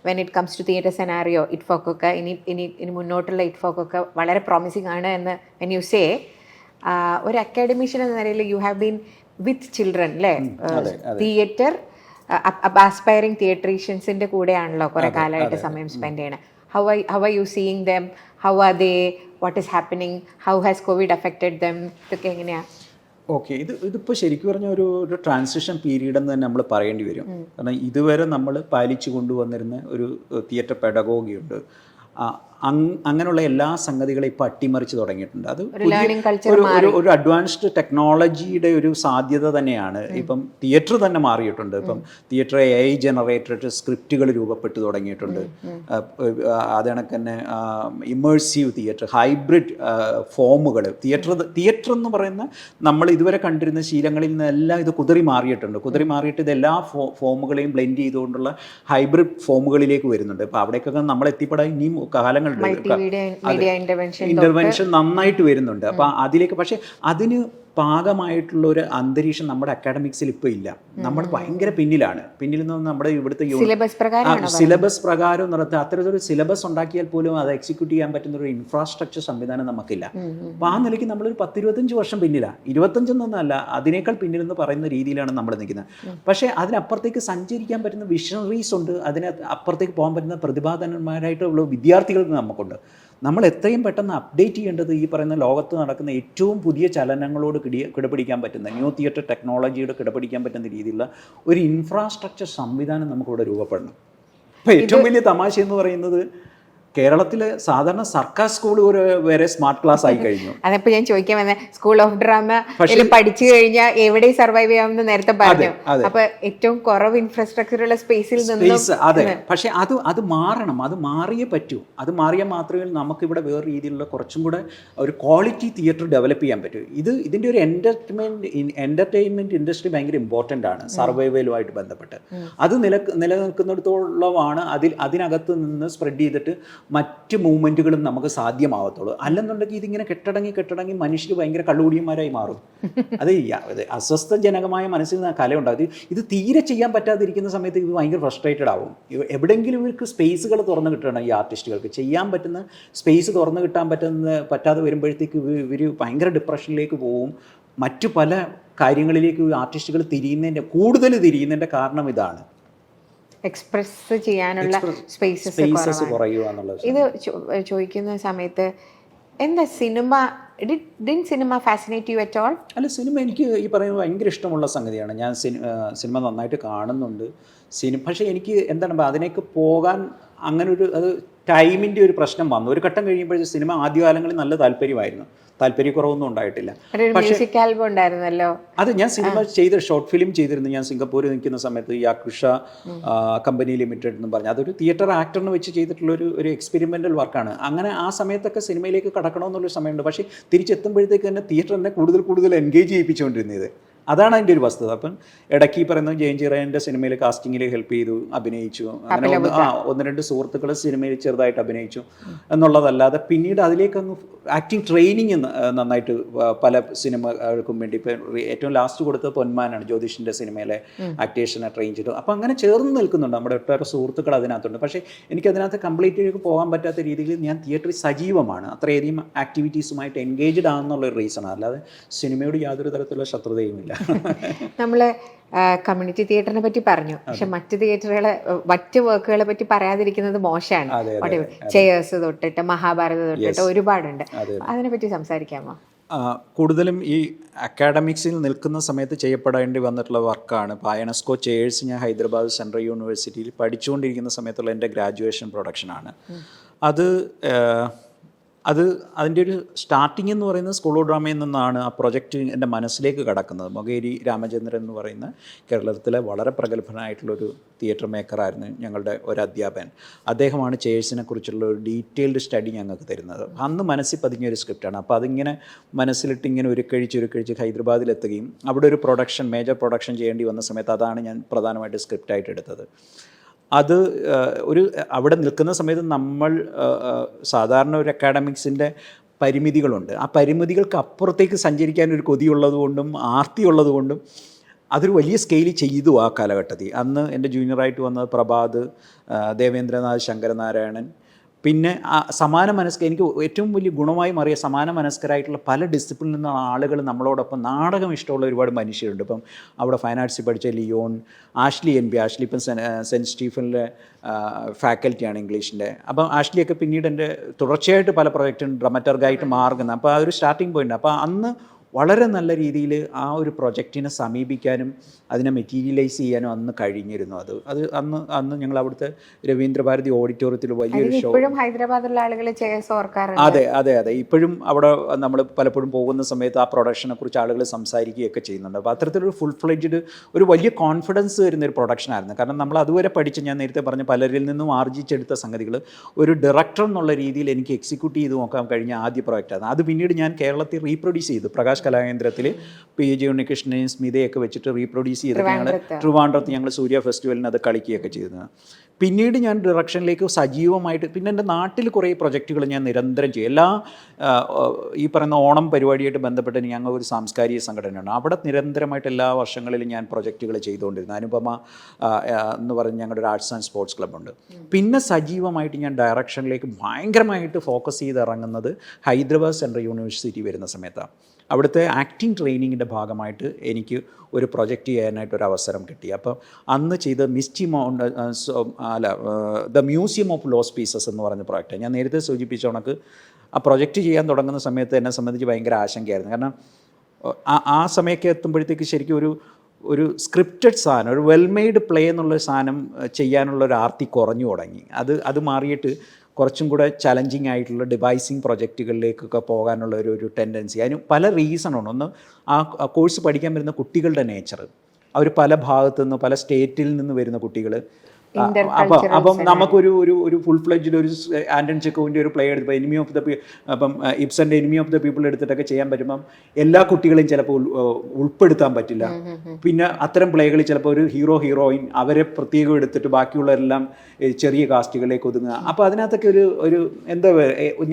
when it comes to theatre scenario. ഇറ്റ്ഫോക്കൊക്കെ ഇനി മുന്നോട്ടുള്ള ഇറ്റ്ഫോക്കൊക്കെ വളരെ പ്രോമിസിങ് ആണ് എന്ന് വെൻ യു സേ, ഒരു അക്കാഡമിഷ്യൻ എന്ന നിലയിൽ you have been with children അല്ലേ? തിയേറ്റർ ആസ്പയറിംഗ് തിയേറ്ററീഷ്യൻസിന്റെ കൂടെയാണല്ലോ കുറെ കാലമായിട്ട് സമയം സ്പെൻഡ് ചെയ്യണം. How are you seeing them? How are they? What is happening? How has Covid affected them? ഇതൊക്കെ എങ്ങനെയാണ്? ഓക്കെ, ഇതിപ്പോൾ ശരിക്കും പറഞ്ഞ ഒരു ട്രാൻസിഷൻ പീരീഡ് എന്ന് തന്നെ നമ്മൾ പറയേണ്ടി വരും. കാരണം ഇതുവരെ നമ്മൾ പാലിച്ചു കൊണ്ടുവന്നിരുന്ന ഒരു തിയേറ്റർ പെഡഗോഗി ഉണ്ട്. അങ്ങനെയുള്ള എല്ലാ സംഗതികളും ഇപ്പോൾ അട്ടിമറിച്ച് തുടങ്ങിയിട്ടുണ്ട്. അത് ഒരു അഡ്വാൻസ്ഡ് ടെക്നോളജിയുടെ ഒരു സാധ്യത തന്നെയാണ്. ഇപ്പം തിയേറ്റർ തന്നെ മാറിയിട്ടുണ്ട്. ഇപ്പം തിയേറ്റർ AI ജനറേറ്റഡ് സ്ക്രിപ്റ്റുകൾ രൂപപ്പെട്ടു തുടങ്ങിയിട്ടുണ്ട്. അതേണക്ക് തന്നെ ഇമേഴ്സീവ് തിയേറ്റർ, ഹൈബ്രിഡ് ഫോമുകൾ, തിയേറ്റർ എന്ന് പറയുന്ന നമ്മൾ ഇതുവരെ കണ്ടിരുന്ന ശീലങ്ങളിൽ നിന്നെല്ലാം ഇത് കുതിറി മാറിയിട്ട് ഇതെല്ലാ ഫോമുകളെയും ബ്ലെൻഡ് ചെയ്തുകൊണ്ടുള്ള ഹൈബ്രിഡ് ഫോമുകളിലേക്ക് വരുന്നുണ്ട്. അപ്പോൾ അവിടേക്കൊക്കെ നമ്മൾ എത്തിപ്പെടാൻ ഇനിയും കാലങ്ങൾ ഇന്റർവെൻഷൻ നന്നായിട്ട് വരുന്നുണ്ട്. അപ്പൊ അതിലേക്ക്, പക്ഷെ അതിന് പാകമായിട്ടുള്ള ഒരു അന്തരീക്ഷം നമ്മുടെ അക്കാഡമിക്സിൽ ഇപ്പോൾ ഇല്ല. നമ്മൾ ഭയങ്കര പിന്നിൽ നിന്ന് നമ്മുടെ ഇവിടുത്തെ സിലബസ് പ്രകാരം നടത്തുക. അത്തരത്തിലൊരു സിലബസ് ഉണ്ടാക്കിയാൽ പോലും അത് എക്സിക്യൂട്ട് ചെയ്യാൻ പറ്റുന്ന ഒരു ഇൻഫ്രാസ്ട്രക്ചർ സംവിധാനം നമുക്കില്ല. അപ്പോൾ ആ നിലയ്ക്ക് നമ്മളൊരു 10-25 വർഷം പിന്നിലാണ്. 25 അതിനേക്കാൾ പിന്നിലെന്ന് പറയുന്ന രീതിയിലാണ് നമ്മൾ നിൽക്കുന്നത്. പക്ഷേ അതിനപ്പുറത്തേക്ക് സഞ്ചരിക്കാൻ പറ്റുന്ന വിഷണറീസ് ഉണ്ട്. അപ്പുറത്തേക്ക് പോകാൻ പറ്റുന്ന പ്രതിഭാധനന്മാരായിട്ടുള്ള വിദ്യാർത്ഥികൾക്ക് നമുക്കുണ്ട്. നമ്മൾ എത്രയും പെട്ടെന്ന് അപ്ഡേറ്റ് ചെയ്യേണ്ടത് ഈ പറയുന്ന ലോകത്ത് നടക്കുന്ന ഏറ്റവും പുതിയ ചലനങ്ങളോട് കിടപിടിക്കാൻ പറ്റുന്ന, ന്യൂ തിയേറ്റർ ടെക്നോളജിയോട് കിടപിടിക്കാൻ പറ്റുന്ന രീതിയിലുള്ള ഒരു ഇൻഫ്രാസ്ട്രക്ചർ സംവിധാനം നമുക്കിവിടെ രൂപപ്പെടണം. ഇപ്പോൾ ഏറ്റവും വലിയ തമാശ എന്ന് പറയുന്നത് കേരളത്തിലെ സാധാരണ സർക്കാർ സ്കൂൾ വരെ സ്മാർട്ട് ക്ലാസ് ആയി കഴിഞ്ഞു. അതപ്പോ ഞാൻ ചോദിക്കാൻ വന്ന സ്കൂൾ ഓഫ് ഡ്രാമ പഠിച്ചു കഴിഞ്ഞാൽ എവിടെ സർവൈവ് ചെയ്യാമെന്ന് നേരത്തെ പറഞ്ഞു. അപ്പൊ ഏറ്റവും കുറവ് ഇൻഫ്രാസ്ട്രക്ചർ ഉള്ള സ്പേസിൽ നിന്ന് അതെ, പക്ഷെ അത് മാറണം, അത് മാറിയേ പറ്റൂ. അത് മാറിയാൽ മാത്രമേ നമുക്കിവിടെ വേറെ രീതിയിലുള്ള കുറച്ചും കൂടെ ഒരു ക്വാളിറ്റി തിയേറ്റർ ഡെവലപ്പ് ചെയ്യാൻ പറ്റൂ. ഇതിൻ്റെ ഒരു എൻ്റർടൈൻമെൻറ്റ് ഇൻഡസ്ട്രി ഭയങ്കര ഇമ്പോർട്ടൻ്റ് ആണ് സർവൈവലുമായിട്ട് ബന്ധപ്പെട്ട്. അത് നിലനിൽക്കുന്നിടത്തോളമാണ് അതിനകത്ത് നിന്ന് സ്പ്രെഡ് ചെയ്തിട്ട് മറ്റ് മൂവ്മെൻറ്റുകളും നമുക്ക് സാധ്യമാവത്തുള്ളൂ. അല്ലെന്നുണ്ടെങ്കിൽ ഇതിങ്ങനെ കെട്ടടങ്ങി മനുഷ്യർ ഭയങ്കര കള്ളുകൂടിയന്മാരായി മാറും. അത് അസ്വസ്ഥജനകമായ മനസ്സിൽ നിന്ന് കലയുണ്ടാകും. ഇത് തീരെ ചെയ്യാൻ പറ്റാതിരിക്കുന്ന സമയത്ത് ഇത് ഭയങ്കര ഫ്രസ്ട്രേറ്റഡ് ആവും. എവിടെയെങ്കിലും ഇവർക്ക് സ്പേസുകൾ തുറന്നു കിട്ടണം. ഈ ആർട്ടിസ്റ്റുകൾക്ക് ചെയ്യാൻ പറ്റുന്ന സ്പേസ് തുറന്നു കിട്ടാൻ പറ്റാതെ വരുമ്പോഴത്തേക്ക് ഇവർ ഭയങ്കര ഡിപ്രഷനിലേക്ക് പോവും. മറ്റു പല കാര്യങ്ങളിലേക്ക് ആർട്ടിസ്റ്റുകൾ കൂടുതൽ തിരിയുന്നതിൻ്റെ കാരണം ഇതാണ്. എക്സ്പ്രസ് ചെയ്യാനുള്ള സ്പേസസ് കുറയുക എന്നുള്ളത്. ഇത് ചോദിക്കുന്ന സമയത്ത് എന്താ cinema fascinate you at all? അല്ല, സിനിമ എനിക്ക് ഈ പറയുന്നത് ഭയങ്കര ഇഷ്ടമുള്ള സംഗതിയാണ്. ഞാൻ സിനിമ നന്നായിട്ട് കാണുന്നുണ്ട്. പക്ഷേ എനിക്ക് എന്താണ് അതിനേക്ക് പോകാൻ അത് ടൈമിൻ്റെ ഒരു പ്രശ്നം വന്നു. ഒരു ഘട്ടം കഴിയുമ്പോഴേ സിനിമ ആദ്യകാലങ്ങളിൽ നല്ല താല്പര്യക്കുറവൊന്നും ഉണ്ടായിട്ടില്ല. മ്യൂസിക് ആൽബം ഉണ്ടായിരുന്നല്ലോ. അത് ഞാൻ സിനിമ ഷോർട്ട് ഫിലിം ചെയ്തിരുന്നു. ഞാൻ സിംഗപ്പൂരിൽ നിൽക്കുന്ന സമയത്ത് യാക്കുഷ കമ്പനി ലിമിറ്റഡ് എന്ന് പറഞ്ഞാൽ അതൊരു തിയേറ്റർ ആക്ടറിന് വെച്ച് ചെയ്തിട്ടുള്ള ഒരു എക്സ്പെരിമെൻ്റൽ വർക്കാണ്. അങ്ങനെ ആ സമയത്തൊക്കെ സിനിമയിലേക്ക് കടക്കണമെന്നുള്ളൊരു സമയമുണ്ട്. പക്ഷേ തിരിച്ചെത്തുമ്പോഴത്തേക്ക് തന്നെ തിയേറ്റർ എന്നെ കൂടുതൽ എൻഗേജ് ചെയ്യിപ്പിച്ചുകൊണ്ടിരുന്നത്. അതാണ് അതിൻ്റെ ഒരു വസ്തുത. അപ്പം ഇടയ്ക്ക് ഈ പറയുന്നത് ജയൻ റയൻ്റെ സിനിമയിൽ കാസ്റ്റിങ്ങിൽ ഹെൽപ്പ് ചെയ്തു, അഭിനയിച്ചു. അങ്ങനെ ഒന്ന് രണ്ട് സുഹൃത്തുക്കൾ സിനിമയിൽ ചെറുതായിട്ട് അഭിനയിച്ചു എന്നുള്ളതല്ലാതെ പിന്നീട് അതിലേക്കൊന്ന് ആക്ടിങ് ട്രെയിനിങ് നന്നായിട്ട് പല സിനിമകൾക്കും വേണ്ടി ഇപ്പം ഏറ്റവും ലാസ്റ്റ് കൊടുത്തത് പൊന്മാനാണ്, ജ്യോതിഷിൻ്റെ സിനിമയിലെ ആക്ടേഷനെ ട്രെയിൻ ചെയ്തു. അപ്പം അങ്ങനെ ചേർന്ന് നിൽക്കുന്നുണ്ട്. നമ്മുടെ ഒട്ടേറെ സുഹൃത്തുക്കൾ അതിനകത്തുണ്ട്. പക്ഷേ എനിക്കതിനകത്ത് കംപ്ലീറ്റ് പോകാൻ പറ്റാത്ത രീതിയിൽ ഞാൻ തിയേറ്ററിൽ സജീവമാണ്. അത്രയധികം ആക്ടിവിറ്റീസുമായിട്ട് എൻഗേജ്ഡ് ആണെന്നുള്ളൊരു റീസണാണ്. അല്ലാതെ സിനിമയോട് യാതൊരു തരത്തിലുള്ള ശത്രുതയുമില്ല. നമ്മള് കമ്മ്യൂണിറ്റി തിയേറ്ററിനെ പറ്റി പറഞ്ഞു, പക്ഷെ മറ്റ് വർക്കുകളെ പറ്റി പറയാതിരിക്കുന്നത് മോശമാണ്. ചെയേഴ്സ് തൊട്ടിട്ട് മഹാഭാരത തൊട്ടിട്ട് ഒരുപാടുണ്ട്. അതിനെപ്പറ്റി സംസാരിക്കാമോ? കൂടുതലും ഈ അക്കാഡമിക്സിൽ നിൽക്കുന്ന സമയത്ത് ചെയ്യപ്പെടേണ്ടി വന്നിട്ടുള്ള വർക്കാണ്. ഇപ്പോൾ അയണസ്കോ ചെയേഴ്സ് ഞാൻ ഹൈദരാബാദ് സെൻട്രൽ യൂണിവേഴ്സിറ്റിയിൽ പഠിച്ചുകൊണ്ടിരിക്കുന്ന സമയത്തുള്ള എൻ്റെ ഗ്രാജുവേഷൻ പ്രൊഡക്ഷനാണ്. അതിൻ്റെ ഒരു സ്റ്റാർട്ടിങ് എന്ന് പറയുന്നത് സ്കൂൾ ഓഫ് ഡ്രാമയിൽ നിന്നാണ് ആ പ്രൊജക്റ്റ് എൻ്റെ മനസ്സിലേക്ക് കടക്കുന്നത്. മൊകേരി രാമചന്ദ്രൻ എന്ന് പറയുന്ന കേരളത്തിലെ വളരെ പ്രഗത്ഭനായിട്ടുള്ളൊരു തിയേറ്റർ മേക്കറായിരുന്നു ഞങ്ങളുടെ ഒരു അധ്യാപകൻ. അദ്ദേഹമാണ് ചെയേഴ്സിനെ കുറിച്ചുള്ള ഒരു ഡീറ്റെയിൽഡ് സ്റ്റഡി ഞങ്ങൾക്ക് തരുന്നത്. അന്ന് മനസ്സിൽ പതിഞ്ഞൊരു സ്ക്രിപ്റ്റാണ്. അപ്പോൾ അതിങ്ങനെ മനസ്സിലിട്ട് ഇങ്ങനെ ഉരുക്കഴിച്ച് ഹൈദരാബാദിലെത്തുകയും അവിടെ ഒരു മേജർ പ്രൊഡക്ഷൻ ചെയ്യേണ്ടി വന്ന സമയത്ത് അതാണ് ഞാൻ പ്രധാനമായിട്ട് സ്ക്രിപ്റ്റായിട്ട് എടുത്തത്. അത് അവിടെ നിൽക്കുന്ന സമയത്ത് നമ്മൾ സാധാരണ ഒരു അക്കാഡമിക്സിൻ്റെ പരിമിതികളുണ്ട്. ആ പരിമിതികൾക്ക് അപ്പുറത്തേക്ക് സഞ്ചരിക്കാൻ ഒരു കൊതിയുള്ളതുകൊണ്ടും ആർത്തിയുള്ളതുകൊണ്ടും അതൊരു വലിയ സ്കെയിലിൽ ചെയ്തു ആ കാലഘട്ടത്തിൽ. അന്ന് എൻ്റെ ജൂനിയറായിട്ട് വന്നത് പ്രഭാത്, ദേവേന്ദ്രനാഥ്, ശങ്കരനാരായണൻ, പിന്നെ എനിക്ക് ഏറ്റവും വലിയ ഗുണമായി മാറിയ സമാന മനസ്കരായിട്ടുള്ള പല ഡിസിപ്ലിനിൽ നിന്നുള്ള ആളുകൾ നമ്മളോടൊപ്പം നാടകം ഇഷ്ടമുള്ള ഒരുപാട് മനുഷ്യരുണ്ട്. ഇപ്പം അവിടെ ഫൈൻ ആർട്സിൽ പഠിച്ച ലിയോൺ, ആഷ്ലി ഇപ്പം സെൻറ്റ് സ്റ്റീഫനിലെ ഫാക്കൽറ്റിയാണ് ഇംഗ്ലീഷിൻ്റെ. അപ്പം ആഷ്ലിയൊക്കെ പിന്നീട് എൻ്റെ തുടർച്ചയായിട്ട് പല പ്രൊജക്റ്റും ഡ്രമറ്റർഗായിട്ട് മാറുന്നത്. അപ്പോൾ അതൊരു സ്റ്റാർട്ടിങ് പോയിൻ്റ്. അപ്പോൾ അന്ന് വളരെ നല്ല രീതിയിൽ ആ ഒരു പ്രൊജക്റ്റിനെ സമീപിക്കാനും അതിനെ മെറ്റീരിയലൈസ് ചെയ്യാനും അന്ന് കഴിഞ്ഞിരുന്നു. അത് അന്ന് ഞങ്ങൾ അവിടുത്തെ രവീന്ദ്രഭാരതി ഓഡിറ്റോറിയത്തിൽ വലിയൊരു ഷോ. ഹൈദരാബാദിലുള്ള ആളുകൾ അതെ ഇപ്പോഴും അവിടെ നമ്മൾ പലപ്പോഴും പോകുന്ന സമയത്ത് ആ പ്രൊഡക്ഷനെ കുറിച്ച് ആളുകൾ സംസാരിക്കുകയൊക്കെ ചെയ്യുന്നുണ്ട്. അപ്പോൾ അത്തരത്തിലൊരു ഫുൾ ഫ്ലെഡ്ജ്ഡ് ഒരു വലിയ കോൺഫിഡൻസ് വരുന്നൊരു പ്രൊഡക്ഷനായിരുന്നു. കാരണം നമ്മൾ അതുവരെ പഠിച്ച് ഞാൻ നേരത്തെ പറഞ്ഞ പലരിൽ നിന്നും ആർജിച്ചെടുത്ത സംഗതികൾ ഒരു ഡയറക്ടർ എന്നുള്ള രീതിയിൽ എനിക്ക് എക്സിക്യൂട്ട് ചെയ്ത് നോക്കാൻ കഴിഞ്ഞ ആദ്യ പ്രോജക്റ്റാണ്. അത് പിന്നീട് ഞാൻ കേരളത്തിൽ റീപ്രൊഡ്യൂസ് ചെയ്തു. പ്രകാശ് കലാകേന്ദ്രത്തിൽ PG ഉണ്ണികൃഷ്ണനെയും സ്മിതയൊക്കെ വെച്ചിട്ട് റീപ്രൊഡ്യൂസ് ചെയ്തിട്ട് ഞങ്ങൾ ട്രിവാൻഡ്രത്ത് ഞങ്ങൾ സൂര്യ ഫെസ്റ്റിവലിന് അത് കളിക്കുകയൊക്കെ ചെയ്തത്. പിന്നീട് ഞാൻ ഡയറക്ഷനിലേക്ക് സജീവമായിട്ട് പിന്നെ എൻ്റെ നാട്ടിൽ കുറേ പ്രൊജക്റ്റുകൾ ഞാൻ നിരന്തരം ചെയ്യും. ഈ പറയുന്ന ഓണം പരിപാടിയായിട്ട് ബന്ധപ്പെട്ട് ഞങ്ങൾ ഒരു സാംസ്കാരിക സംഘടനയാണ്. അവിടെ നിരന്തരമായിട്ട് എല്ലാ വർഷങ്ങളിലും ഞാൻ പ്രൊജക്റ്റുകൾ ചെയ്തുകൊണ്ടിരുന്നു. അനുപമ എന്ന് പറഞ്ഞ് ഞങ്ങളുടെ ഒരു ആർട്സ് ആൻഡ് സ്പോർട്സ് ക്ലബ്ബുണ്ട്. പിന്നെ സജീവമായിട്ട് ഞാൻ ഡയറക്ഷനിലേക്ക് ഭയങ്കരമായിട്ട് ഫോക്കസ് ചെയ്ത് ഇറങ്ങുന്നത് ഹൈദരാബാദ് സെൻട്രൽ യൂണിവേഴ്സിറ്റി വരുന്ന സമയത്താണ്. അവിടുത്തെ ആക്ടിങ് ട്രെയിനിങ്ങിൻ്റെ ഭാഗമായിട്ട് എനിക്ക് ഒരു പ്രൊജക്റ്റ് ചെയ്യാനായിട്ട് ഒരു അവസരം കിട്ടി. അപ്പം അന്ന് ചെയ്ത the museum of lost pieces എന്ന് പറഞ്ഞ പ്രോജക്റ്റ് ഞാൻ നേരത്തെ സൂചിപ്പിച്ച കണക്ക് ആ പ്രൊജക്റ്റ് ചെയ്യാൻ തുടങ്ങുന്ന സമയത്ത് എന്നെ സംബന്ധിച്ച് ഭയങ്കര ആശങ്കയായിരുന്നു. കാരണം ആ സമയമൊക്കെ എത്തുമ്പോഴത്തേക്ക് ശരിക്കും ഒരു സ്ക്രിപ്റ്റഡ് സാധനം, ഒരു വെൽമെയ്ഡ് പ്ലേ എന്നുള്ള സാധനം ചെയ്യാനുള്ള ഒരു ആർത്തി കുറഞ്ഞു തുടങ്ങി. അത് മാറിയിട്ട് കുറച്ചും കൂടെ ചലഞ്ചിങ് ആയിട്ടുള്ള ഡിവൈസിങ് പ്രൊജക്റ്റുകളിലേക്കൊക്കെ പോകാനുള്ള ഒരു ടെൻഡൻസി. അതിന് പല റീസണുണ്ട്. ഒന്ന് ആ കോഴ്സ് പഠിക്കാൻ വരുന്ന കുട്ടികളുടെ നേച്ചർ. അവർ പല ഭാഗത്തു നിന്ന്, പല സ്റ്റേറ്റിൽ നിന്ന് വരുന്ന കുട്ടികൾ. അപ്പം നമുക്കൊരു ഒരു ഫുൾ ഫ്ലെഡ്ജ്ഡ് ഒരു ആൻറ്റൺ ചെക്കോവിൻ്റെ ഒരു പ്ലേ എടുത്ത് എനിമി ഓഫ് ദ അപ്പം ഇബ്സൻ്റെ എനിമി ഓഫ് ദ പീപ്പിൾ എടുത്തിട്ടൊക്കെ ചെയ്യാൻ പറ്റുമ്പം എല്ലാ കുട്ടികളെയും ചിലപ്പോൾ ഉൾപ്പെടുത്താൻ പറ്റില്ല. പിന്നെ അത്തരം പ്ലേകളിൽ ചിലപ്പോൾ ഒരു ഹീറോയിൻ അവരെ പ്രത്യേകം എടുത്തിട്ട് ബാക്കിയുള്ളവരെല്ലാം ചെറിയ കാസ്റ്റുകളിലേക്ക് ഒതുങ്ങുക. അപ്പോൾ അതിനകത്തൊക്കെ ഒരു എന്താ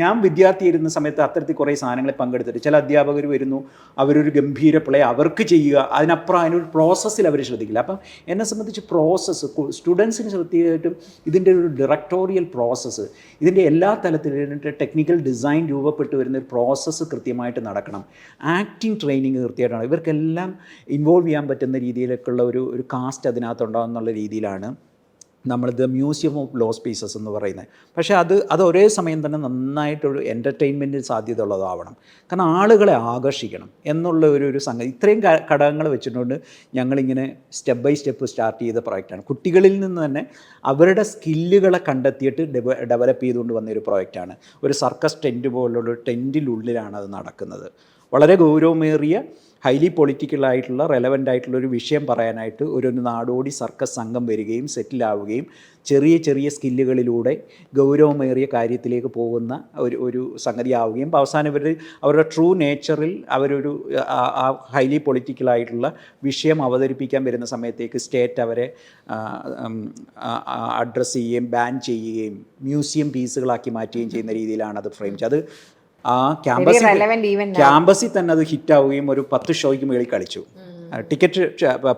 ഞാൻ വിദ്യാർത്ഥി ഇരുന്ന സമയത്ത് അത്തരത്തിൽ കുറേ സാധനങ്ങളിൽ പങ്കെടുത്തിട്ട് ചില അധ്യാപകർ വരുന്നു, അവരൊരു ഗംഭീര പ്ലേ അവർക്ക് ചെയ്യുക, അതിനപ്പുറം അതിനൊരു പ്രോസസ്സിൽ അവർ ശ്രദ്ധിക്കില്ല. അപ്പം എന്നെ സംബന്ധിച്ച് പ്രോസസ്സ് സ്റ്റുഡൻസിന് ശ്രദ്ധിയായിട്ടും ഇതിൻ്റെ ഒരു ഡയറക്ടോറിയൽ പ്രോസസ്സ്, ഇതിൻ്റെ എല്ലാ തലത്തിലും ടെക്നിക്കൽ ഡിസൈൻ രൂപപ്പെട്ട് വരുന്ന ഒരു പ്രോസസ്സ് കൃത്യമായിട്ട് നടക്കണം. ആക്ടിങ് ട്രെയിനിങ് കൃത്യമായിട്ടാണ്. ഇവർക്കെല്ലാം ഇൻവോൾവ് ചെയ്യാൻ പറ്റുന്ന രീതിയിലേക്കുള്ള ഒരു കാസ്റ്റ് അതിനകത്തുണ്ടാകും എന്നുള്ള രീതിയിലാണ് നമ്മൾ the museum of lost pieces എന്ന് പറയുന്നത്. പക്ഷേ അത് ഒരേ സമയം തന്നെ നന്നായിട്ടൊരു എൻ്റർടൈൻമെൻറ്റിന് സാധ്യത ഉള്ളതാവണം. കാരണം ആളുകളെ ആകർഷിക്കണം എന്നുള്ള ഒരു സംഗതി. ഇത്രയും ഘടകങ്ങൾ വെച്ചിട്ടുണ്ട് ഞങ്ങളിങ്ങനെ സ്റ്റെപ്പ് ബൈ സ്റ്റെപ്പ് സ്റ്റാർട്ട് ചെയ്ത പ്രോജക്റ്റാണ്. കുട്ടികളിൽ നിന്ന് തന്നെ അവരുടെ സ്കില്ലുകളെ കണ്ടെത്തിയിട്ട് ഡെവലപ്പ് ചെയ്തുകൊണ്ട് വന്നൊരു പ്രോജക്റ്റാണ്. ഒരു സർക്കസ് ടെൻറ്റ് പോലുള്ളൊരു ടെൻറ്റിനുള്ളിലാണ് അത് നടക്കുന്നത്. വളരെ ഗൗരവമേറിയ ഹൈലി പൊളിറ്റിക്കലായിട്ടുള്ള റെലവൻ്റ് ആയിട്ടുള്ള ഒരു വിഷയം പറയാനായിട്ട് ഒരു നാടോടി സർക്കസ് സംഘം വരികയും സെറ്റിലാവുകയും ചെറിയ ചെറിയ സ്കില്ലുകളിലൂടെ ഗൗരവമേറിയ കാര്യത്തിലേക്ക് പോകുന്ന ഒരു സംഗതി ആവുകയും അവസാനം അവരുടെ ട്രൂ നേച്ചറിൽ അവരൊരു ആ ഹൈലി പൊളിറ്റിക്കലായിട്ടുള്ള വിഷയം അവതരിപ്പിക്കാൻ വരുന്ന സമയത്തേക്ക് സ്റ്റേറ്റ് അവരെ അഡ്രസ്സ് ചെയ്യുകയും ബാൻ ചെയ്യുകയും മ്യൂസിയം പീസുകളാക്കി മാറ്റുകയും ചെയ്യുന്ന രീതിയിലാണ് അത് ഫ്രെയിം ചെയ്തത്. ആ ക്യാമ്പസിൽ തന്നെ അത് ഹിറ്റാവുകയും ഒരു 10 ഷോയ്ക്ക് മേളിൽ കളിച്ചു. ടിക്കറ്റ്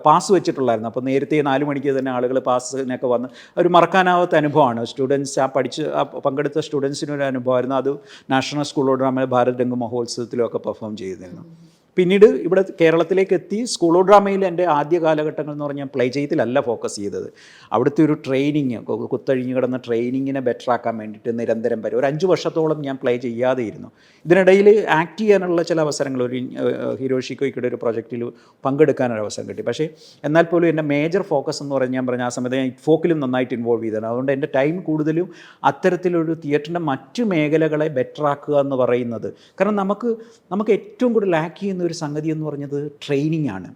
പാസ് വെച്ചിട്ടുള്ളായിരുന്നു. അപ്പോൾ നേരത്തെ 4 മണിക്ക് തന്നെ ആളുകൾ പാസിനൊക്കെ വന്ന് ഒരു മറക്കാനാവാത്ത അനുഭവമാണ്. സ്റ്റുഡൻസ് പങ്കെടുത്ത സ്റ്റുഡൻസിനൊരു അനുഭവമായിരുന്നു. അത് national school of drama Bharat Rang മഹോത്സവത്തിലൊക്കെ പെർഫോം ചെയ്തിരുന്നു. പിന്നീട് ഇവിടെ കേരളത്തിലേക്ക് എത്തി. സ്കൂൾ ഓഫ് ഡ്രാമയിൽ എൻ്റെ ആദ്യ കാലഘട്ടങ്ങൾ എന്ന് പറഞ്ഞാൽ പ്ലേ ചെയ്തിലല്ല ഫോക്കസ് ചെയ്തത്. അവിടുത്തെ ഒരു ട്രെയിനിങ്, കുത്തഴിഞ്ഞ് കിടന്ന ട്രെയിനിങ്ങിനെ ബെറ്റർ ആക്കാൻ വേണ്ടിയിട്ട് നിരന്തരം വരും ഒരു 5 വർഷത്തോളം ഞാൻ പ്ലേ ചെയ്യാതെ ഇരുന്നു. ഇതിനിടയിൽ ആക്ട് ചെയ്യാനുള്ള ചില അവസരങ്ങൾ, ഒരു ഹിരോഷി കൊയ്ക്കയുടെ ഒരു പ്രൊജക്റ്റിൽ പങ്കെടുക്കാനൊരു അവസരം കിട്ടി. പക്ഷേ എന്നാൽ പോലും എൻ്റെ മേജർ ഫോക്കസ് എന്ന് പറഞ്ഞാൽ ഞാൻ പറഞ്ഞ ആ സമയത്ത് ഞാൻ ഫോക്കിലും നന്നായിട്ട് ഇൻവോൾവ് ചെയ്തതാണ്. അതുകൊണ്ട് എൻ്റെ ടൈം കൂടുതലും അത്തരത്തിലൊരു തിയേറ്ററിൻ്റെ മറ്റു മേഖലകളെ ബെറ്റർ ആക്കുക എന്ന് പറയുന്നത്. കാരണം നമുക്ക് ഏറ്റവും കൂടുതൽ ലാക്ക് ചെയ്യുന്ന ഒരു സംഗതി എന്ന് പറഞ്ഞത് ട്രെയിനിങ് ആണ്.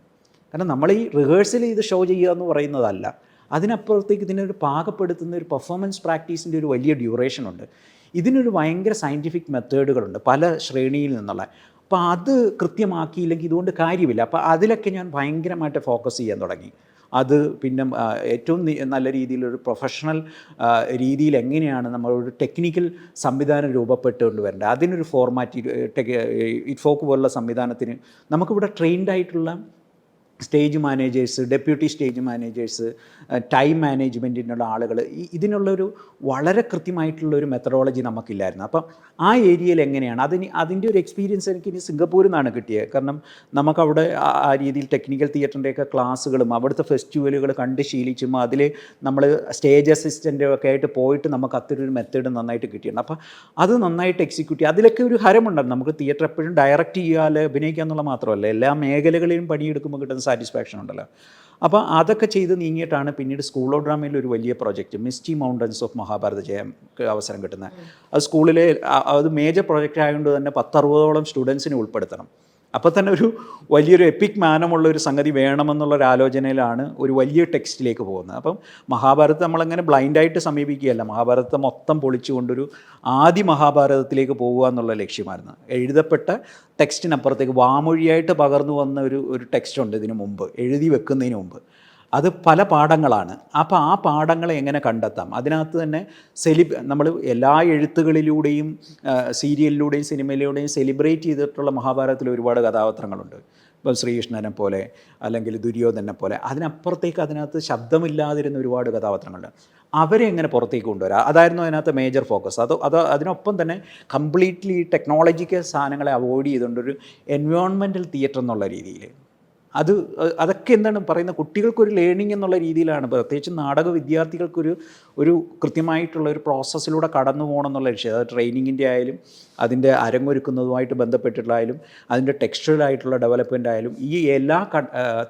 കാരണം നമ്മൾ ഈ റിഹേഴ്സൽ ചെയ്ത് ഷോ ചെയ്യുക എന്ന് പറയുന്നതല്ല, അതിനപ്പുറത്തേക്ക് ഇതിനൊരു പാകപ്പെടുത്തുന്ന ഒരു പെർഫോമൻസ് പ്രാക്ടീസിൻ്റെ ഒരു വലിയ ഡ്യൂറേഷനുണ്ട്. ഇതിനൊരു ഭയങ്കര സയൻറ്റിഫിക് മെത്തേഡുകളുണ്ട് പല ശ്രേണിയിൽ നിന്നുള്ള. അപ്പോൾ അത് കൃത്യമാക്കിയില്ലെങ്കിൽ ഇതുകൊണ്ട് കാര്യമില്ല. അപ്പോൾ അതിലൊക്കെ ഞാൻ ഭയങ്കരമായിട്ട് ഫോക്കസ് ചെയ്യാൻ തുടങ്ങി. അത് പിന്നെ ഏറ്റവും നല്ല രീതിയിലൊരു പ്രൊഫഷണൽ രീതിയിൽ എങ്ങനെയാണ് നമ്മളൊരു ടെക്നിക്കൽ സംവിധാനം രൂപപ്പെട്ടുകൊണ്ട് വരേണ്ടത്, അതിനൊരു ഫോർമാറ്റ് ഇറ്റ്ഫോക്ക് പോലുള്ള സംവിധാനത്തിന് നമുക്കിവിടെ ട്രെയിൻഡ് ആയിട്ടുള്ള stage managers, deputy stage managers, time മാനേജ്മെൻറ്റിനുള്ള ആളുകൾ, ഇതിനുള്ളൊരു വളരെ കൃത്യമായിട്ടുള്ളൊരു മെത്തഡോളജി നമുക്കില്ലായിരുന്നു. അപ്പം ആ ഏരിയയിൽ എങ്ങനെയാണ് അതിൻ്റെ ഒരു എക്സ്പീരിയൻസ് എനിക്ക് ഇനി സിംഗപ്പൂരിൽ നിന്നാണ് കിട്ടിയത്. കാരണം നമുക്കവിടെ ആ രീതിയിൽ ടെക്നിക്കൽ തിയേറ്ററിൻ്റെയൊക്കെ ക്ലാസ്സുകളും അവിടുത്തെ ഫെസ്റ്റിവലുകൾ കണ്ട് ശീലിച്ചും അതിൽ നമ്മൾ സ്റ്റേജ് അസിസ്റ്റൻ്റ് ഒക്കെ ആയിട്ട് പോയിട്ട് നമുക്ക് അത്തരൊരു മെത്തേഡ് നന്നായിട്ട് കിട്ടിയിട്ടുണ്ട്. അപ്പം അത് നന്നായിട്ട് എക്സിക്യൂട്ട് ചെയ്യുക, അതിലൊക്കെ ഒരു ഹരമുണ്ടായിരുന്നു. നമുക്ക് തിയേറ്റർ എപ്പോഴും ഡയറക്റ്റ് ചെയ്യാതെ അഭിനയിക്കുക എന്നുള്ള മാത്രമല്ല, എല്ലാ മേഖലകളിലും പണിയെടുക്കുമ്പോൾ കിട്ടുന്ന സാറ്റിസ്ഫാക്ഷൻ ഉണ്ടല്ലോ. അപ്പോൾ അതൊക്കെ ചെയ്ത് നീങ്ങിയിട്ടാണ് പിന്നീട് സ്കൂൾ ഓഫ് ഡ്രാമയിൽ ഒരു വലിയ project misty mountains of Mahabharata ചെയ്യാൻ അവസരം കിട്ടുന്നത്. അത് സ്കൂളിലെ അത് മേജർ പ്രോജക്റ്റ് ആയതുകൊണ്ട് തന്നെ 10-60ഓളം സ്റ്റുഡൻസിനെ ഉൾപ്പെടുത്തണം. അപ്പോൾ തന്നെ ഒരു വലിയൊരു എപ്പിക് മാനമുള്ള ഒരു സംഗതി വേണമെന്നുള്ളൊരു ആലോചനയിലാണ് ഒരു വലിയ ടെക്സ്റ്റിലേക്ക് പോകുന്നത്. അപ്പം മഹാഭാരതത്തെ നമ്മളങ്ങനെ ബ്ലൈൻഡായിട്ട് സമീപിക്കുകയല്ല, മഹാഭാരതത്തെ മൊത്തം പൊളിച്ചുകൊണ്ടൊരു ആദ്യ മഹാഭാരതത്തിലേക്ക് പോകുക എന്നുള്ള ലക്ഷ്യമായിരുന്നു. എഴുതപ്പെട്ട ടെക്സ്റ്റിനപ്പുറത്തേക്ക് വാമൊഴിയായിട്ട് പകർന്നു വന്ന ഒരു ടെക്സ്റ്റ് ഉണ്ട് ഇതിനു മുമ്പ്, എഴുതി വെക്കുന്നതിന് മുമ്പ്. അത് പല പാഠങ്ങളാണ്. അപ്പോൾ ആ പാഠങ്ങളെ എങ്ങനെ കണ്ടെത്താം, അതിനകത്ത് തന്നെ നമ്മൾ എല്ലാ എഴുത്തുകളിലൂടെയും സീരിയലിലൂടെയും സിനിമയിലൂടെയും സെലിബ്രേറ്റ് ചെയ്തിട്ടുള്ള മഹാഭാരതത്തിൽ ഒരുപാട് കഥാപാത്രങ്ങളുണ്ട്. ഇപ്പം ശ്രീകൃഷ്ണനെ പോലെ അല്ലെങ്കിൽ ദുര്യോധനെ പോലെ. അതിനപ്പുറത്തേക്ക് അതിനകത്ത് ശബ്ദമില്ലാതിരുന്ന ഒരുപാട് കഥാപാത്രങ്ങളുണ്ട്. അവരെ എങ്ങനെ പുറത്തേക്ക് കൊണ്ടുവരാം, അതായിരുന്നു അതിനകത്ത് മേജർ ഫോക്കസ്. അതിനൊപ്പം തന്നെ കംപ്ലീറ്റ്ലി ടെക്നോളജിക്കൽ സാധനങ്ങളെ അവോയ്ഡ് ചെയ്തുകൊണ്ടൊരു എൻവയോൺമെൻറ്റൽ തിയേറ്റർ എന്നുള്ള രീതിയിൽ അതൊക്കെ എന്താണ് പറയുന്ന കുട്ടികൾക്കൊരു ലേണിംഗ് എന്നുള്ള രീതിയിലാണ്, പ്രത്യേകിച്ച് നാടക വിദ്യാർത്ഥികൾക്കൊരു കൃത്യമായിട്ടുള്ള ഒരു പ്രോസസ്സിലൂടെ കടന്നു പോകണം എന്നുള്ള ലക്ഷ്യം. അത് ട്രെയിനിങ്ങിൻ്റെ ആയാലും അതിൻ്റെ അരങ്ങൊരുക്കുന്നതുമായിട്ട് ബന്ധപ്പെട്ടിട്ടുള്ളതായാലും അതിൻ്റെ ടെക്സ്റ്റൈലായിട്ടുള്ള ഡെവലപ്മെൻ്റ് ആയാലും ഈ എല്ലാ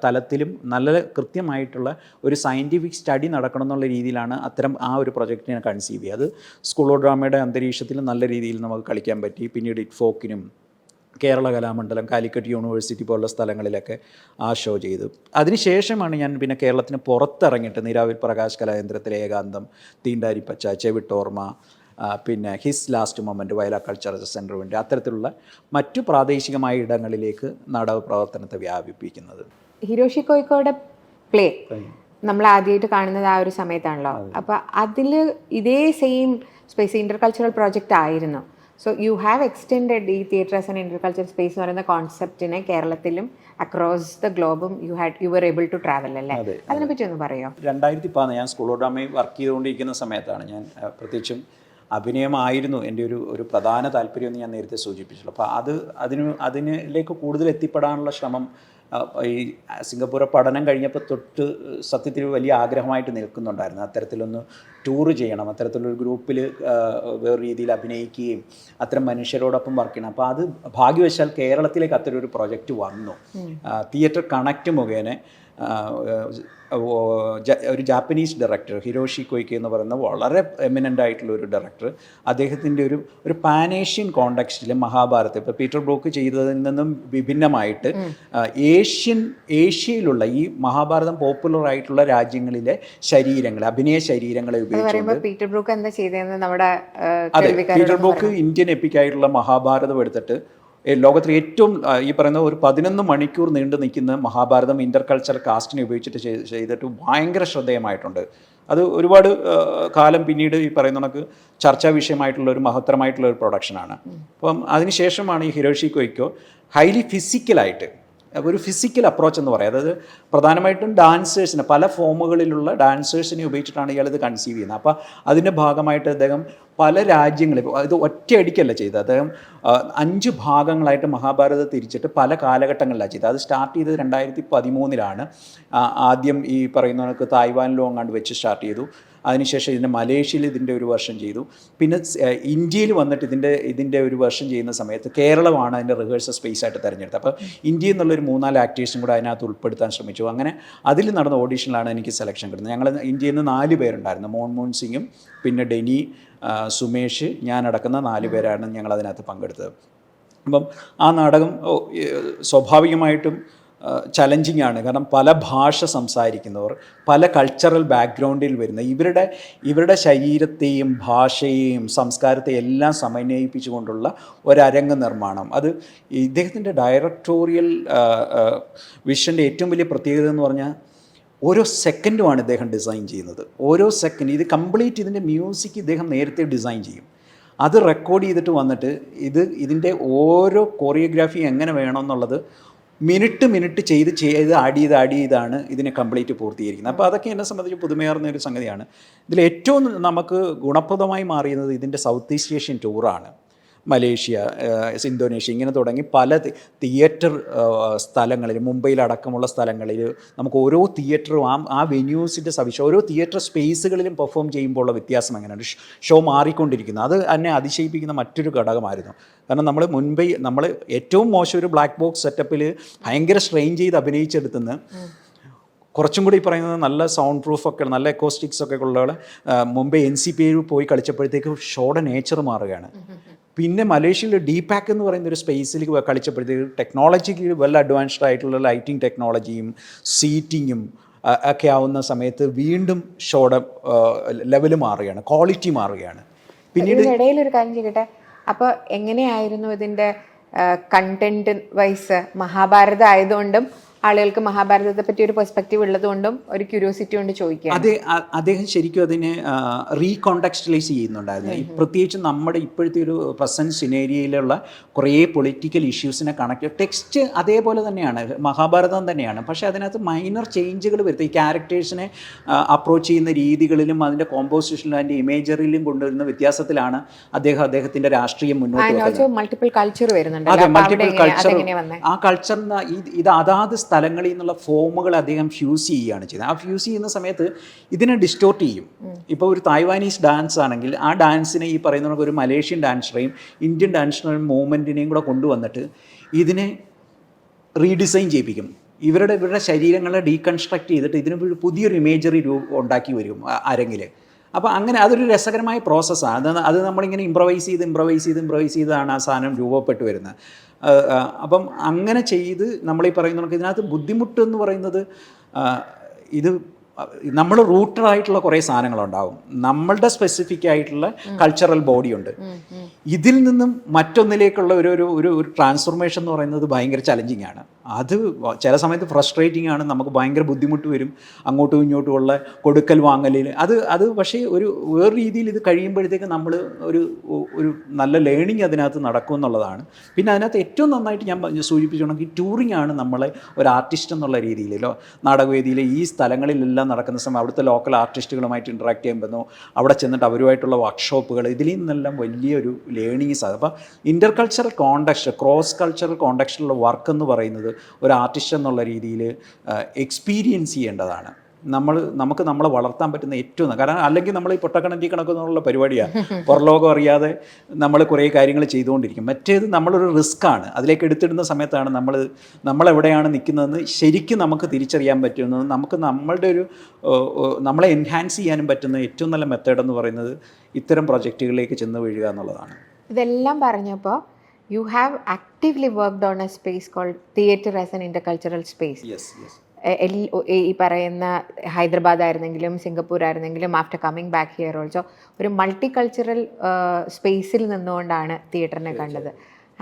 തലത്തിലും നല്ല കൃത്യമായിട്ടുള്ള ഒരു സയൻറ്റിഫിക് സ്റ്റഡി നടക്കണം എന്നുള്ള രീതിയിലാണ് അത്തരം ആ ഒരു പ്രൊജക്റ്റിനെ കൺസീവ് ചെയ്യുക. അത് സ്കൂൾ ഓഫ് ഡ്രാമയുടെ അന്തരീക്ഷത്തിൽ നല്ല രീതിയിൽ നമുക്ക് കളിക്കാൻ പറ്റി. പിന്നീട് ഇറ്റ്ഫോക്കിനും കേരള കലാമണ്ഡലം, കാലിക്കറ്റ് യൂണിവേഴ്സിറ്റി പോലുള്ള സ്ഥലങ്ങളിലൊക്കെ ആ ഷോ ചെയ്തു. അതിനുശേഷമാണ് ഞാൻ പിന്നെ കേരളത്തിന് പുറത്തിറങ്ങിയിട്ട് നീരാവിൽ പ്രകാശ് കലാകേന്ദ്രത്തിലെ ഏകാന്തം, തീണ്ടാരിപ്പച്ച, ചെവിട്ടോർമ, പിന്നെ his last moment, Vayalar cultural centre വേണ്ടി അത്തരത്തിലുള്ള മറ്റു പ്രാദേശികമായ ഇടങ്ങളിലേക്ക് നാടക പ്രവർത്തനത്തെ വ്യാപിപ്പിക്കുന്നത്. ഹിരോഷി കോയിക്കോയുടെ പ്ലേ നമ്മൾ ആദ്യമായിട്ട് കാണുന്നത് ആ ഒരു സമയത്താണല്ലോ. അപ്പോൾ അതിൽ ഇതേ same space intercultural project ആയിരുന്നു. സോ യു ഹാവ് എക്സ്റ്റെൻഡഡ് ഈ theatre as an intercultural space എന്ന് പറയുന്ന കോൺസെപ്റ്റിനെ കേരളത്തിലും അക്രോസ് ദ ഗ്ലോബും you were able to travel അല്ലേ? അതിനെപ്പറ്റി ഒന്ന് പറയുമോ? 2010 ഞാൻ സ്കൂൾ ഓഫ് ഡ്രാമയിൽ വർക്ക് ചെയ്തുകൊണ്ടിരിക്കുന്ന സമയത്താണ് ഞാൻ പ്രത്യേകിച്ചും അഭിനയമായിരുന്നു എൻ്റെ ഒരു പ്രധാന താല്പര്യം എന്ന് ഞാൻ നേരത്തെ സൂചിപ്പിച്ചുള്ളൂ. അപ്പോൾ അതിലേക്ക് കൂടുതൽ എത്തിപ്പെടാനുള്ള ശ്രമം ഈ സിംഗപ്പൂർ പഠനം കഴിഞ്ഞപ്പോൾ തൊട്ട് സത്യത്തിൽ വലിയ ആഗ്രഹമായിട്ട് നിൽക്കുന്നുണ്ടായിരുന്നു. അത്തരത്തിലൊന്ന് ടൂറ് ചെയ്യണം, അത്തരത്തിലൊരു ഗ്രൂപ്പിൽ വേറെ രീതിയിൽ അഭിനയിക്കുകയും അത്തരം മനുഷ്യരോടൊപ്പം വർക്ക് ചെയ്യണം. അപ്പോൾ അത് ഭാഗ്യവശാൽ കേരളത്തിലേക്ക് അത്തരം ഒരു പ്രൊജക്റ്റ് വന്നു. തിയേറ്റർ കണക്റ്റ് മുഖേന ഒരു ജാപ്പനീസ് ഡയറക്ടർ ഹിരോഷി കൊയ്ക്കെ എന്ന് പറയുന്ന വളരെ എമിനൻ്റ് ആയിട്ടുള്ള ഒരു ഡയറക്ടർ, അദ്ദേഹത്തിൻ്റെ ഒരു പാനേഷ്യൻ കോണ്ടെക്സ്റ്റിൽ മഹാഭാരതം ഇപ്പോൾ പീറ്റർ ബ്രൂക്ക് ചെയ്തതിൽ നിന്നും വിഭിന്നമായിട്ട് ഏഷ്യയിലുള്ള ഈ മഹാഭാരതം പോപ്പുലർ ആയിട്ടുള്ള രാജ്യങ്ങളിലെ ശരീരങ്ങൾ, അഭിനയ ശരീരങ്ങളെ ഉപയോഗിച്ചുകൊണ്ട് പീറ്റർ ബ്രൂക്ക് എന്താ ചെയ്തതെന്ന് നമ്മുടെ പീറ്റർ ബ്രൂക്ക് ഇന്ത്യൻ എപ്പിക്കായിട്ടുള്ള മഹാഭാരതം എടുത്തിട്ട് ലോകത്തിലെ ഏറ്റവും ഈ പറയുന്ന ഒരു 11 മണിക്കൂർ നീണ്ടു നിൽക്കുന്ന മഹാഭാരതം ഇൻ്റർ കൾച്ചറൽ കാസ്റ്റിനെ ഉപയോഗിച്ചിട്ട് ചെയ്തിട്ട് ഭയങ്കര ശ്രദ്ധേയമായിട്ടുണ്ട്. അത് ഒരുപാട് കാലം പിന്നീട് ഈ പറയുന്ന കണക്ക് ചർച്ചാ വിഷയമായിട്ടുള്ള ഒരു മഹത്തരമായിട്ടുള്ള ഒരു പ്രൊഡക്ഷനാണ്. അപ്പം അതിനുശേഷമാണ് ഈ ഹിരോഷി കൊയ്ക്കോ ഹൈലി ഫിസിക്കലായിട്ട് ഒരു ഫിസിക്കൽ അപ്രോച്ച് എന്ന് പറയാം. അതായത് പ്രധാനമായിട്ടും ഡാൻസേഴ്സിനെ, പല ഫോമുകളിലുള്ള ഡാൻസേഴ്സിനെ ഉപയോഗിച്ചിട്ടാണ് ഇയാളിത് കൺസീവ് ചെയ്യുന്നത്. അപ്പോൾ അതിൻ്റെ ഭാഗമായിട്ട് അദ്ദേഹം പല രാജ്യങ്ങളിൽ, ഇത് ഒറ്റയടിക്കല്ല ചെയ്തത്, അദ്ദേഹം 5 ഭാഗങ്ങളായിട്ട് മഹാഭാരതം തിരിച്ചിട്ട് പല കാലഘട്ടങ്ങളിലാണ് ചെയ്തത്. അത് സ്റ്റാർട്ട് ചെയ്തത് 2013 ആദ്യം ഈ പറയുന്ന കണക്ക് തായ്വാനിലും അങ്ങാണ്ട് വെച്ച് സ്റ്റാർട്ട് ചെയ്തു. അതിനുശേഷം ഇതിൻ്റെ മലേഷ്യയിൽ ഇതിൻ്റെ ഒരു വർഷം ചെയ്തു. പിന്നെ ഇന്ത്യയിൽ വന്നിട്ട് ഇതിൻ്റെ ഒരു വർഷം ചെയ്യുന്ന സമയത്ത് കേരളമാണ് അതിൻ്റെ റിഹേഴ്സൽ സ്പേസ് ആയിട്ട് തിരഞ്ഞെടുത്തത്. അപ്പോൾ ഇന്ത്യയിൽ നിന്നുള്ളൊരു 3-4 ആക്ടേഴ്സും കൂടെ അതിനകത്ത് ഉൾപ്പെടുത്താൻ ശ്രമിച്ചു. അങ്ങനെ അതിൽ നടന്ന ഓഡീഷനിലാണ് എനിക്ക് സെലക്ഷൻ കിട്ടുന്നത്. ഞങ്ങൾ ഇന്ത്യയിൽ നിന്ന് 4 പേരുണ്ടായിരുന്നു. മോൻമോഹൻ സിംഗും പിന്നെ ഡെനി, സുമേഷ്, ഞാനടക്കുന്ന 4 പേരാണ് ഞങ്ങളതിനകത്ത് പങ്കെടുത്തത്. അപ്പം ആ നാടകം സ്വാഭാവികമായിട്ടും ചലഞ്ചിങ് ആണ്. കാരണം പല ഭാഷ സംസാരിക്കുന്നവർ, പല കൾച്ചറൽ ബാക്ക്ഗ്രൗണ്ടിൽ വരുന്ന ഇവരുടെ ശരീരത്തെയും ഭാഷയെയും സംസ്കാരത്തെയും എല്ലാം സമന്വയിപ്പിച്ചുകൊണ്ടുള്ള ഒരരങ്ങ് നിർമ്മാണം. അത് ഇദ്ദേഹത്തിൻ്റെ ഡയറക്ടോറിയൽ വിഷൻ്റെ ഏറ്റവും വലിയ പ്രത്യേകത എന്ന് പറഞ്ഞാൽ ഓരോ സെക്കൻഡുമാണ് ഇദ്ദേഹം ഡിസൈൻ ചെയ്യുന്നത്. ഓരോ സെക്കൻഡ് ഇത് കംപ്ലീറ്റ് ഇതിൻ്റെ മ്യൂസിക് ഇദ്ദേഹം നേരത്തെ ഡിസൈൻ ചെയ്യും. അത് റെക്കോർഡ് ചെയ്തിട്ട് വന്നിട്ട് ഇതിൻ്റെ ഓരോ കൊറിയോഗ്രാഫി എങ്ങനെ വേണമെന്നുള്ളത് മിനിറ്റ് ചെയ്ത് ആഡ് ചെയ്താണ് ഇതിനെ കംപ്ലീറ്റ് പൂർത്തീകരിക്കുന്നത്. അപ്പോൾ അതൊക്കെ എന്നെ സംബന്ധിച്ച് പുതുമയാർന്ന ഒരു സംഗതിയാണ്. ഇതിലേറ്റവും നമുക്ക് ഗുണപ്രദമായി മാറിയത് ഇതിൻ്റെ സൗത്ത് ഈസ്റ്റ് ഏഷ്യൻ ടൂറാണ്. മലേഷ്യ, ഇന്തോനേഷ്യ, ഇങ്ങനെ തുടങ്ങി പല തിയേറ്റർ സ്ഥലങ്ങളിൽ, മുംബൈയിലടക്കമുള്ള സ്ഥലങ്ങളിൽ നമുക്ക് ഓരോ തിയേറ്ററും ആ വെന്യൂസിൻ്റെ ഓരോ തിയേറ്റർ സ്പേസുകളിലും പെർഫോം ചെയ്യുമ്പോൾ ഉള്ള വ്യത്യാസം എങ്ങനെയാണ്, ഷോ മാറിക്കൊണ്ടിരിക്കുന്നത്. അത് എന്നെ അതിശയിപ്പിക്കുന്ന മറ്റൊരു ഘടകമായിരുന്നു. കാരണം നമ്മൾ ഏറ്റവും മോശം ഒരു ബ്ലാക്ക് ബോക്സ് സെറ്റപ്പിൽ ഭയങ്കര സ്ട്രെയിൻ ചെയ്ത് അഭിനയിച്ചെടുത്തുനിന്ന് കുറച്ചും കൂടി പറയുന്നത് നല്ല സൗണ്ട് പ്രൂഫൊക്കെ, നല്ല എക്കോസ്റ്റിക്സ് ഒക്കെ ഉള്ള മുംബൈ NCPA പോയി കളിച്ചപ്പോഴത്തേക്ക് ഷോയുടെ നേച്ചർ മാറുകയാണ്. പിന്നെ മലേഷ്യയിൽ DPAC എന്ന് പറയുന്ന ഒരു സ്പേസിൽ കളിച്ചപ്പോഴത്തേക്ക് ടെക്നോളജിക്ക് വെൽ അഡ്വാൻസ്ഡ് ആയിട്ടുള്ള ലൈറ്റിംഗ് ടെക്നോളജിയും സീറ്റിങ്ങും ഒക്കെ ആവുന്ന സമയത്ത് വീണ്ടും ഷോയുടെ ലെവൽ മാറുകയാണ്, ക്വാളിറ്റി മാറുകയാണ്. പിന്നീട് ഇടയിലൊരു കാര്യം ചെയ്യട്ടെ, അപ്പോൾ എങ്ങനെയായിരുന്നു ഇതിൻ്റെ കണ്ടന്റ് വൈസ്? മഹാഭാരതം ആയതുകൊണ്ടും ആളുകൾക്ക് മഹാഭാരതത്തെ പറ്റി ഒരു പെർസ്പെക്റ്റീവ് ഉള്ളതുകൊണ്ടും ഒരു ക്യൂരിയോസിറ്റി കൊണ്ട് ചോദിക്കുക. അദ്ദേഹം ശരിക്കും അതിനെ റീകോണ്ടെക്സ്റ്റലൈസ് ചെയ്യുന്നുണ്ടായിരുന്നു. പ്രത്യേകിച്ച് നമ്മുടെ ഇപ്പോഴത്തെ ഒരു പ്രസന്റ് സിനേരിയയിലുള്ള കുറേ പൊളിറ്റിക്കൽ ഇഷ്യൂസിനെ കണക്ട്, ടെക്സ്റ്റ് അതേപോലെ തന്നെയാണ്, മഹാഭാരതം തന്നെയാണ്, പക്ഷേ അതിനകത്ത് മൈനർ ചേഞ്ചുകൾ വരുത്തി ഈ ക്യാരക്ടേഴ്സിനെ അപ്രോച്ച് ചെയ്യുന്ന രീതികളിലും അതിൻ്റെ കോമ്പോസിഷനിലും അതിൻ്റെ ഇമേജറിയിലും കൊണ്ടുവരുന്ന വ്യത്യാസത്തിലാണ് അദ്ദേഹത്തിൻ്റെ രാഷ്ട്രീയം മുന്നോട്ട് മൾട്ടിപ്പിൾ കൾച്ചർ വരുന്നുണ്ട്. അതെ, മൾട്ടിപ്പിൾ കൾച്ചർ. ആ കൾച്ചറിന് ഇത് അതാത് സ്ഥലങ്ങളിൽ നിന്നുള്ള ഫോമുകൾ അദ്ദേഹം ഫ്യൂസ് ചെയ്യുകയാണ് ചെയ്യുന്നത്. ആ ഫ്യൂസ് ചെയ്യുന്ന സമയത്ത് ഇതിനെ ഡിസ്റ്റോർട്ട് ചെയ്യും. ഇപ്പോൾ ഒരു തായ്വാനീസ് ഡാൻസ് ആണെങ്കിൽ ആ ഡാൻസിനെ ഈ പറയുന്ന ഒരു മലേഷ്യൻ ഡാൻസറേയും ഇന്ത്യൻ ഡാൻസറേയും മൂവ്മെൻറ്റിനെയും കൂടെ കൊണ്ടുവന്നിട്ട് ഇതിനെ റീഡിസൈൻ ചെയ്യിപ്പിക്കും. ഇവരുടെ ശരീരങ്ങളെ ഡീകൺസ്ട്രക്ട് ചെയ്തിട്ട് ഇതിന് പുതിയൊരു ഇമേജറി ഉണ്ടാക്കി വരും അരങ്ങിൽ. അപ്പോൾ അങ്ങനെ അതൊരു രസകരമായ പ്രോസസ്സാണ്. അത് നമ്മളിങ്ങനെ ഇമ്പ്രവൈസ് ചെയ്താണ് ആ സാധനം രൂപപ്പെട്ട് വരുന്നത്. അപ്പം അങ്ങനെ ചെയ്ത് നമ്മളീ പറയുന്ന ഇതിനകത്ത് ബുദ്ധിമുട്ട് എന്ന് പറയുന്നത് ഇത് നമ്മൾ റൂട്ടഡായിട്ടുള്ള കുറേ സാധനങ്ങളുണ്ടാവും. നമ്മളുടെ സ്പെസിഫിക് ആയിട്ടുള്ള കൾച്ചറൽ ബോഡിയുണ്ട്. ഇതിൽ നിന്നും മറ്റൊന്നിലേക്കുള്ള ഒരു ട്രാൻസ്ഫോർമേഷൻ എന്ന് പറയുന്നത് ഭയങ്കര ചലഞ്ചിങ് ആണ്. അത് ചില സമയത്ത് ഫ്രസ്ട്രേറ്റിംഗ് ആണ്. നമുക്ക് ഭയങ്കര ബുദ്ധിമുട്ട് വരും അങ്ങോട്ടും ഇങ്ങോട്ടുമുള്ള കൊടുക്കൽ വാങ്ങലിൽ. അത് പക്ഷേ വേറെ രീതിയിൽ ഇത് കഴിയുമ്പോഴത്തേക്ക് നമ്മൾ ഒരു നല്ല ലേണിംഗ് അതിനകത്ത് നടക്കും എന്നുള്ളതാണ്. പിന്നെ അതിനകത്ത് ഏറ്റവും നന്നായിട്ട് ഞാൻ സൂചിപ്പിച്ചുകൊണ്ടെങ്കിൽ ടൂറിംഗ് ആണ് നമ്മളെ ഒരു ആർട്ടിസ്റ്റ് എന്നുള്ള രീതിയിലോ നാടകവേദിയിലെ ഈ സ്ഥലങ്ങളിലെല്ലാം നടക്കുന്ന സമയം അവിടുത്തെ ലോക്കൽ ആർട്ടിസ്റ്റുകളുമായിട്ട് ഇൻട്രാക്ട് ചെയ്യുമ്പോൾ അവിടെ ചെന്നിട്ട് അവരുമായിട്ടുള്ള വർക്ക്ഷോപ്പുകൾ ഇതിൽ നിന്നെല്ലാം വലിയൊരു ലേണിങ്സ് ആണ്. അപ്പോൾ intercultural context, cross cultural കോണ്ടെക്സ്റ്റിലുള്ള വർക്ക് എന്ന് പറയുന്നത് ഒരു ആർട്ടിസ്റ്റ് എന്നുള്ള രീതിയിൽ എക്സ്പീരിയൻസ് ചെയ്യേണ്ടതാണ്. നമുക്ക് നമ്മളെ വളർത്താൻ പറ്റുന്ന ഏറ്റവും, കാരണം അല്ലെങ്കിൽ നമ്മൾ ഈ പൊട്ടക്കണറ്റി കണക്കെന്നുള്ള പരിപാടിയാണ്. പുറലോകം അറിയാതെ നമ്മൾ കുറേ കാര്യങ്ങൾ ചെയ്തുകൊണ്ടിരിക്കും. മറ്റേത് നമ്മളൊരു റിസ്ക്കാണ്. അതിലേക്ക് എടുത്തിടുന്ന സമയത്താണ് നമ്മളെവിടെയാണ് നിൽക്കുന്നതെന്ന് ശരിക്കും നമുക്ക് തിരിച്ചറിയാൻ പറ്റുന്നത്. നമുക്ക് നമ്മളെ എൻഹാൻസ് ചെയ്യാനും പറ്റുന്ന ഏറ്റവും നല്ല മെത്തേഡ് എന്ന് പറയുന്നത് ഇത്തരം പ്രൊജക്റ്റുകളിലേക്ക് ചെന്ന് വീഴുക എന്നുള്ളതാണ്. ഇതെല്ലാം പറഞ്ഞപ്പോൾ you have actively worked on a space called theatre as an intercultural space. Yes. ഈ പറയുന്ന ഹൈദരാബാദ് ആയിരുന്നെങ്കിലും സിംഗപ്പൂർ ആയിരുന്നെങ്കിലും after coming back here also ഒരു മൾട്ടി കൾച്ചറൽ സ്പേസിൽ നിന്നുകൊണ്ടാണ് തിയേറ്ററിനെ കണ്ടത്.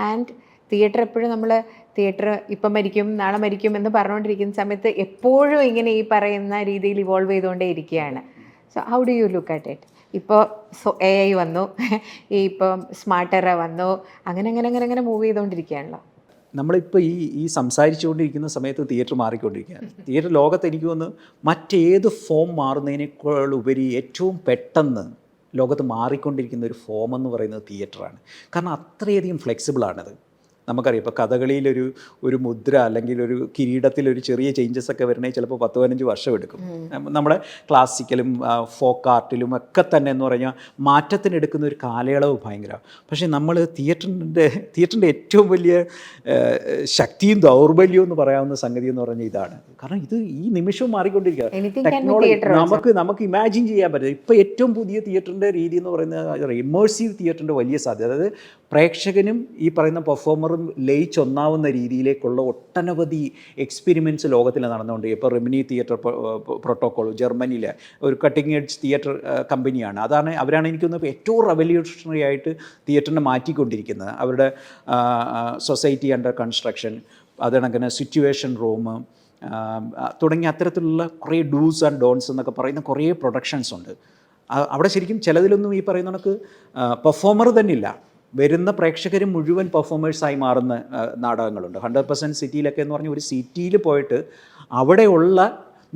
ആൻഡ് തിയേറ്റർ എപ്പോഴും നമ്മൾ തിയേറ്റർ ഇപ്പം മരിക്കും നാളെ മരിക്കും എന്ന് പറഞ്ഞുകൊണ്ടിരിക്കുന്ന സമയത്ത് എപ്പോഴും ഇങ്ങനെ ഈ പറയുന്ന രീതിയിൽ ഇവോൾവ് ചെയ്തുകൊണ്ടേ ഇരിക്കുകയാണ്. So how do you look at it? ഇപ്പോൾ AI വന്നു, ഇപ്പം സ്മാർട്ട് എറ വന്നു, അങ്ങനെ മൂവ് ചെയ്തുകൊണ്ടിരിക്കുകയാണല്ലോ. നമ്മളിപ്പോൾ ഈ സംസാരിച്ചുകൊണ്ടിരിക്കുന്ന സമയത്ത് തിയേറ്റർ മാറിക്കൊണ്ടിരിക്കുകയാണ്. തിയേറ്റർ ലോകത്ത് എനിക്ക് തോന്നുന്നു മറ്റേത് ഫോം മാറുന്നതിനേക്കാളുപരി ഏറ്റവും പെട്ടെന്ന് ലോകത്ത് മാറിക്കൊണ്ടിരിക്കുന്ന ഒരു ഫോം എന്ന് പറയുന്നത് തിയേറ്ററാണ്. കാരണം അത്രയധികം ഫ്ലെക്സിബിളാണത്. നമുക്കറിയാം ഇപ്പോൾ കഥകളിയിലൊരു മുദ്ര അല്ലെങ്കിൽ ഒരു കിരീടത്തിലൊരു ചെറിയ ചേഞ്ചസ് ഒക്കെ വരണമെങ്കിൽ ചിലപ്പോൾ 10-15 വർഷം എടുക്കും. നമ്മുടെ ക്ലാസിക്കലും ഫോക്ക് ആർട്ടിലും ഒക്കെ തന്നെ എന്ന് പറഞ്ഞാൽ മാറ്റത്തിനെടുക്കുന്ന ഒരു കാലയളവ് ഭയങ്കര. പക്ഷേ നമ്മൾ തിയേറ്ററിൻ്റെ ഏറ്റവും വലിയ ശക്തിയും ദൗർബല്യവും എന്ന് പറയാവുന്ന സംഗതി എന്ന് പറഞ്ഞാൽ ഇതാണ്. കാരണം ഇത് ഈ നിമിഷവും മാറിക്കൊണ്ടിരിക്കുക. ടെക്നോളജി നമുക്ക് ഇമാജിൻ ചെയ്യാൻ പറ്റില്ല. ഇപ്പോൾ ഏറ്റവും പുതിയ തിയേറ്ററിൻ്റെ രീതി എന്ന് പറയുന്നത് ഇമേഴ്സീവ് തിയേറ്ററിൻ്റെ വലിയ സാധ്യത. അതായത് പ്രേക്ഷകനും ഈ പറയുന്ന പെർഫോമറും ലയിച്ചൊന്നാവുന്ന രീതിയിലേക്കുള്ള ഒട്ടനവധി എക്സ്പെരിമെൻറ്റ്സ് ലോകത്തിൽ നടന്നുകൊണ്ട്. ഇപ്പോൾ റെമിനി തിയേറ്റർ പ്രോട്ടോക്കോൾ ജർമ്മനിയിലെ ഒരു കട്ടിംഗ് എഡ്ജ് തിയേറ്റർ കമ്പനിയാണ്. അവരാണ് എനിക്കൊന്ന് ഏറ്റവും റെവല്യൂഷണറി ആയിട്ട് തിയേറ്ററിനെ മാറ്റിക്കൊണ്ടിരിക്കുന്നത്. അവരുടെ സൊസൈറ്റി അണ്ടർ കൺസ്ട്രക്ഷൻ, അതിനങ്ങനെ സിറ്റുവേഷൻ റൂം തുടങ്ങിയ അത്തരത്തിലുള്ള കുറേ ഡൂസ് ആൻഡ് ഡോൺസ് എന്നൊക്കെ പറയുന്ന കുറേ പ്രൊഡക്ഷൻസ് ഉണ്ട്. അവിടെ ശരിക്കും ചിലതിലൊന്നും ഈ പറയുന്ന കണക്ക് പെർഫോമർ തന്നെ ഇല്ല, വരുന്ന പ്രേക്ഷകർ മുഴുവൻ പെർഫോമേഴ്സായി മാറുന്ന നാടകങ്ങളുണ്ട്. 100% സിറ്റിയിലൊക്കെ എന്ന് പറഞ്ഞാൽ ഒരു സിറ്റിയിൽ പോയിട്ട് അവിടെയുള്ള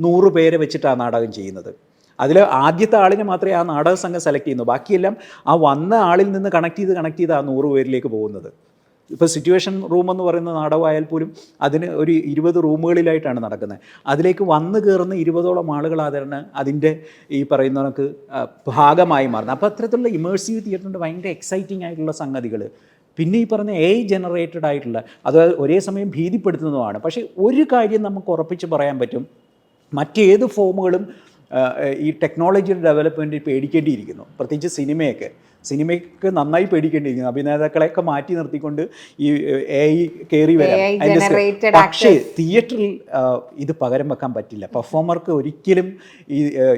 100 പേരെ വെച്ചിട്ടാണ് നാടകം ചെയ്യുന്നത്. അതിൽ ആദ്യത്തെ ആളിനെ മാത്രമേ ആ നാടക സംഘം സെലക്ട് ചെയ്യുന്നു. ബാക്കിയെല്ലാം ആ വന്ന ആളിൽ നിന്ന് കണക്ട് ചെയ്ത് ആ 100 പേരിലേക്ക് പോകുന്നത്. ഇപ്പോൾ സിറ്റുവേഷൻ റൂം എന്ന് പറയുന്ന നാടകമായാൽ പോലും അതിന് ഒരു 20 റൂമുകളിലായിട്ടാണ് നടക്കുന്നത്. അതിലേക്ക് വന്നു കയറുന്ന 20ഓളം ആളുകളാണ് അതിൻ്റെ ഈ പറയുന്ന കണക്ക് ഭാഗമായി മാറുന്നത്. അപ്പോൾ അത്തരത്തിലുള്ള ഇമേഴ്സീവ് തിയേറ്ററിൻ്റെ ഭയങ്കര എക്സൈറ്റിംഗ് ആയിട്ടുള്ള സംഗതികൾ. പിന്നെ ഈ പറഞ്ഞ AI ജനറേറ്റഡ് ആയിട്ടുള്ള, അത് ഒരേ സമയം ഭീതിപ്പെടുത്തുന്നതുമാണ്. പക്ഷേ ഒരു കാര്യം നമുക്ക് ഉറപ്പിച്ച് പറയാൻ പറ്റും, മറ്റേത് ഫോമുകളും ഈ ടെക്നോളജിയുടെ ഡെവലപ്മെൻറ്റ് പേടിക്കേണ്ടിയിരിക്കുന്നു. പ്രത്യേകിച്ച് സിനിമയ്ക്ക് നന്നായി പേടിക്കേണ്ടിയിരിക്കുന്നു. അഭിനേതാക്കളെയൊക്കെ മാറ്റി നിർത്തിക്കൊണ്ട് ഈ AI കയറി വരാം. പക്ഷേ തിയേറ്ററിൽ ഇത് പകരം വെക്കാൻ പറ്റില്ല. പെർഫോമർക്ക് ഒരിക്കലും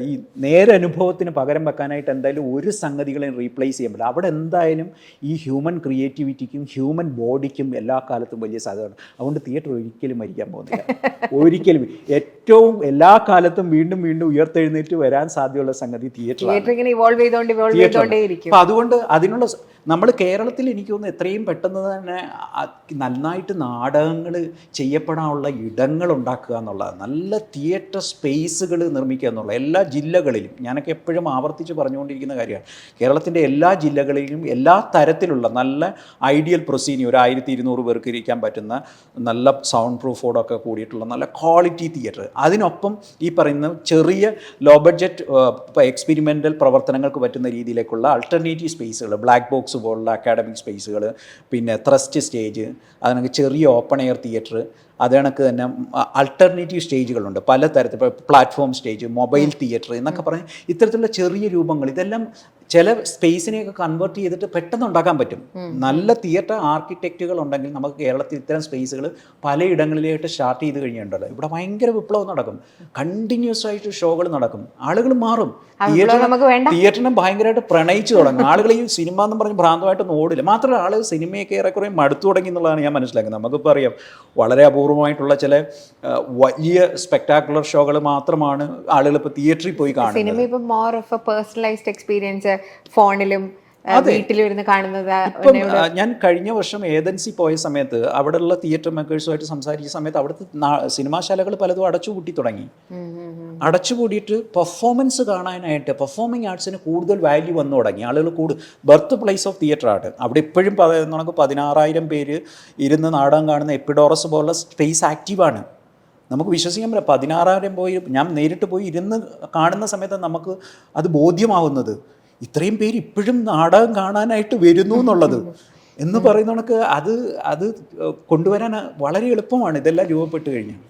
ഈ നേരനുഭവത്തിന് പകരം വെക്കാനായിട്ട് എന്തായാലും ഒരു സംഗതികളെയും റീപ്ലേസ് ചെയ്യാൻ പറ്റില്ല. അവിടെ എന്തായാലും ഈ ഹ്യൂമൻ ക്രിയേറ്റിവിറ്റിക്കും ഹ്യൂമൻ ബോഡിക്കും എല്ലാ കാലത്തും വലിയ സാധ്യതയാണ്. അതുകൊണ്ട് തിയേറ്റർ ഒരിക്കലും മരിക്കാൻ പോകുന്നില്ല. ഒരിക്കലും ഏറ്റവും എല്ലാ കാലത്തും വീണ്ടും ഉയർത്തെഴുന്നേറ്റ് വരാൻ സാധ്യതയുള്ള സംഗതി തിയേറ്റർ. ഇവോൾവ് ചെയ്തുകൊണ്ടേയിരിക്കും. അതുകൊണ്ട് അതിനുള്ള നമ്മൾ കേരളത്തിൽ എനിക്ക് തോന്നുന്നു എത്രയും പെട്ടെന്ന് തന്നെ നന്നായിട്ട് നാടകങ്ങൾ ചെയ്യപ്പെടാനുള്ള ഇടങ്ങൾ ഉണ്ടാക്കുക എന്നുള്ളത്, നല്ല തിയേറ്റർ സ്പേസുകൾ നിർമ്മിക്കുക എന്നുള്ളത് എല്ലാ ജില്ലകളിലും. ഞാനൊക്കെ എപ്പോഴും ആവർത്തിച്ച് പറഞ്ഞുകൊണ്ടിരിക്കുന്ന കാര്യമാണ്. കേരളത്തിൻ്റെ എല്ലാ ജില്ലകളിലും എല്ലാ തരത്തിലുള്ള നല്ല ഐഡിയൽ പ്രൊസീനി, ഒരു 1200 പേർക്ക് ഇരിക്കാൻ പറ്റുന്ന നല്ല സൗണ്ട് പ്രൂഫോടൊക്കെ കൂടിയിട്ടുള്ള നല്ല ക്വാളിറ്റി തിയേറ്റർ, അതിനൊപ്പം ഈ പറയുന്ന ചെറിയ ലോ ബഡ്ജറ്റ് എക്സ്പെരിമെൻ്റൽ പ്രവർത്തനങ്ങൾക്ക് പറ്റുന്ന രീതിയിലേക്കുള്ള ആൾട്ടർനേറ്റീവ് സ്പേസുകൾ, ബ്ലാക്ക് ബോക്സ് പോലുള്ള അക്കാഡമിക് സ്പേസുകൾ, പിന്നെ ത്രസ്റ്റ് സ്റ്റേജ്, അതിനൊക്കെ ചെറിയ ഓപ്പൺ എയർ തിയേറ്റർ, അത് കണക്ക് തന്നെ ആൾട്ടർനേറ്റീവ് സ്റ്റേജുകളുണ്ട് പലതരത്തിൽ, ഇപ്പോൾ പ്ലാറ്റ്ഫോം സ്റ്റേജ്, മൊബൈൽ തിയേറ്റർ എന്നൊക്കെ പറഞ്ഞ് ഇത്തരത്തിലുള്ള ചെറിയ രൂപങ്ങൾ, ഇതെല്ലാം ചില സ്പേസിനെയൊക്കെ കൺവേർട്ട് ചെയ്തിട്ട് പെട്ടെന്ന് ഉണ്ടാക്കാൻ പറ്റും. നല്ല തിയേറ്റർ ആർക്കിടെക്റ്റുകൾ ഉണ്ടെങ്കിൽ നമുക്ക് കേരളത്തിൽ ഇത്തരം സ്പേസുകൾ പലയിടങ്ങളിലായിട്ട് സ്റ്റാർട്ട് ചെയ്ത് കഴിഞ്ഞിട്ടുണ്ടല്ലോ. ഇവിടെ ഭയങ്കര വിപ്ലവം നടക്കും, കണ്ടിന്യൂസ് ആയിട്ട് ഷോകൾ നടക്കും, ആളുകൾ മാറും, തിയേറ്ററിനെ ഭയങ്കരമായിട്ട് പ്രണയിച്ചു തുടങ്ങും. ആളുകൾ ഈ സിനിമ എന്ന് പറഞ്ഞ് ഭ്രാന്തമായിട്ടൊന്നും ഓടില്ല. മാത്രമല്ല ആളുകൾ സിനിമയൊക്കെ ഏറെക്കുറെ മടുത്തു തുടങ്ങി എന്നുള്ളതാണ് ഞാൻ മനസ്സിലാക്കുന്നത്. നമുക്കിപ്പോൾ അറിയാം, വളരെ അപൂർവമായിട്ടുള്ള ചില വലിയ സ്പെക്ടാക്കുലർ ഷോകൾ മാത്രമാണ് ആളുകൾ ഇപ്പോൾ തിയേറ്ററിൽ പോയി കാണുന്നത്. സിനിമ ഇപ്പം more of A personalised experience ഫോണിലും വീട്ടിലിരുന്ന് കാണുന്നത്. ഇപ്പം ഞാൻ കഴിഞ്ഞ വർഷം ഏജൻസി പോയ സമയത്ത് അവിടെയുള്ള തിയേറ്റർ മേക്കേഴ്സുമായിട്ട് സംസാരിച്ച സമയത്ത് അവിടുത്തെ സിനിമാശാലകൾ പലതും അടച്ചുപൂട്ടി തുടങ്ങി. അടച്ചുപൂടിയിട്ട് പെർഫോമൻസ് കാണാനായിട്ട്, പെർഫോമിംഗ് ആർട്സിന് കൂടുതൽ വാല്യൂ വന്നു തുടങ്ങി. ആളുകൾ ബർത്ത് പ്ലേസ് ഓഫ് തിയേറ്റർ ആണ് അവിടെ. ഇപ്പോഴും നമുക്ക് 16,000 പേര് ഇരുന്ന് നാടകം കാണുന്ന എപ്പിഡോറസ് പോലുള്ള സ്പേസ് ആക്റ്റീവാണ്. നമുക്ക് വിശ്വസിക്കാൻ പറ്റില്ല. 16,000 പോയി ഞാൻ നേരിട്ട് പോയി ഇരുന്ന് കാണുന്ന സമയത്ത് നമുക്ക് അത് ബോധ്യമാവുന്നത് ഇത്രയും പേര് ഇപ്പോഴും നാടകം കാണാനായിട്ട് വരുന്നു എന്നുള്ളത് എന്ന് പറയുന്ന കണക്ക് അത് കൊണ്ടുവരാൻ വളരെ എളുപ്പമാണ് ഇതെല്ലാം രൂപപ്പെട്ട് കഴിഞ്ഞാൽ.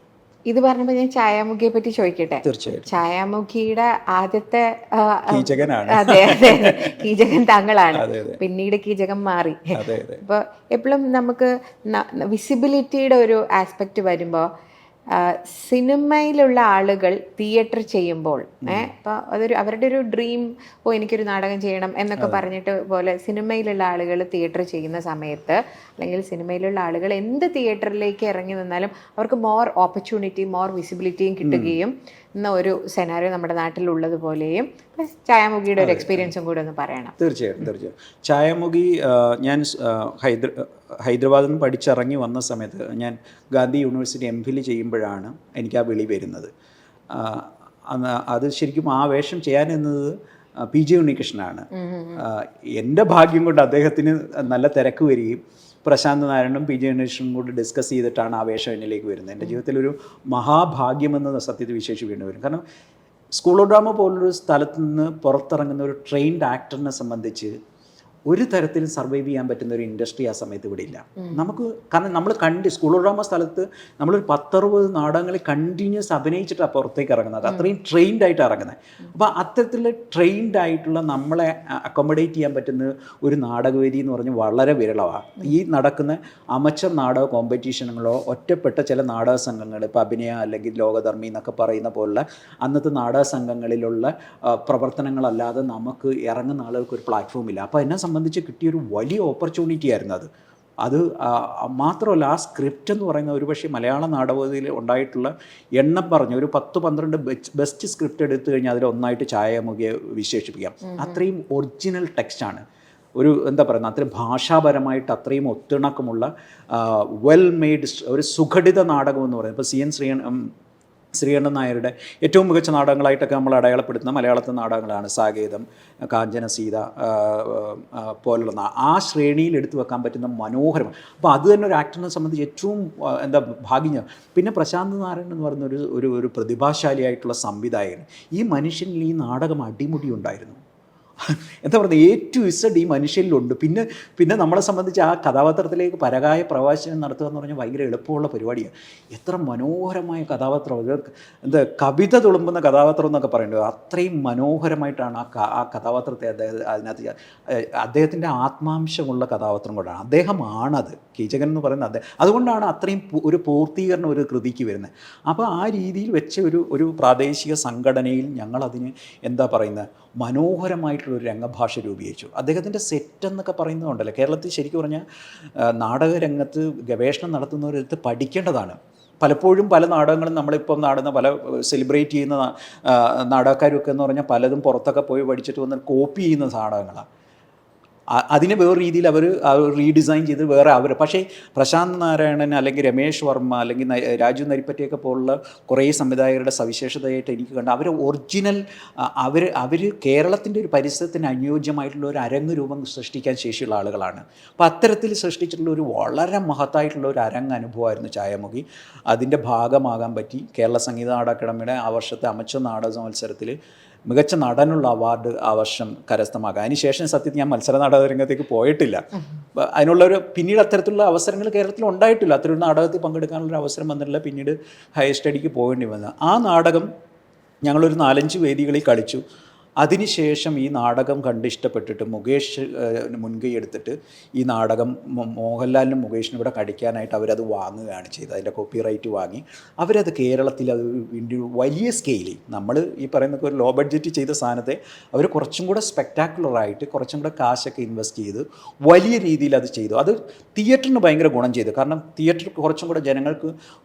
ഇത് പറഞ്ഞപ്പോൾ ഞാൻ ഛായാമുഖിയെ പറ്റി ചോദിക്കട്ടെ. തീർച്ചയായിട്ടും. ഛായാമുഖിയുടെ ആദ്യത്തെ കീചകനാണ്. അതെ, കീചകൻ താങ്കളാണ്. പിന്നീട് കീചകൻ മാറി. അപ്പോൾ എപ്പോഴും നമുക്ക് വിസിബിലിറ്റിയുടെ ഒരു ആസ്പെക്റ്റ് വരുമ്പോൾ സിനിമയിലുള്ള ആളുകൾ തിയേറ്റർ ചെയ്യുമ്പോൾ അപ്പോൾ അതൊരു അവരുടെ ഒരു ഡ്രീം, എനിക്കൊരു നാടകം ചെയ്യണം എന്നൊക്കെ പറഞ്ഞിട്ട് പോലെ സിനിമയിലുള്ള ആളുകൾ തിയേറ്റർ ചെയ്യുന്ന സമയത്ത്, അല്ലെങ്കിൽ സിനിമയിലുള്ള ആളുകൾ എന്ത് തിയേറ്ററിലേക്ക് ഇറങ്ങി നിന്നാലും അവർക്ക് മോർ ഓപ്പർച്യൂണിറ്റി, മോർ വിസിബിലിറ്റിയും കിട്ടുകയും എന്ന ഒരു സെനാരിയോ നമ്മുടെ നാട്ടിലുള്ളതുപോലെയും ഛായാമുഖിയുടെ ഒരു എക്സ്പീരിയൻസും കൂടെ ഒന്ന് പറയണം. തീർച്ചയായും. ഛായാമുഖി ഞാൻ ഹൈദരാബാദിൽ നിന്ന് പഠിച്ചിറങ്ങി വന്ന സമയത്ത് ഞാൻ ഗാന്ധി യൂണിവേഴ്സിറ്റി MPhil ചെയ്യുമ്പോഴാണ് എനിക്ക് ആ വിളി വരുന്നത്. അത് ശരിക്കും ആ വേഷം ചെയ്യാനെന്നത് PJ ഉണ്ണികൃഷ്ണനാണ്. എൻ്റെ ഭാഗ്യം കൊണ്ട് അദ്ദേഹത്തിന് നല്ല തിരക്ക് വരികയും പ്രശാന്ത് നാരായണനും PJ ഉണ്ണികൃഷ്ണനും കൂടി ഡിസ്കസ് ചെയ്തിട്ടാണ് ആ വേഷം എന്നിലേക്ക് വരുന്നത്. എൻ്റെ ജീവിതത്തിലൊരു മഹാഭാഗ്യമെന്ന് സത്യത്തിൽ വിശേഷിപ്പിക്കേണ്ടി വരും. കാരണം സ്കൂൾ ഓഫ് ഡ്രാമ പോലൊരു സ്ഥലത്ത് നിന്ന് പുറത്തിറങ്ങുന്ന ഒരു ട്രെയിൻഡ് ആക്ടറിനെ സംബന്ധിച്ച് ഒരു തരത്തിലും സർവൈവ് ചെയ്യാൻ പറ്റുന്ന ഒരു ഇൻഡസ്ട്രി ആ സമയത്ത് ഇവിടെ ഇല്ല നമുക്ക്. കാരണം നമ്മൾ സ്കൂൾ ഓഫ് ഡ്രാമ സ്ഥലത്ത് നമ്മളൊരു 10-60 നാടകങ്ങളിൽ കണ്ടിന്യൂസ് അഭിനയിച്ചിട്ടാണ് പുറത്തേക്ക് ഇറങ്ങുന്നത്. അത്രയും ട്രെയിൻഡ് ആയിട്ട് ഇറങ്ങുന്നത്. അപ്പോൾ അത്തരത്തിലുള്ള ട്രെയിൻഡ് ആയിട്ടുള്ള നമ്മളെ അക്കോമഡേറ്റ് ചെയ്യാൻ പറ്റുന്ന ഒരു നാടകവേദി എന്ന് പറഞ്ഞാൽ വളരെ വിരളമാണ്. ഈ നടക്കുന്ന അമച്ചർ നാടക കോമ്പറ്റീഷനുകളോ ഒറ്റപ്പെട്ട ചില നാടക സംഘങ്ങൾ, ഇപ്പോൾ അഭിനയ അല്ലെങ്കിൽ ലോകധർമ്മി എന്നൊക്കെ പറയുന്ന പോലുള്ള അന്നത്തെ നാടക സംഘങ്ങളിലുള്ള പ്രവർത്തനങ്ങളല്ലാതെ നമുക്ക് ഇറങ്ങുന്ന ആളുകൾക്ക് ഒരു പ്ലാറ്റ്ഫോം ഇല്ല. അപ്പോൾ എന്നെ സംബന്ധിച്ച് കിട്ടിയൊരു വലിയ ഓപ്പർച്യൂണിറ്റി ആയിരുന്നു അത് മാത്രമല്ല ആ സ്ക്രിപ്റ്റ് എന്ന് പറയുന്ന ഒരുപക്ഷെ മലയാള നാടകത്തിൽ ഉണ്ടായിട്ടുള്ള എണ്ണം പറഞ്ഞ ഒരു 10-12 ബെസ്റ്റ് സ്ക്രിപ്റ്റ് എടുത്തു കഴിഞ്ഞാൽ അതിലൊന്നായിട്ട് ഛായാമുഖിയെ വിശേഷിപ്പിക്കാം. അത്രയും ഒറിജിനൽ ടെക്സ്റ്റാണ്. ഒരു എന്താ പറയുന്നത്, അത്രയും ഭാഷാപരമായിട്ട് അത്രയും ഒത്തിണക്കമുള്ള വെൽ മെയ്ഡ് ഒരു സുഘടിത നാടകം എന്ന് പറയുന്നത്. ഇപ്പോൾ ശ്രീകണ്ഠൻ നായരുടെ ഏറ്റവും മികച്ച നാടകങ്ങളായിട്ടൊക്കെ നമ്മൾ അടയാളപ്പെടുത്തുന്ന മലയാളത്തെ നാടകങ്ങളാണ് സാകേതം, കാഞ്ചന സീത പോലുള്ള ആ ശ്രേണിയിൽ എടുത്തു വെക്കാൻ പറ്റുന്ന മനോഹരം. അപ്പോൾ അത് തന്നെ ഒരു ആക്ടറിനെ സംബന്ധിച്ച് ഏറ്റവും ഭാഗ്യം. പിന്നെ പ്രശാന്ത് നാരായണൻ എന്ന് പറയുന്ന ഒരു പ്രതിഭാശാലിയായിട്ടുള്ള സംവിധായകൻ. ഈ മനുഷ്യനിൽ ഈ നാടകം അടിമുടി ഉണ്ടായിരുന്നു. എന്താ പറയുക, A-Z ഈ മനുഷ്യരിലുണ്ട്. പിന്നെ നമ്മളെ സംബന്ധിച്ച് ആ കഥാപാത്രത്തിലേക്ക് പരകായ പ്രവാസനം നടത്തുക എന്ന് പറഞ്ഞാൽ ഭയങ്കര എളുപ്പമുള്ള പരിപാടിയാണ്. എത്ര മനോഹരമായ കഥാപാത്രം, എന്താ കവിത തുളുമ്പുന്ന കഥാപാത്രം എന്നൊക്കെ പറയുന്നത്. അത്രയും മനോഹരമായിട്ടാണ് ആ കഥാപാത്രത്തെ അതിനകത്ത് അദ്ദേഹത്തിൻ്റെ ആത്മാംശമുള്ള കഥാപാത്രം കൊണ്ടാണ്. അദ്ദേഹമാണത് കീചകൻ എന്ന് പറയുന്നത്. അതുകൊണ്ടാണ് അത്രയും ഒരു പൂർത്തീകരണം ഒരു കൃതിക്ക് വരുന്നത്. അപ്പോൾ ആ രീതിയിൽ വെച്ച ഒരു പ്രാദേശിക സംഘടനയിൽ ഞങ്ങളതിന് എന്താ പറയുന്നത് മനോഹരമായിട്ടുള്ളൊരു രംഗഭാഷ രൂപീകരിച്ചു. അദ്ദേഹത്തിൻ്റെ സെറ്റ് എന്നൊക്കെ പറയുന്നതുണ്ടല്ലോ, കേരളത്തിൽ ശരിക്കും പറഞ്ഞാൽ നാടകരംഗത്ത് ഗവേഷണം നടത്തുന്നവരടുത്ത് പഠിക്കേണ്ടതാണ്. പലപ്പോഴും പല നാടകങ്ങളും നമ്മളിപ്പം നടന്ന പല സെലിബ്രേറ്റ് ചെയ്യുന്ന നാടകക്കാരൊക്കെ എന്ന് പറഞ്ഞാൽ പലതും പുറത്തൊക്കെ പോയി പഠിച്ചിട്ട് വന്ന് കോപ്പി ചെയ്യുന്ന നാടകങ്ങളാണ്. അതിനെ വേറെ രീതിയിൽ അവർ റീഡിസൈൻ ചെയ്ത് വേറെ പക്ഷേ പ്രശാന്ത് നാരായണൻ അല്ലെങ്കിൽ രമേഷ് വർമ്മ അല്ലെങ്കിൽ രാജു നരിപ്പറ്റിയൊക്കെ പോലുള്ള കുറേ സംവിധായകരുടെ സവിശേഷതയായിട്ട് എനിക്ക് കണ്ട അവർ ഒറിജിനൽ അവർ കേരളത്തിൻ്റെ ഒരു പരിസരത്തിന് അനുയോജ്യമായിട്ടുള്ള ഒരു അരങ്ങ് രൂപം സൃഷ്ടിക്കാൻ ശേഷിയുള്ള ആളുകളാണ്. അപ്പോൾ അത്തരത്തിൽ സൃഷ്ടിച്ചിട്ടുള്ള ഒരു വളരെ മഹത്തായിട്ടുള്ള ഒരു അരങ്ങ് അനുഭവമായിരുന്നു ഛായാമുഖി. അതിൻ്റെ ഭാഗമാകാൻ പറ്റി. കേരള സംഗീത നാടക അക്കാദമിയുടെ ആ വർഷത്തെ അമച്വർ നാടക മത്സരത്തിൽ മികച്ച നടനുള്ള അവാർഡ് ആ വർഷം കരസ്ഥമാക്കുക. അതിനുശേഷം സത്യത്തിൽ ഞാൻ മത്സര നാടക രംഗത്തേക്ക് പോയിട്ടില്ല. അതിനുള്ളൊരു പിന്നീട് അത്തരത്തിലുള്ള അവസരങ്ങൾ കേരളത്തിൽ ഉണ്ടായിട്ടില്ല. അത്തരമൊരു നാടകത്തിൽ പങ്കെടുക്കാനുള്ളൊരു അവസരം വന്നിട്ടില്ല. പിന്നീട് ഹയർ സ്റ്റഡിക്ക് പോകേണ്ടി വന്നു. ആ നാടകം ഞങ്ങളൊരു 4-5 വേദികളിൽ കളിച്ചു. അതിനുശേഷം ഈ നാടകം കണ്ടിഷ്ടപ്പെട്ടിട്ട് മുകേഷ് മുൻകൈ എടുത്തിട്ട് ഈ നാടകം മോഹൻലാലിനും മുകേഷിനും ഇവിടെ കളിക്കാനായിട്ട് അവരത് വാങ്ങുകയാണ് ചെയ്തത്. അതിൻ്റെ കോപ്പിറൈറ്റ് വാങ്ങി അവരത് കേരളത്തിൽ അത് വീണ്ടും വലിയ സ്കെയിലിൽ നമ്മൾ ഈ പറയുന്ന ഒരു ലോ ബഡ്ജറ്റ് ചെയ്ത സാധനത്തെ അവർ കുറച്ചും കൂടെ സ്പെക്ടാക്കുലറായിട്ട് കുറച്ചും കൂടെ കാശൊക്കെ ഇൻവെസ്റ്റ് ചെയ്ത് വലിയ രീതിയിൽ അത് ചെയ്തു. അത് തിയേറ്ററിന് ഭയങ്കര ഗുണം ചെയ്തു. കാരണം തിയേറ്റർ കുറച്ചും കൂടെ ജനങ്ങൾക്ക്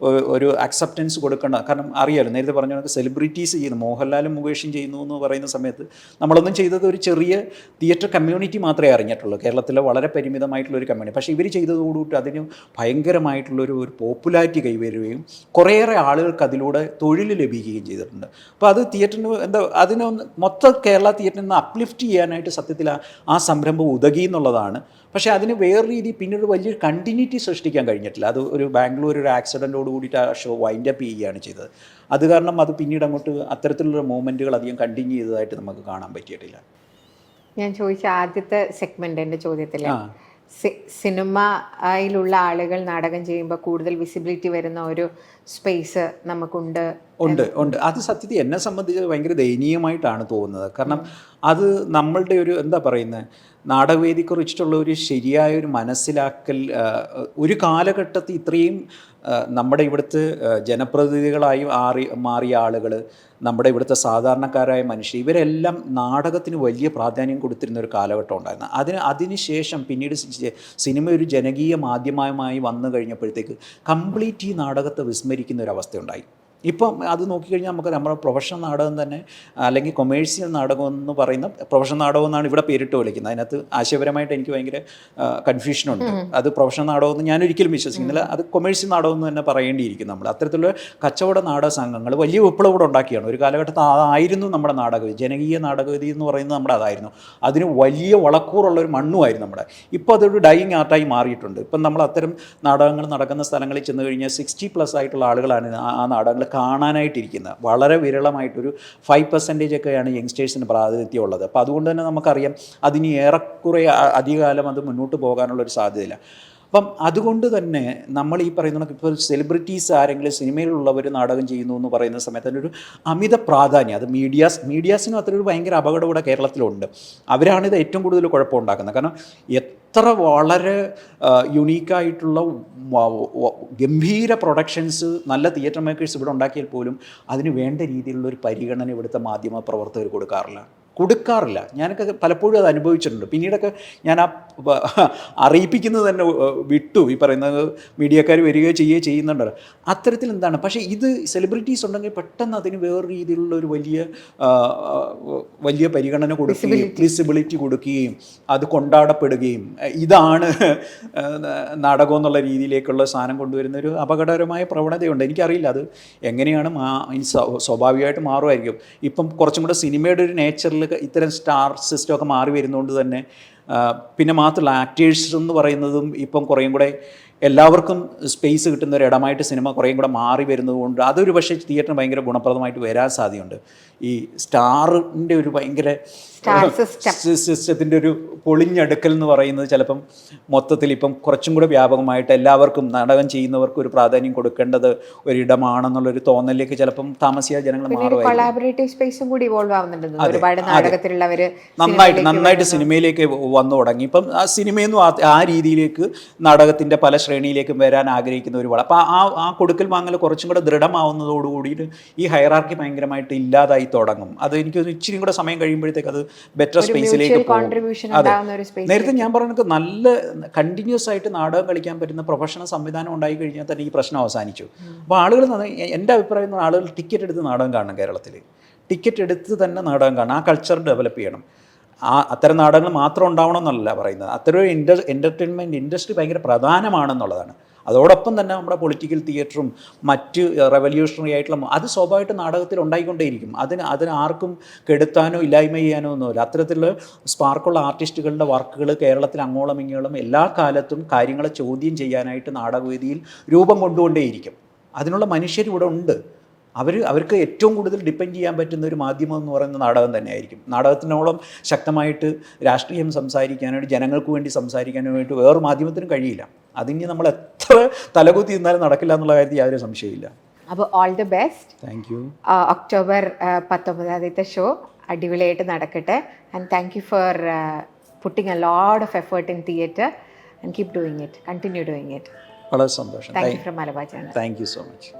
ഒരു അക്സെപ്റ്റൻസ് കൊടുക്കേണ്ട. കാരണം അറിയാമല്ലോ, നേരത്തെ പറഞ്ഞ കണക്ക് സെലിബ്രിറ്റീസ് ചെയ്യുന്നു, മോഹൻലാലും മുകേഷും ചെയ്യുന്നു എന്ന് പറയുന്ന സമയത്ത് നമ്മളൊന്നും ചെയ്തത് ഒരു ചെറിയ തിയേറ്റർ കമ്മ്യൂണിറ്റി മാത്രമേ അറിഞ്ഞിട്ടുള്ളൂ, കേരളത്തിലെ വളരെ പരിമിതമായിട്ടുള്ളൊരു കമ്മ്യൂണിറ്റി. പക്ഷേ ഇവർ ചെയ്തതോടുകൂടി അതിന് ഭയങ്കരമായിട്ടുള്ളൊരു പോപ്പുലാരിറ്റി കൈവരുകയും കുറേയേറെ ആളുകൾക്ക് അതിലൂടെ തൊഴിൽ ലഭിക്കുകയും ചെയ്തിട്ടുണ്ട്. അപ്പോൾ അത് തിയേറ്ററിന് അതിനൊന്ന് മൊത്തം കേരള തിയേറ്ററിൽ നിന്ന് അപ്ലിഫ്റ്റ് ചെയ്യാനായിട്ട് സത്യത്തിൽ ആ സംരംഭം ഉതകി എന്നുള്ളതാണ്. പക്ഷേ അതിന് വേറെ രീതി പിന്നീട് വലിയൊരു കണ്ടിന്യൂറ്റി സൃഷ്ടിക്കാൻ കഴിഞ്ഞിട്ടില്ല. അത് ഒരു ബാംഗ്ലൂർ ഒരു ആക്സിഡൻറ്റോട് കൂടിയിട്ട് ആ ഷോ വൈൻഡ് അപ്പ് ചെയ്യുകയാണ് ചെയ്തത്. അത് കാരണം അത് പിന്നീട് അങ്ങോട്ട് അത്തരത്തിലുള്ള മൂവ്മെൻറ്റുകൾ അധികം കണ്ടിന്യൂ ചെയ്തതായിട്ട് നമുക്ക് കാണാൻ പറ്റിയിട്ടില്ല. ഞാൻ ചോദിച്ച ആദ്യത്തെ സെഗ്മെന്റ് എൻ്റെ ചോദ്യത്തിൽ സിനിമയിലുള്ള ആളുകൾ നാടകം ചെയ്യുമ്പോൾ കൂടുതൽ വിസിബിലിറ്റി വരുന്ന ഒരു സ്പേസ് നമുക്കുണ്ട്. ഉണ്ട്. അത് സത്യത്തിൽ എന്നെ സംബന്ധിച്ച് ഭയങ്കര ദയനീയമായിട്ടാണ് തോന്നുന്നത്. കാരണം അത് നമ്മളുടെ ഒരു എന്താ പറയുന്നത്, നാടകവേദിയെക്കുറിച്ചിട്ടുള്ള ഒരു ശരിയായ ഒരു മനസ്സിലാക്കൽ ഒരു കാലഘട്ടത്തിൽ ഇത്രയും നമ്മുടെ ഇവിടുത്തെ ജനപ്രതിനിധികളായി മാറിയ ആളുകൾ, നമ്മുടെ ഇവിടുത്തെ സാധാരണക്കാരായ മനുഷ്യർ, ഇവരെല്ലാം നാടകത്തിന് വലിയ പ്രാധാന്യം കൊടുത്തിരുന്ന ഒരു കാലഘട്ടം ഉണ്ടായിരുന്നു. അതിനുശേഷം പിന്നീട് സിനിമ ഒരു ജനകീയ മാധ്യമമായി വന്നു കഴിഞ്ഞപ്പോഴത്തേക്ക് കംപ്ലീറ്റ് ഈ നാടകത്തെ വിസ്മരിക്കുന്ന ഒരു അവസ്ഥയുണ്ടായി. ഇപ്പം അത് നോക്കിക്കഴിഞ്ഞാൽ നമുക്ക് നമ്മുടെ പ്രൊഫഷണൽ നാടകം തന്നെ അല്ലെങ്കിൽ കൊമേഴ്സ്യൽ നാടകം എന്ന് പറയുന്ന പ്രൊഫഷണൽ നാടകം എന്നാണ് ഇവിടെ പേരിട്ട് വിളിക്കുന്നത്. അതിനകത്ത് ആശയപരമായിട്ട് എനിക്ക് ഭയങ്കര കൺഫ്യൂഷനുണ്ട്. അത് പ്രൊഫഷണൽ നാടകം എന്ന് ഞാൻ ഒരിക്കലും വിശ്വസിക്കുന്നില്ല. അത് കൊമേഴ്സ്യൽ നാടകം എന്ന് തന്നെ പറയേണ്ടിയിരിക്കും. നമ്മൾ അത്തരത്തിലുള്ള കച്ചവട നാടക സംഘങ്ങൾ വലിയ വിപ്ലവം ഇവിടെ ഉണ്ടാക്കിയാണ്. ഒരു കാലഘട്ടത്തിൽ അതായിരുന്നു നമ്മുടെ നാടകവേദി, ജനകീയ നാടകവേദി എന്ന് പറയുന്നത് നമ്മുടെ അതായിരുന്നു. അതിന് വലിയ വളക്കൂറുള്ള ഒരു മണ്ണുമായിരുന്നു നമ്മുടെ. ഇപ്പോൾ അതൊരു ഡൈയിങ് ആർട്ടായി മാറിയിട്ടുണ്ട്. ഇപ്പം നമ്മൾ അത്തരം നാടകങ്ങൾ നടക്കുന്ന സ്ഥലങ്ങളിൽ ചെന്ന് കഴിഞ്ഞാൽ 60+ ആയിട്ടുള്ള ആളുകളാണ് ആ നാടകങ്ങൾ കാണാനായിട്ടിരിക്കുന്നത്. വളരെ വിരളമായിട്ടൊരു 5% ഒക്കെയാണ് യങ്സ്റ്റേഴ്സിന് പ്രാതിനിധ്യം ഉള്ളത്. അപ്പോൾ അതുകൊണ്ട് തന്നെ നമുക്കറിയാം അതിന് ഏറെക്കുറെ അധികകാലം അത് മുന്നോട്ട് പോകാനുള്ളൊരു സാധ്യതയില്ല. അപ്പം അതുകൊണ്ട് തന്നെ നമ്മൾ ഈ പറയുന്ന ഇപ്പോൾ സെലിബ്രിറ്റീസ് ആരെങ്കിലും സിനിമയിലുള്ളവർ നാടകം ചെയ്യുന്നു എന്ന് പറയുന്ന സമയത്ത് അതിനൊരു അമിത പ്രാധാന്യം, അത് മീഡിയാസിനും അത്രയൊരു ഭയങ്കര അപകടം ഇവിടെ കേരളത്തിലുണ്ട്. അവരാണിത് ഏറ്റവും കൂടുതൽ കുഴപ്പമുണ്ടാക്കുന്നത്. കാരണം എത്ര വളരെ യുണീക്കായിട്ടുള്ള ഗംഭീര പ്രൊഡക്ഷൻസ് നല്ല തിയേറ്റർ മേക്കേഴ്സ് ഇവിടെ ഉണ്ടാക്കിയാൽ പോലും അതിന് വേണ്ട രീതിയിലുള്ള ഒരു പരിഗണന ഇവിടുത്തെ മാധ്യമ പ്രവർത്തകർ കൊടുക്കാറില്ല. ഞാനൊക്കെ പലപ്പോഴും അത് അനുഭവിച്ചിട്ടുണ്ട്. പിന്നീടൊക്കെ ഞാൻ ആ അറിയിപ്പിക്കുന്നത് തന്നെ വിട്ടു. ഈ പറയുന്നത് മീഡിയക്കാർ വരികയോ ചെയ്യുന്നുണ്ട്. അത്തരത്തിൽ എന്താണ്, പക്ഷേ ഇത് സെലിബ്രിറ്റീസ് ഉണ്ടെങ്കിൽ പെട്ടെന്ന് അതിന് വേറെ രീതിയിലുള്ള ഒരു വലിയ പരിഗണന കൊടുക്കുകയും വിസിബിലിറ്റി കൊടുക്കുകയും അത് കൊണ്ടാടപ്പെടുകയും ഇതാണ് നാടകം എന്നുള്ള രീതിയിലേക്കുള്ള സാധനം കൊണ്ടുവരുന്ന ഒരു അപകടകരമായ പ്രവണതയുണ്ട്. എനിക്കറിയില്ല അത് എങ്ങനെയാണ് സ്വാഭാവികമായിട്ട് മാറുമായിരിക്കും. ഇപ്പം കുറച്ചും കൂടെ സിനിമയുടെ ഒരു നേച്ചറിൽ ഇത്തരം സ്റ്റാർ സിസ്റ്റമൊക്കെ മാറി വരുന്നതുകൊണ്ട് തന്നെ പിന്നെ മാത്രമല്ല ആക്ടേഴ്സ് എന്ന് പറയുന്നതും ഇപ്പം കുറേയും കൂടെ എല്ലാവർക്കും സ്പേസ് കിട്ടുന്ന ഒരു ഇടമായിട്ട് സിനിമ കുറേയും കൂടെ മാറി വരുന്നതുകൊണ്ട് അതൊരു പക്ഷേ തിയേറ്ററിന് ഭയങ്കര ഗുണപ്രദമായിട്ട് വരാൻ സാധ്യതയുണ്ട്. ഈ സ്റ്റാറിൻ്റെ ഒരു ഭയങ്കര സിസ്റ്റത്തിൻ്റെ ഒരു പൊളിഞ്ഞടുക്കൽ എന്ന് പറയുന്നത് ചിലപ്പം മൊത്തത്തിൽ ഇപ്പം കുറച്ചും കൂടെ വ്യാപകമായിട്ട് എല്ലാവർക്കും നാടകം ചെയ്യുന്നവർക്കും ഒരു പ്രാധാന്യം കൊടുക്കേണ്ടത് ഒരിടമാണെന്നുള്ളൊരു തോന്നലിലേക്ക് ചിലപ്പം താമസിയാതെ ജനങ്ങൾ നന്നായിട്ട് സിനിമയിലേക്ക് വന്നു തുടങ്ങി. ഇപ്പം ആ സിനിമയെന്നും ആ രീതിയിലേക്ക് നാടകത്തിൻ്റെ പല ശ്രേണിയിലേക്കും വരാൻ ആഗ്രഹിക്കുന്ന ഒരു വളം. അപ്പോൾ ആ കൊടുക്കൽ വാങ്ങൽ കുറച്ചും കൂടെ ദൃഢമാവുന്നതോടുകൂടിയിട്ട് ഈ ഹൈറാർക്കി ഭയങ്കരമായിട്ട് ഇല്ലാതായി തുടങ്ങും. അത് എനിക്ക് ഇച്ചിരി കൂടെ സമയം കഴിയുമ്പോഴത്തേക്ക് അത് ബെറ്റർ സ്പേസിലേക്ക് പോകും. അതെ, നേരത്തെ ഞാൻ പറഞ്ഞത് നല്ല കണ്ടിന്യൂസ് ആയിട്ട് നാടകം കളിക്കാൻ പറ്റുന്ന പ്രൊഫഷണൽ സംവിധാനം ഉണ്ടായി കഴിഞ്ഞാൽ തന്നെ ഈ പ്രശ്നം അവസാനിച്ചു. അപ്പോൾ ആളുകൾ, എൻ്റെ അഭിപ്രായം ആളുകൾ ടിക്കറ്റ് എടുത്ത് നാടകം കാണണം. കേരളത്തിൽ ടിക്കറ്റ് എടുത്ത് തന്നെ നാടകം കാണണം. ആ കൾച്ചർ ഡെവലപ്പ് ചെയ്യണം. അത്തരം നാടകങ്ങൾ മാത്രം ഉണ്ടാവണമെന്നല്ല പറയുന്നത്. അത്തരം ഒരു എൻ്റർടൈൻമെൻറ്റ് ഇൻഡസ്ട്രി ഭയങ്കര പ്രധാനമാണെന്നുള്ളതാണ്. അതോടൊപ്പം തന്നെ നമ്മുടെ പൊളിറ്റിക്കൽ തിയേറ്ററും മറ്റ് റെവല്യൂഷണറി ആയിട്ടുള്ള അത് സ്വാഭാവികമായിട്ട് നാടകത്തിൽ ഉണ്ടായിക്കൊണ്ടേയിരിക്കും. അതിന് ആർക്കും കെടുത്താനോ ഇല്ലായ്മ ചെയ്യാനോ ഒന്നുമില്ല. അത്തരത്തിലുള്ള സ്പാർക്കുള്ള ആർട്ടിസ്റ്റുകളുടെ വർക്കുകൾ കേരളത്തിൽ അങ്ങോളം ഇങ്ങോളം എല്ലാ കാലത്തും കാര്യങ്ങളെ ചോദ്യം ചെയ്യാനായിട്ട് നാടകവേദിയിൽ രൂപം കൊണ്ടുകൊണ്ടേയിരിക്കും. അതിനുള്ള മനുഷ്യരിവിടെ ഉണ്ട്. അവർക്ക് ഏറ്റവും കൂടുതൽ ഡിപ്പെൻഡ് ചെയ്യാൻ പറ്റുന്ന ഒരു മാധ്യമം എന്ന് പറയുന്നത് നാടകം തന്നെയായിരിക്കും. നാടകത്തിനോളം ശക്തമായിട്ട് രാഷ്ട്രീയം സംസാരിക്കാനായിട്ട് ജനങ്ങൾക്ക് വേണ്ടി സംസാരിക്കാനായിട്ട് വേറൊരു മാധ്യമത്തിനും കഴിയില്ല. അതിന് നമ്മൾ എത്ര തലകുത്തി നിന്നാലും നടക്കില്ല എന്നുള്ള കാര്യത്തിൽ യാതൊരു സംശയമില്ല. അപ്പോൾ all the best. Thank you. October 19 show അടിപൊളിയായിട്ട് നടക്കട്ടെ. And thank you for putting a lot of effort in theatre and keep doing it, continue doing it. വളരെ സന്തോഷം. Thank you from Malabar channel. Thank you so much.